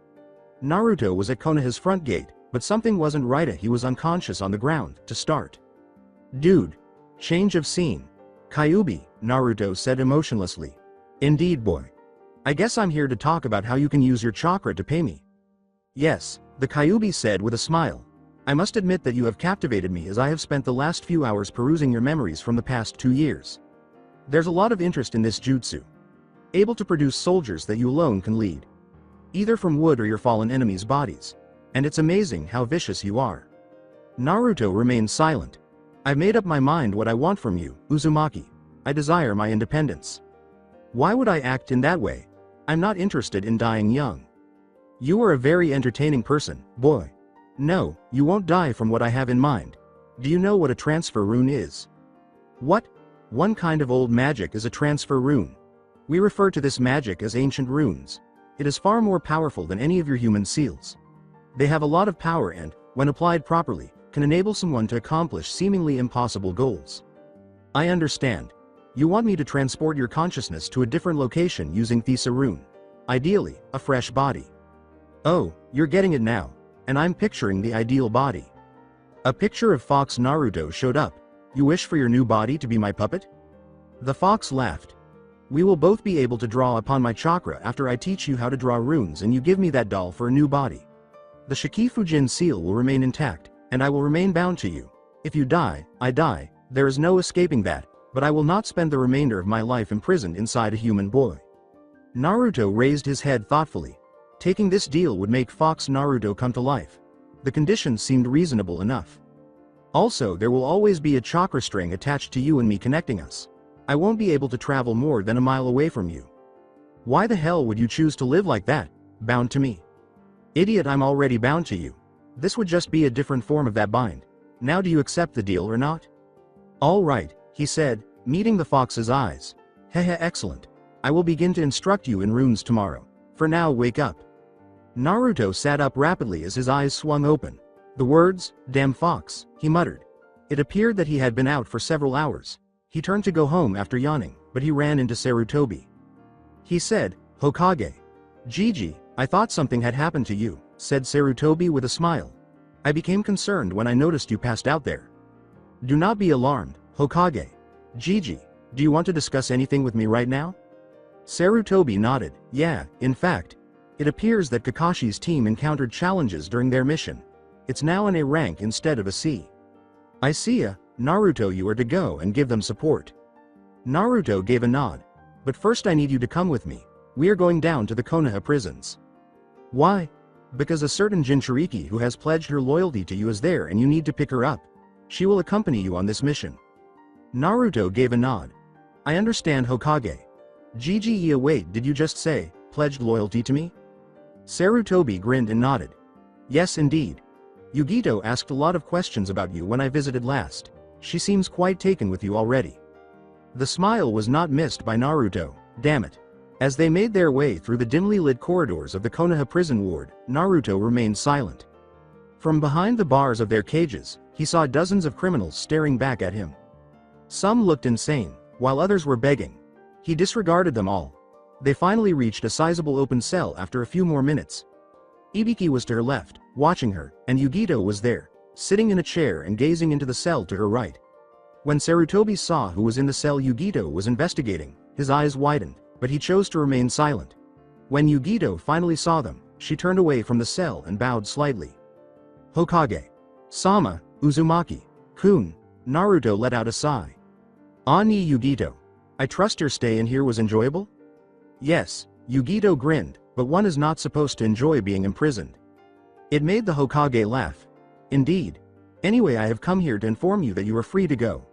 Naruto was at Konoha's front gate, but something wasn't right. He was unconscious on the ground, to start. Dude. Change of scene. Kyuubi, Naruto said emotionlessly. Indeed boy. I guess I'm here to talk about how you can use your chakra to pay me. Yes, the Kyuubi said with a smile. I must admit that you have captivated me as I have spent the last few hours perusing your memories from the past 2 years. There's a lot of interest in this jutsu. Able to produce soldiers that you alone can lead. Either from wood or your fallen enemies' bodies. And it's amazing how vicious you are. Naruto remained silent. I've made up my mind what I want from you, Uzumaki. I desire my independence. Why would I act in that way? I'm not interested in dying young. You are a very entertaining person, boy. No, you won't die from what I have in mind. Do you know what a transfer rune is? What? One kind of old magic is a transfer rune. We refer to this magic as ancient runes. It is far more powerful than any of your human seals. They have a lot of power and, when applied properly, can enable someone to accomplish seemingly impossible goals. I understand. You want me to transport your consciousness to a different location using Thesa rune. Ideally, a fresh body. Oh, you're getting it now. And I'm picturing the ideal body. A picture of Fox Naruto showed up. You wish for your new body to be my puppet? The fox laughed. We will both be able to draw upon my chakra after I teach you how to draw runes and you give me that doll for a new body. The Shikifujin seal will remain intact, and I will remain bound to you. If you die, I die, there is no escaping that, but I will not spend the remainder of my life imprisoned inside a human boy. Naruto raised his head thoughtfully. Taking this deal would make Fox Naruto come to life. The conditions seemed reasonable enough. Also, there will always be a chakra string attached to you and me connecting us. I won't be able to travel more than a mile away from you. Why the hell would you choose to live like that, bound to me? Idiot, I'm already bound to you. This would just be a different form of that bind. Now do you accept the deal or not? All right, he said, meeting the fox's eyes. Hehe, excellent. I will begin to instruct you in runes tomorrow. For now, wake up. Naruto sat up rapidly as his eyes swung open. The words, damn fox, he muttered. It appeared that he had been out for several hours. He turned to go home after yawning, but he ran into Sarutobi. He said, Hokage. Gigi, I thought something had happened to you, said Sarutobi with a smile. I became concerned when I noticed you passed out there. Do not be alarmed, Hokage. Gigi, do you want to discuss anything with me right now? Sarutobi nodded. Yeah, in fact. It appears that Kakashi's team encountered challenges during their mission. It's now in a rank instead of a C. I see ya, Naruto, you are to go and give them support. Naruto gave a nod. But first I need you to come with me. We are going down to the Konoha prisons. Why? Because a certain Jinchuriki who has pledged her loyalty to you is there and you need to pick her up. She will accompany you on this mission. Naruto gave a nod. I understand, Hokage. Gigi, wait, did you just say, pledged loyalty to me? Sarutobi grinned and nodded. Yes indeed. Yugito asked a lot of questions about you when I visited last. She seems quite taken with you already. The smile was not missed by Naruto, damn it. As they made their way through the dimly lit corridors of the Konoha prison ward, Naruto remained silent. From behind the bars of their cages, he saw dozens of criminals staring back at him. Some looked insane, while others were begging. He disregarded them all. They finally reached a sizable open cell after a few more minutes. Ibiki was to her left, watching her, and Yugito was there, sitting in a chair and gazing into the cell to her right. When Sarutobi saw who was in the cell Yugito was investigating, his eyes widened, but he chose to remain silent. When Yugito finally saw them, she turned away from the cell and bowed slightly. Hokage. Sama, Uzumaki. Kun. Naruto let out a sigh. Ani Yugito. I trust your stay in here was enjoyable? Yes, Yugito grinned, but one is not supposed to enjoy being imprisoned. It made the Hokage laugh. Indeed. Anyway, I have come here to inform you that you are free to go.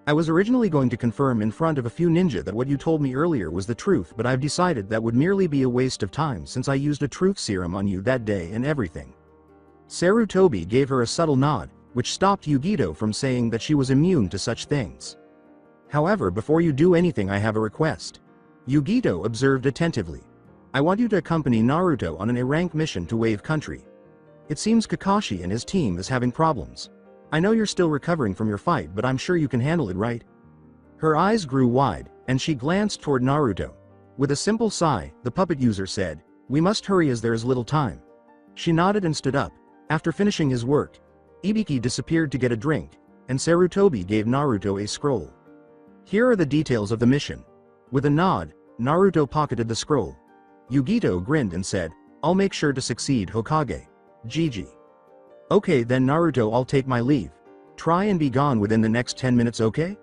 I was originally going to confirm in front of a few ninja that what you told me earlier was the truth, but I've decided that would merely be a waste of time since I used a truth serum on you that day and everything. Sarutobi gave her a subtle nod, which stopped Yugito from saying that she was immune to such things. However, before you do anything, I have a request. Yugito observed attentively. I want you to accompany Naruto on an A-rank mission to Wave Country. It seems Kakashi and his team is having problems. I know you're still recovering from your fight, but I'm sure you can handle it, right? Her eyes grew wide, and she glanced toward Naruto. With a simple sigh, the puppet user said, "We must hurry as there is little time." She nodded and stood up. After finishing his work, Ibiki disappeared to get a drink, and Sarutobi gave Naruto a scroll. Here are the details of the mission. With a nod, Naruto pocketed the scroll. Yugito grinned and said, "I'll make sure to succeed, Hokage. Gigi." "Okay then Naruto, I'll take my leave. Try and be gone within the next 10 minutes, okay?"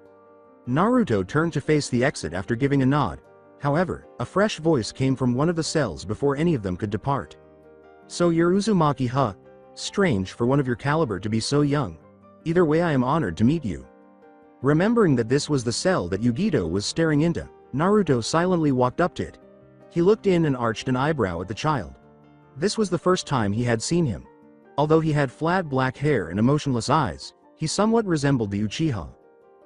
Naruto turned to face the exit after giving a nod. However, a fresh voice came from one of the cells before any of them could depart. "So you're Uzumaki, huh? Strange for one of your caliber to be so young. Either way, I am honored to meet you." Remembering that this was the cell that Yugito was staring into, Naruto silently walked up to it. He looked in and arched an eyebrow at the child. This was the first time he had seen him. Although he had flat black hair and emotionless eyes, he somewhat resembled the Uchiha.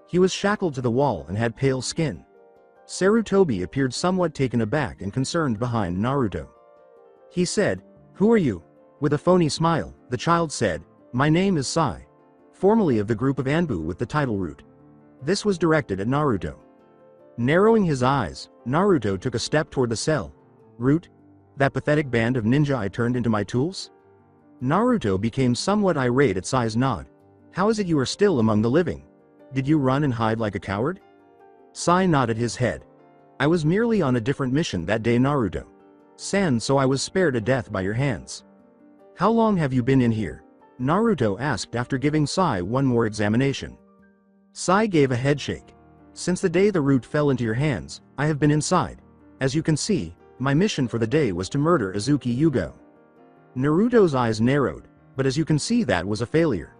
He was shackled to the wall and had pale skin. Sarutobi appeared somewhat taken aback and concerned behind Naruto. He said, "Who are you?" With a phony smile, the child said, "My name is Sai. Formerly of the group of Anbu with the title Root." This was directed at Naruto. Narrowing his eyes, Naruto took a step toward the cell. "Root? That pathetic band of ninja I turned into my tools?" Naruto became somewhat irate at Sai's nod. "How is it you are still among the living? Did you run and hide like a coward?" Sai nodded his head. "I was merely on a different mission that day, Naruto-san, so I was spared a death by your hands." "How long have you been in here?" Naruto asked after giving Sai one more examination. Sai gave a headshake. "Since the day the root fell into your hands, I have been inside. As you can see, my mission for the day was to murder Izuki Yugo." Naruto's eyes narrowed, but as you can see, that was a failure.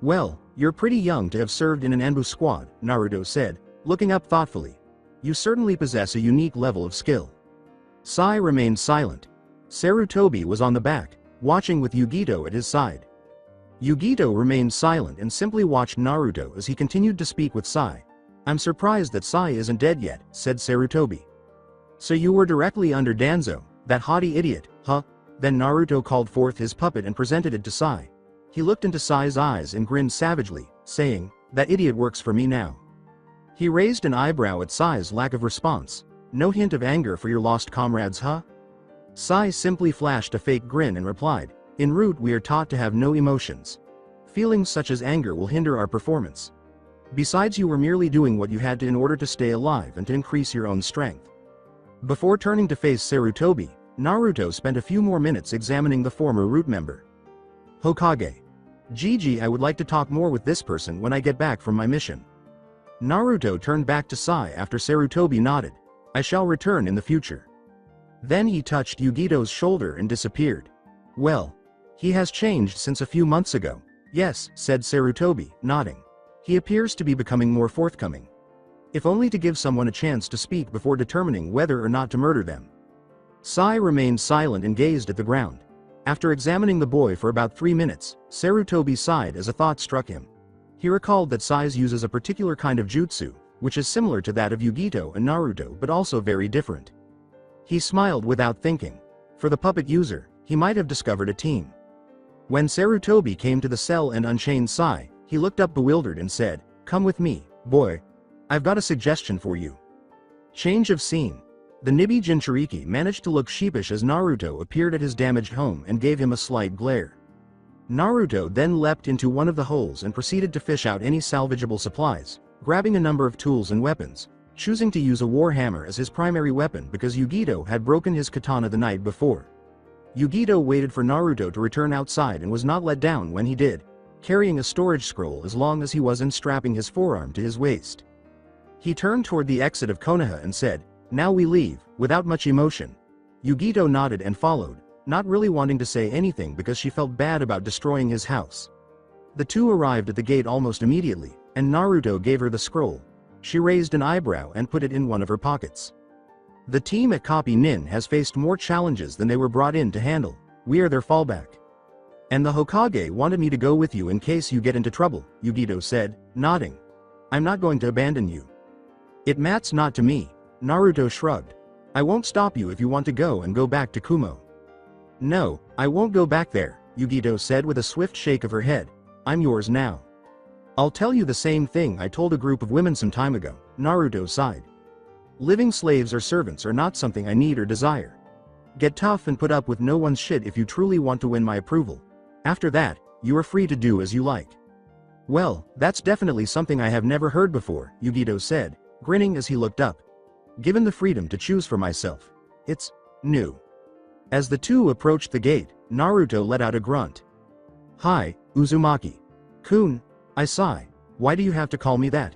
"Well, you're pretty young to have served in an Anbu squad," Naruto said, looking up thoughtfully. "You certainly possess a unique level of skill." Sai remained silent. Sarutobi was on the back, watching with Yugito at his side. Yugito remained silent and simply watched Naruto as he continued to speak with Sai. "I'm surprised that Sai isn't dead yet," said Sarutobi. "So you were directly under Danzo, that haughty idiot, huh?" Then Naruto called forth his puppet and presented it to Sai. He looked into Sai's eyes and grinned savagely, saying, "That idiot works for me now." He raised an eyebrow at Sai's lack of response. "No hint of anger for your lost comrades, huh?" Sai simply flashed a fake grin and replied, "In Root we are taught to have no emotions. Feelings such as anger will hinder our performance. Besides, you were merely doing what you had to in order to stay alive and to increase your own strength." Before turning to face Sarutobi, Naruto spent a few more minutes examining the former Root member. "Hokage. Gigi, I would like to talk more with this person when I get back from my mission." Naruto turned back to Sai after Sarutobi nodded. "I shall return in the future." Then he touched Yugito's shoulder and disappeared. "Well, he has changed since a few months ago." "Yes," said Sarutobi, nodding. "He appears to be becoming more forthcoming. If only to give someone a chance to speak before determining whether or not to murder them." Sai remained silent and gazed at the ground. After examining the boy for about 3 minutes, Sarutobi sighed as a thought struck him. He recalled that Sai uses a particular kind of jutsu, which is similar to that of Yugito and Naruto but also very different. He smiled without thinking. For the puppet user, he might have discovered a team. When Sarutobi came to the cell and unchained Sai, he looked up bewildered and said, "Come with me, boy. I've got a suggestion for you." Change of scene. The Nibi Jinchuriki managed to look sheepish as Naruto appeared at his damaged home and gave him a slight glare. Naruto then leapt into one of the holes and proceeded to fish out any salvageable supplies, grabbing a number of tools and weapons, choosing to use a war hammer as his primary weapon because Yugito had broken his katana the night before. Yugito waited for Naruto to return outside and was not let down when he did, carrying a storage scroll as long as he was unstrapping his forearm to his waist. He turned toward the exit of Konoha and said, Now we leave, without much emotion. Yugito nodded and followed, not really wanting to say anything because she felt bad about destroying his house. The two arrived at the gate almost immediately, and Naruto gave her the scroll. She raised an eyebrow and put it in one of her pockets. The team at Copy Nin has faced more challenges than they were brought in to handle. We are their fallback. And the Hokage wanted me to go with you in case you get into trouble, Yugito said, nodding. I'm not going to abandon you. It matters not to me, Naruto shrugged. I won't stop you if you want to go and go back to Kumo. No, I won't go back there, Yugito said with a swift shake of her head. I'm yours now. I'll tell you the same thing I told a group of women some time ago, Naruto sighed. Living slaves or servants are not something I need or desire. Get tough and put up with no one's shit if you truly want to win my approval. After that, you are free to do as you like. Well, that's definitely something I have never heard before, Yugito said, grinning as he looked up. Given the freedom to choose for myself. It's new. As the two approached the gate, Naruto let out a grunt. Hi, Uzumaki-kun, I sigh. Why do you have to call me that?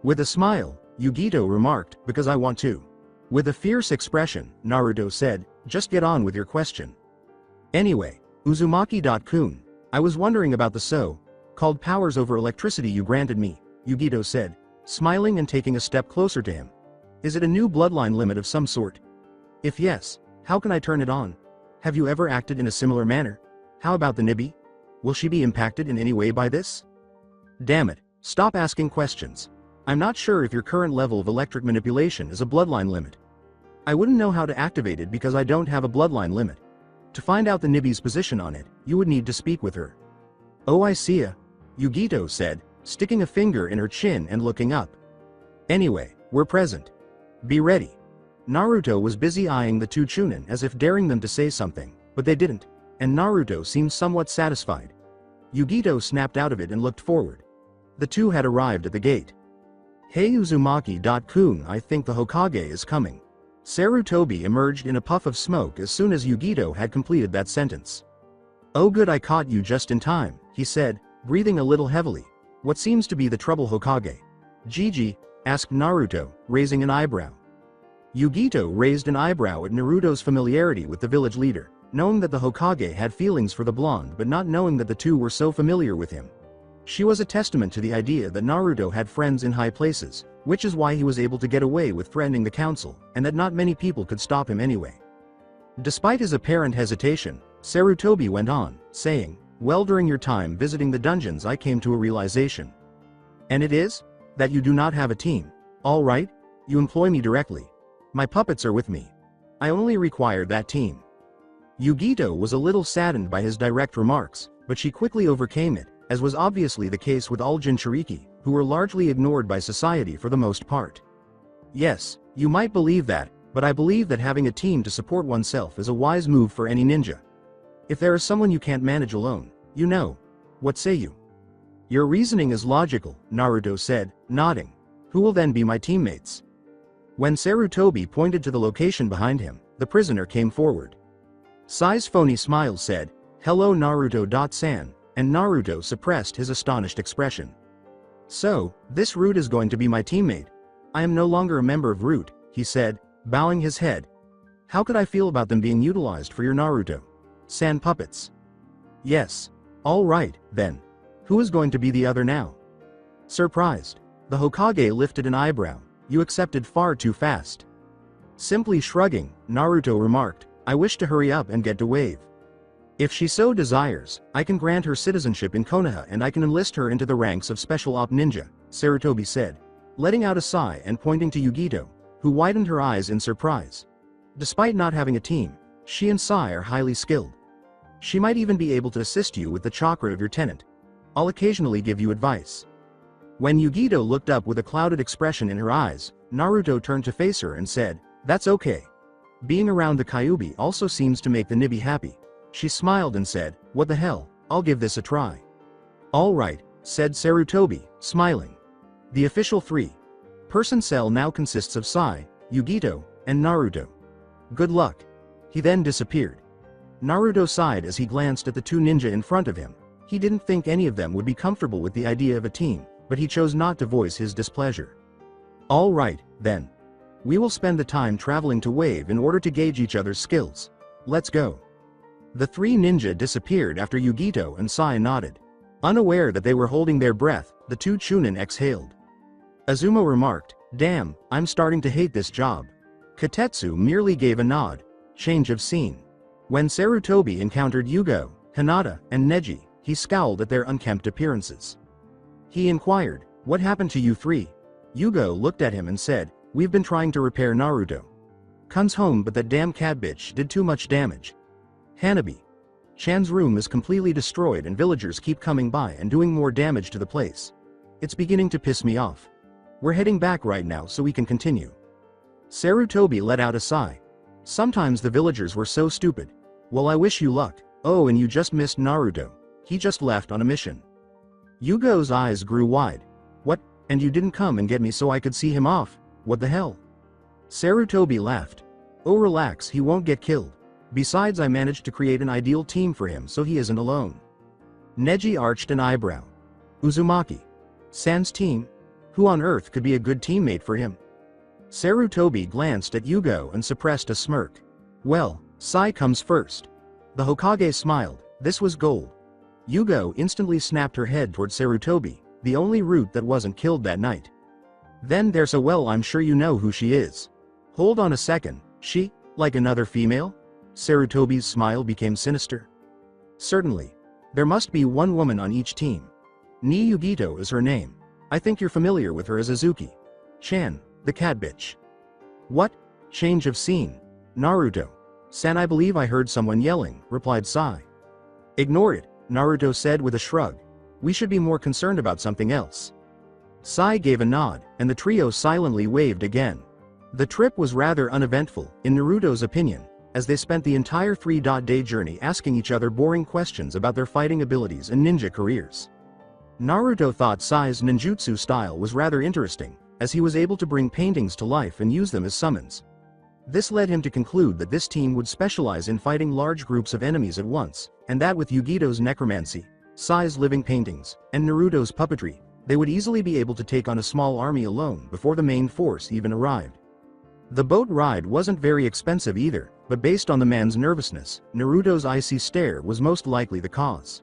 With a smile, Yugito remarked, because I want to. With a fierce expression, Naruto said, just get on with your question. Anyway, Uzumaki-kun, I was wondering about the so-called powers over electricity you granted me, Yugito said, smiling and taking a step closer to him. Is it a new bloodline limit of some sort? If yes, how can I turn it on? Have you ever acted in a similar manner? How about the Nibi? Will she be impacted in any way by this? Damn it, stop asking questions. I'm not sure if your current level of electric manipulation is a bloodline limit. I wouldn't know how to activate it because I don't have a bloodline limit. To find out the Nibi's position on it, you would need to speak with her. Oh, I see ya, Yugito said, sticking a finger in her chin and looking up. Anyway, we're present. Be ready. Naruto was busy eyeing the two Chunin as if daring them to say something, but they didn't, and Naruto seemed somewhat satisfied. Yugito snapped out of it and looked forward. The two had arrived at the gate. Hey Uzumaki-kun, I think the Hokage is coming. Sarutobi emerged in a puff of smoke as soon as Yugito had completed that sentence. Oh good, I caught you just in time, he said, breathing a little heavily. What seems to be the trouble, Hokage? Gigi? Asked Naruto, raising an eyebrow. Yugito raised an eyebrow at Naruto's familiarity with the village leader, knowing that the Hokage had feelings for the blonde but not knowing that the two were so familiar with him. She was a testament to the idea that Naruto had friends in high places, which is why he was able to get away with threatening the council, and that not many people could stop him anyway. Despite his apparent hesitation, Sarutobi went on, saying, well, during your time visiting the dungeons I came to a realization. And it is? That you do not have a team. All right, you employ me directly. My puppets are with me. I only require that team. Yugito was a little saddened by his direct remarks, but she quickly overcame it, as was obviously the case with all Jinchuriki, who were largely ignored by society for the most part. Yes, you might believe that, but I believe that having a team to support oneself is a wise move for any ninja. If there is someone you can't manage alone, you know. What say you? Your reasoning is logical, Naruto said, nodding. Who will then be my teammates? When Sarutobi pointed to the location behind him, the prisoner came forward. Sai's phony smile said, hello Naruto-san, and Naruto suppressed his astonished expression. So, this Root is going to be my teammate. I am no longer a member of Root, he said, bowing his head. How could I feel about them being utilized for your Naruto-san puppets? Yes. All right, then. Who is going to be the other now? Surprised. The Hokage lifted an eyebrow. You accepted far too fast. Simply shrugging, Naruto remarked, I wish to hurry up and get to Wave. If she so desires, I can grant her citizenship in Konoha and I can enlist her into the ranks of Special Op Ninja, Sarutobi said, letting out a sigh and pointing to Yugito, who widened her eyes in surprise. Despite not having a team, she and Sai are highly skilled. She might even be able to assist you with the chakra of your tenant. I'll occasionally give you advice. When Yugito looked up with a clouded expression in her eyes, Naruto turned to face her and said, that's okay. Being around the Kyuubi also seems to make the Nibi happy. She smiled and said, what the hell, I'll give this a try. All right, said Sarutobi, smiling. The official three-person cell now consists of Sai, Yugito, and Naruto. Good luck. He then disappeared. Naruto sighed as he glanced at the two ninja in front of him. He didn't think any of them would be comfortable with the idea of a team, but he chose not to voice his displeasure. All right, then. We will spend the time traveling to Wave in order to gauge each other's skills. Let's go. The three ninja disappeared after Yugito and Sai nodded. Unaware that they were holding their breath, the two Chunin exhaled. Azuma remarked, "Damn, I'm starting to hate this job." Katetsu merely gave a nod. Change of scene. When Sarutobi encountered Yugo, Hinata, and Neji, he scowled at their unkempt appearances. He inquired, "What happened to you three?" Yugo looked at him and said, "We've been trying to repair Naruto. Comes home but that damn cat bitch did too much damage. Hanabi. Chan's room is completely destroyed and villagers keep coming by and doing more damage to the place. It's beginning to piss me off. We're heading back right now so we can continue." Sarutobi let out a sigh. "Sometimes the villagers were so stupid. Well, I wish you luck. Oh, and you just missed Naruto. He just left on a mission." Yugo's eyes grew wide. "What? And you didn't come and get me so I could see him off? What the hell?" Sarutobi laughed. "Oh, relax, he won't get killed. Besides, I managed to create an ideal team for him so he isn't alone." Neji arched an eyebrow. "Uzumaki. San's team? Who on earth could be a good teammate for him?" Sarutobi glanced at Yugo and suppressed a smirk. "Well, Sai comes first." The Hokage smiled. This was gold. Yugo instantly snapped her head toward Sarutobi, the only root that wasn't killed that night. "Then there's a well, I'm sure you know who she is." "Hold on a second, she, like another female?" Sarutobi's smile became sinister. "Certainly. There must be one woman on each team. Ni Yugito is her name. I think you're familiar with her as Azuki. Chan, the cat bitch." "What? Change of scene. Naruto. San, I believe I heard someone yelling," replied Sai. "Ignore it," Naruto said with a shrug. "We should be more concerned about something else." Sai gave a nod, and the trio silently waved again. The trip was rather uneventful, in Naruto's opinion, as they spent the entire 3-day journey asking each other boring questions about their fighting abilities and ninja careers. Naruto thought Sai's ninjutsu style was rather interesting, as he was able to bring paintings to life and use them as summons. This led him to conclude that this team would specialize in fighting large groups of enemies at once, and that with Yugito's necromancy, Sai's living paintings, and Naruto's puppetry, they would easily be able to take on a small army alone before the main force even arrived. The boat ride wasn't very expensive either, but based on the man's nervousness, Naruto's icy stare was most likely the cause.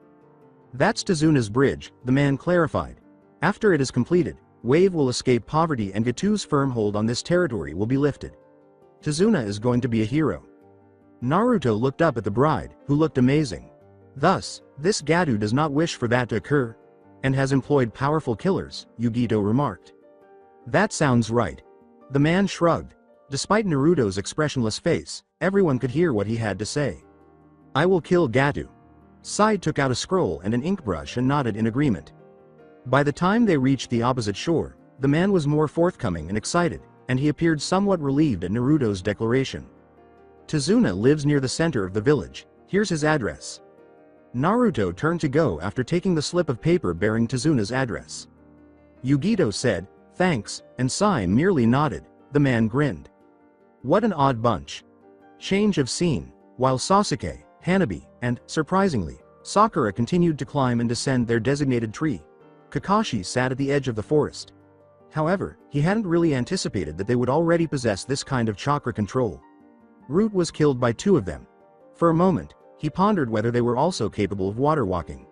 "That's Tazuna's bridge," the man clarified. "After it is completed, Wave will escape poverty and Gatu's firm hold on this territory will be lifted. Tazuna is going to be a hero." Naruto looked up at the bride, who looked amazing. "Thus, this Gatu does not wish for that to occur, and has employed powerful killers," Yugito remarked. "That sounds right." The man shrugged. Despite Naruto's expressionless face, everyone could hear what he had to say. "I will kill Gatu." Sai took out a scroll and an ink brush and nodded in agreement. By the time they reached the opposite shore, the man was more forthcoming and excited, and he appeared somewhat relieved at Naruto's declaration. "Tazuna lives near the center of the village. Here's his address." Naruto turned to go after taking the slip of paper bearing Tazuna's address. Yugito said, "Thanks," and Sai merely nodded. The man grinned. What an odd bunch. Change of scene. While Sasuke, Hanabi, and, surprisingly, Sakura continued to climb and descend their designated tree, Kakashi sat at the edge of the forest. However, he hadn't really anticipated that they would already possess this kind of chakra control. Root was killed by two of them. For a moment, he pondered whether they were also capable of water walking.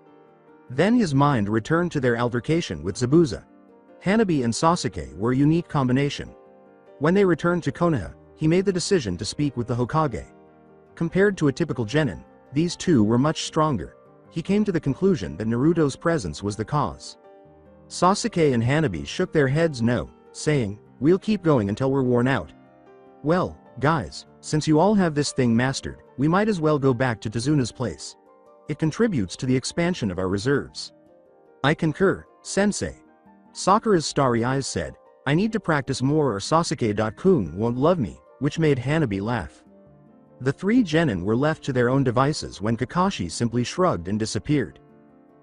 Then his mind returned to their altercation with Zabuza. Hanabi and Sasuke were a unique combination. When they returned to Konoha, he made the decision to speak with the Hokage. Compared to a typical genin, these two were much stronger. He came to the conclusion that Naruto's presence was the cause. Sasuke and Hanabi shook their heads no, saying, "We'll keep going until we're worn out." "Well, guys, since you all have this thing mastered, we might as well go back to Tazuna's place. It contributes to the expansion of our reserves." "I concur, sensei." Sakura's starry eyes said, "I need to practice more or Sasuke-kun won't love me," which made Hanabi laugh. The three genin were left to their own devices when Kakashi simply shrugged and disappeared.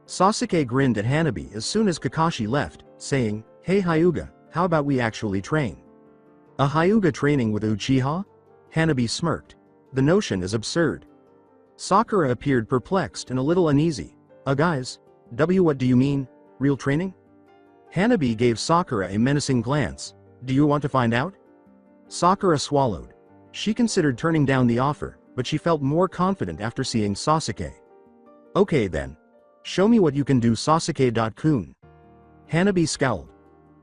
Sasuke grinned at Hanabi as soon as Kakashi left, saying, "Hey Hyuga, how about we actually train?" "A Hyuga training with Uchiha?" Hanabi smirked. "The notion is absurd." Sakura appeared perplexed and a little uneasy. Guys, what do you mean? Real training?" Hanabi gave Sakura a menacing glance. "Do you want to find out?" Sakura swallowed. She considered turning down the offer, but she felt more confident after seeing Sasuke. Okay then. Show me what you can do, Sasuke-kun. Hanabi scowled.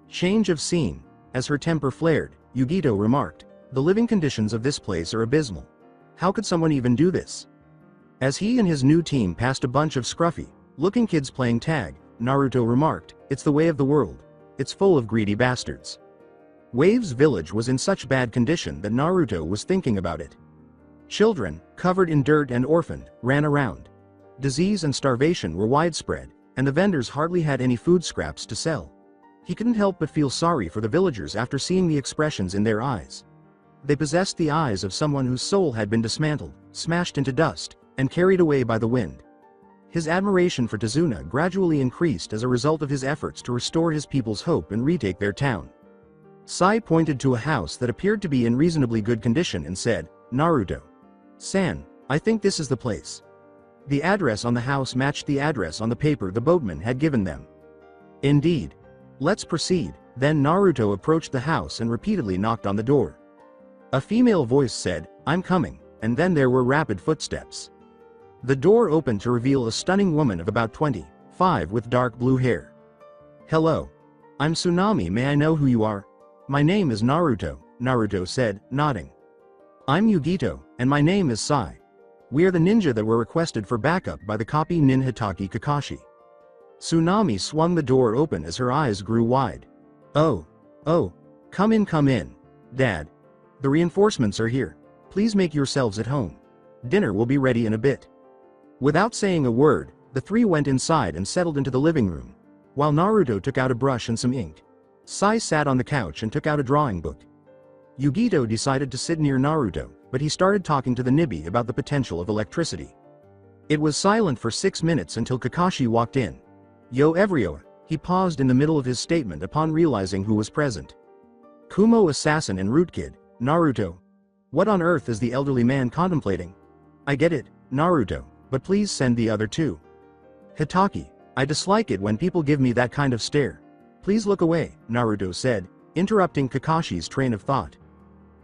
Change of scene. As her temper flared, Yugito remarked, the living conditions of this place are abysmal. How could someone even do this? As he and his new team passed a bunch of scruffy-looking kids playing tag, Naruto remarked, it's the way of the world. It's full of greedy bastards. Wave's village was in such bad condition that Naruto was thinking about it. Children, covered in dirt and orphaned, ran around. Disease and starvation were widespread, and the vendors hardly had any food scraps to sell. He couldn't help but feel sorry for the villagers after seeing the expressions in their eyes. They possessed the eyes of someone whose soul had been dismantled, smashed into dust, and carried away by the wind. His admiration for Tazuna gradually increased as a result of his efforts to restore his people's hope and retake their town. Sai pointed to a house that appeared to be in reasonably good condition and said, Naruto-san, I think this is the place. The address on the house matched the address on the paper the boatman had given them. Indeed. Let's proceed. Then Naruto approached the house and repeatedly knocked on the door. A female voice said, I'm coming, and then there were rapid footsteps. The door opened to reveal a stunning woman of about 25 with dark blue hair. Hello. I'm Tsunami, may I know who you are? My name is Naruto, Naruto said, nodding. I'm Yugito, and my name is Sai. We are the ninja that were requested for backup by the copy nin Hitaki Kakashi. Tsunami swung the door open as her eyes grew wide. Oh, come in, Dad. The reinforcements are here. Please make yourselves at home. Dinner will be ready in a bit. Without saying a word, the three went inside and settled into the living room, while Naruto took out a brush and some ink. Sai sat on the couch and took out a drawing book. Yugito decided to sit near Naruto, but he started talking to the Nibi about the potential of electricity. It was silent for 6 minutes until Kakashi walked in. Yo everyone, he paused in the middle of his statement upon realizing who was present. Kumo assassin and root kid, Naruto. What on earth is the elderly man contemplating? I get it, Naruto, but please send the other two. Hitaki, I dislike it when people give me that kind of stare. Please look away, Naruto said, interrupting Kakashi's train of thought.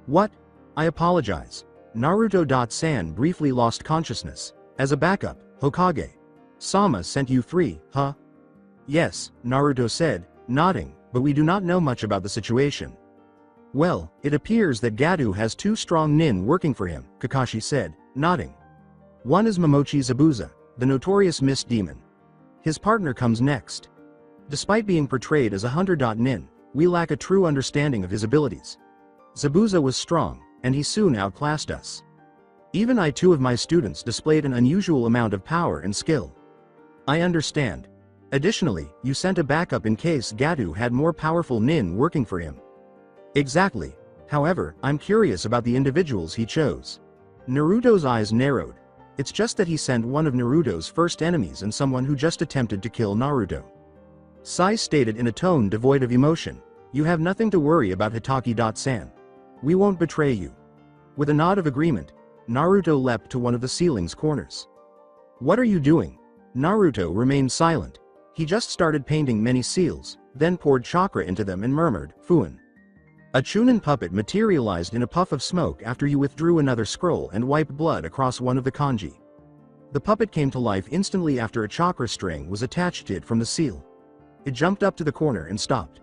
What? I apologize. Naruto-san briefly lost consciousness. As a backup, Hokage Sama sent you three, huh? Yes, Naruto said, nodding, but we do not know much about the situation. Well, it appears that Gadu has two strong nin working for him, Kakashi said, nodding. One is Momochi Zabuza, the notorious mist demon. His partner comes next. Despite being portrayed as a hunter-nin, we lack a true understanding of his abilities. Zabuza was strong, and he soon outclassed us. Even two of my students displayed an unusual amount of power and skill. I understand. Additionally, you sent a backup in case Gadu had more powerful nin working for him. Exactly. However, I'm curious about the individuals he chose. Naruto's eyes narrowed. It's just that he sent one of Naruto's first enemies and someone who just attempted to kill Naruto. Sai stated in a tone devoid of emotion, you have nothing to worry about Hitaki-san. We won't betray you. With a nod of agreement, Naruto leapt to one of the ceiling's corners. What are you doing? Naruto remained silent. He just started painting many seals, then poured chakra into them and murmured, Fuin. A Chunin puppet materialized in a puff of smoke after you withdrew another scroll and wiped blood across one of the kanji. The puppet came to life instantly after a chakra string was attached to it from the seal. It jumped up to the corner and stopped.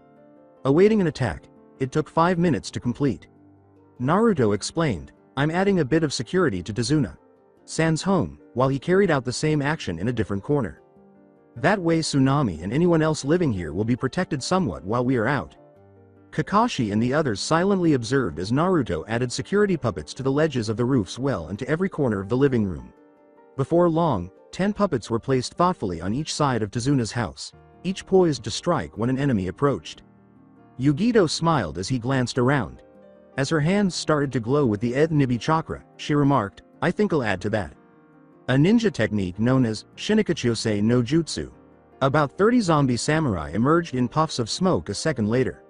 Awaiting an attack, it took 5 minutes to complete. Naruto explained, I'm adding a bit of security to Tazuna-san's home, while he carried out the same action in a different corner. That way Tsunami and anyone else living here will be protected somewhat while we are out. Kakashi and the others silently observed as Naruto added security puppets to the ledges of the roofs well and to every corner of the living room. Before long, 10 puppets were placed thoughtfully on each side of Tazuna's house, each poised to strike when an enemy approached. Yugito smiled as he glanced around. As her hands started to glow with the Ed Nibi chakra, she remarked, I think I'll add to that. A ninja technique known as Shinikakyosei no Jutsu. About 30 zombie samurai emerged in puffs of smoke a second later.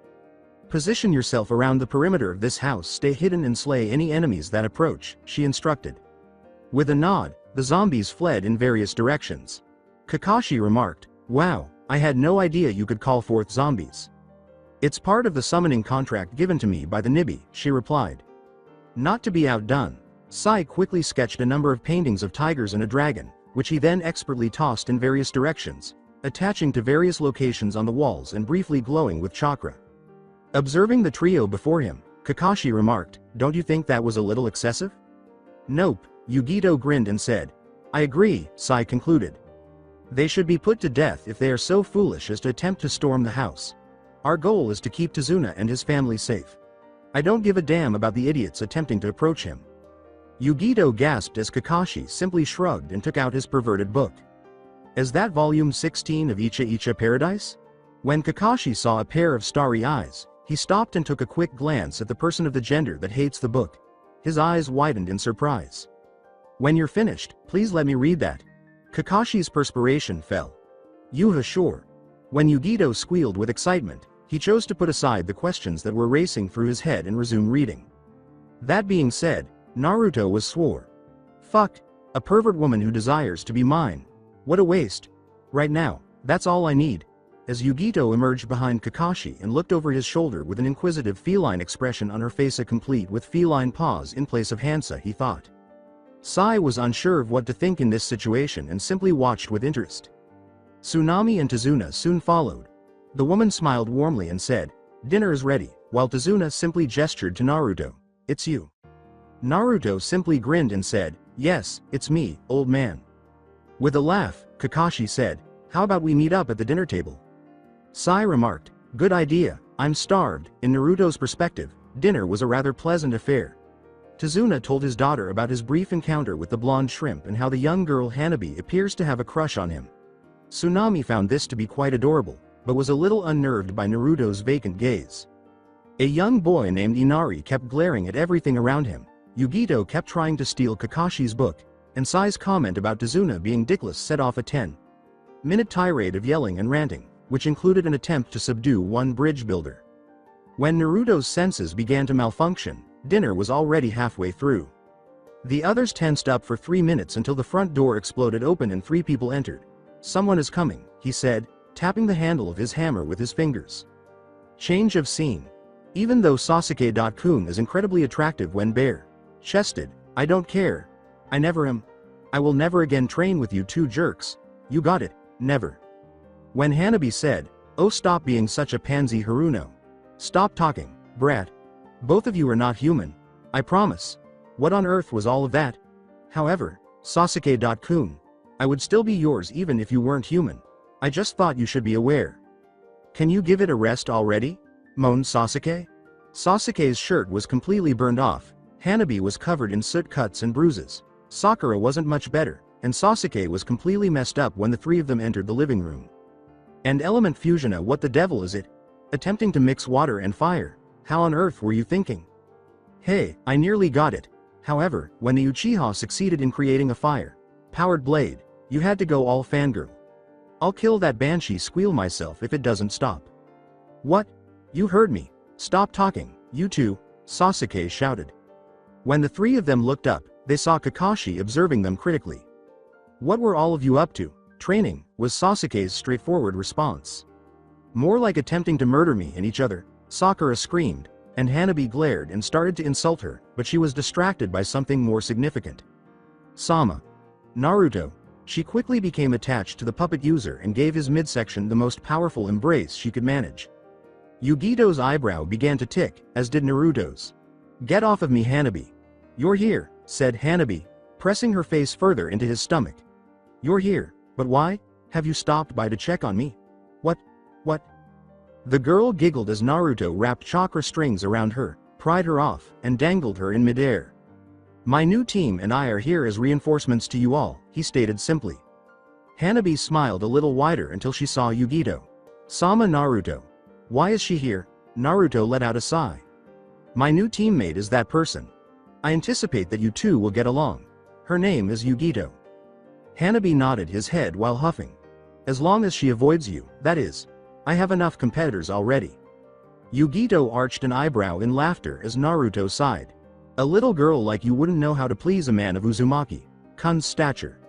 Position yourself around the perimeter of this house, stay hidden and slay any enemies that approach, she instructed. With a nod, the zombies fled in various directions. Kakashi remarked, wow, I had no idea you could call forth zombies. It's part of the summoning contract given to me by the Nibi, she replied. Not to be outdone, Sai quickly sketched a number of paintings of tigers and a dragon, which he then expertly tossed in various directions, attaching to various locations on the walls and briefly glowing with chakra. Observing the trio before him, Kakashi remarked, "Don't you think that was a little excessive?" "Nope," Yugito grinned and said. "I agree," Sai concluded. "They should be put to death if they are so foolish as to attempt to storm the house. Our goal is to keep Tazuna and his family safe. I don't give a damn about the idiots attempting to approach him." Yugito gasped as Kakashi simply shrugged and took out his perverted book. "Is that volume 16 of Icha Icha Paradise?" When Kakashi saw a pair of starry eyes, he stopped and took a quick glance at the person of the gender that hates the book. His eyes widened in surprise. "When you're finished, please let me read that." Kakashi's perspiration fell. "Yuha, sure." When Yugito squealed with excitement, he chose to put aside the questions that were racing through his head and resume reading. That being said, Naruto was swore. "Fuck, a pervert woman who desires to be mine. What a waste. Right now, that's all I need." As Yugito emerged behind Kakashi and looked over his shoulder with an inquisitive feline expression on her face, complete with feline paws in place of Hansa, he thought. Sai was unsure of what to think in this situation and simply watched with interest. Tsunami and Tazuna soon followed. The woman smiled warmly and said, "Dinner is ready," while Tazuna simply gestured to Naruto. "It's you." Naruto simply grinned and said, "Yes, it's me, old man." With a laugh, Kakashi said, "How about we meet up at the dinner table?" Sai remarked, "Good idea, I'm starved." In Naruto's perspective, dinner was a rather pleasant affair. Tazuna told his daughter about his brief encounter with the blonde shrimp and how the young girl Hanabi appears to have a crush on him. Tsunami found this to be quite adorable, but was a little unnerved by Naruto's vacant gaze. A young boy named Inari kept glaring at everything around him. Yugito kept trying to steal Kakashi's book, and Sai's comment about Tazuna being dickless set off a 10-minute tirade of yelling and ranting, which included an attempt to subdue one bridge builder. When Naruto's senses began to malfunction, dinner was already halfway through. The others tensed up for 3 minutes until the front door exploded open and 3 people entered. "Someone is coming," he said, tapping the handle of his hammer with his fingers. Change of scene. Even though Sasuke-kun is incredibly attractive when bare-chested, I don't care. I never am. I will never again train with you two jerks. You got it, never. When Hanabi said, "Oh, stop being such a pansy, Haruno. Stop talking, brat. Both of you are not human. I promise." What on earth was all of that? However, Sasuke-kun, I would still be yours even if you weren't human. I just thought you should be aware. "Can you give it a rest already?" moaned Sasuke. Sasuke's shirt was completely burned off, Hanabi was covered in soot cuts and bruises, Sakura wasn't much better, and Sasuke was completely messed up when the 3 of them entered the living room. And element fusiona, what the devil is it? Attempting to mix water and fire? How on earth were you thinking? Hey, I nearly got it. However, when the Uchiha succeeded in creating a fire-powered blade, you had to go all fangirl. I'll kill that banshee squeal myself if it doesn't stop. What? You heard me. Stop talking, you two, Sasuke shouted. When the 3 of them looked up, they saw Kakashi observing them critically. "What were all of you up to?" "Training," was Sasuke's straightforward response. "More like attempting to murder me and each other," Sakura screamed, and Hanabi glared and started to insult her, but she was distracted by something more significant. Sama. Naruto. She quickly became attached to the puppet user and gave his midsection the most powerful embrace she could manage. Yugito's eyebrow began to tick, as did Naruto's. "Get off of me, Hanabi." "You're here," said Hanabi, pressing her face further into his stomach. "You're here, but why? Have you stopped by to check on me?" What? The girl giggled as Naruto wrapped chakra strings around her, pried her off, and dangled her in midair. "My new team and I are here as reinforcements to you all," he stated simply. Hanabi smiled a little wider until she saw Yugito. "Sama Naruto. Why is she here?" Naruto let out a sigh. "My new teammate is that person. I anticipate that you two will get along. Her name is Yugito." Hanabi nodded his head while huffing. "As long as she avoids you, that is. I have enough competitors already." Yugito arched an eyebrow in laughter as Naruto sighed. "A little girl like you wouldn't know how to please a man of Uzumaki-kun's stature."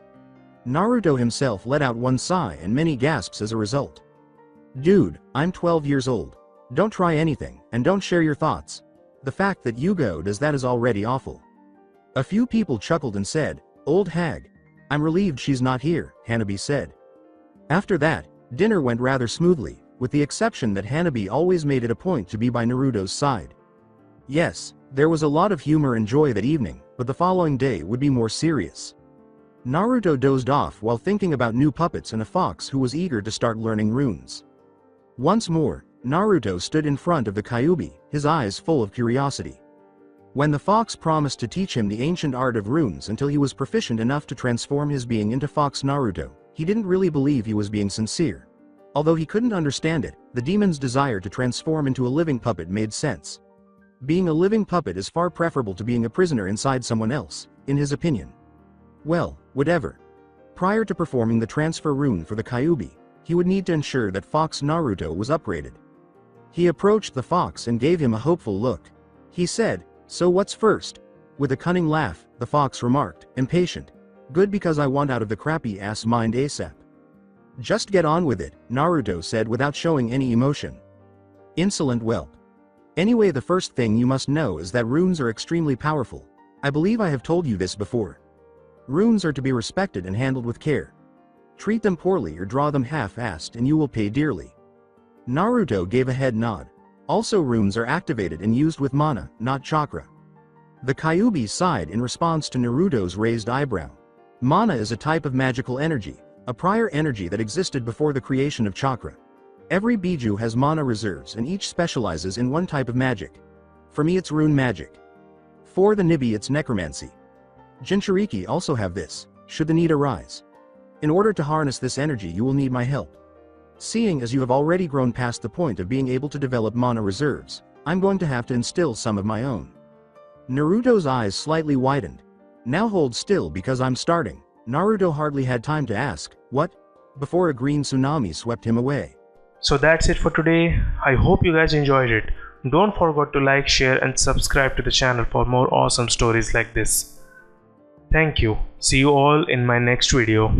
Naruto himself let out one sigh and many gasps as a result. "Dude, I'm 12 years old. Don't try anything, and don't share your thoughts. The fact that Yugo does that is already awful. A few people chuckled and said, "Old hag. I'm relieved she's not here," Hanabi said. After that, dinner went rather smoothly, with the exception that Hanabi always made it a point to be by Naruto's side. Yes, there was a lot of humor and joy that evening, but the following day would be more serious. Naruto dozed off while thinking about new puppets and a fox who was eager to start learning runes. Once more, Naruto stood in front of the Kyuubi, his eyes full of curiosity. When the fox promised to teach him the ancient art of runes until he was proficient enough to transform his being into Fox Naruto, he didn't really believe he was being sincere. Although he couldn't understand it, the demon's desire to transform into a living puppet made sense. Being a living puppet is far preferable to being a prisoner inside someone else, in his opinion. Well, whatever. Prior to performing the transfer rune for the Kyuubi, he would need to ensure that Fox Naruto was upgraded. He approached the fox and gave him a hopeful look. He said, "So what's first?" With a cunning laugh, the fox remarked, impatient. "Good, because I want out of the crappy ass mind ASAP." "Just get on with it," Naruto said without showing any emotion. Insolent whelp. Anyway, the first thing you must know is that runes are extremely powerful. I believe I have told you this before. Runes are to be respected and handled with care. Treat them poorly or draw them half-assed and you will pay dearly. Naruto gave a head nod. Also, runes are activated and used with mana, not chakra. The Kyuubi sighed in response to Naruto's raised eyebrow. Mana is a type of magical energy, a prior energy that existed before the creation of chakra. Every Biju has mana reserves and each specializes in one type of magic. For me it's rune magic. For the Nibi it's necromancy. Jinchuriki also have this, should the need arise. In order to harness this energy you will need my help. Seeing as you have already grown past the point of being able to develop mana reserves, I'm going to have to instill some of my own. Naruto's eyes slightly widened. Now hold still because I'm starting. Naruto hardly had time to ask, "What?" before a green tsunami swept him away. So that's it for today. I hope you guys enjoyed it. Don't forget to like, share and subscribe to the channel for more awesome stories like this. Thank you. See you all in my next video.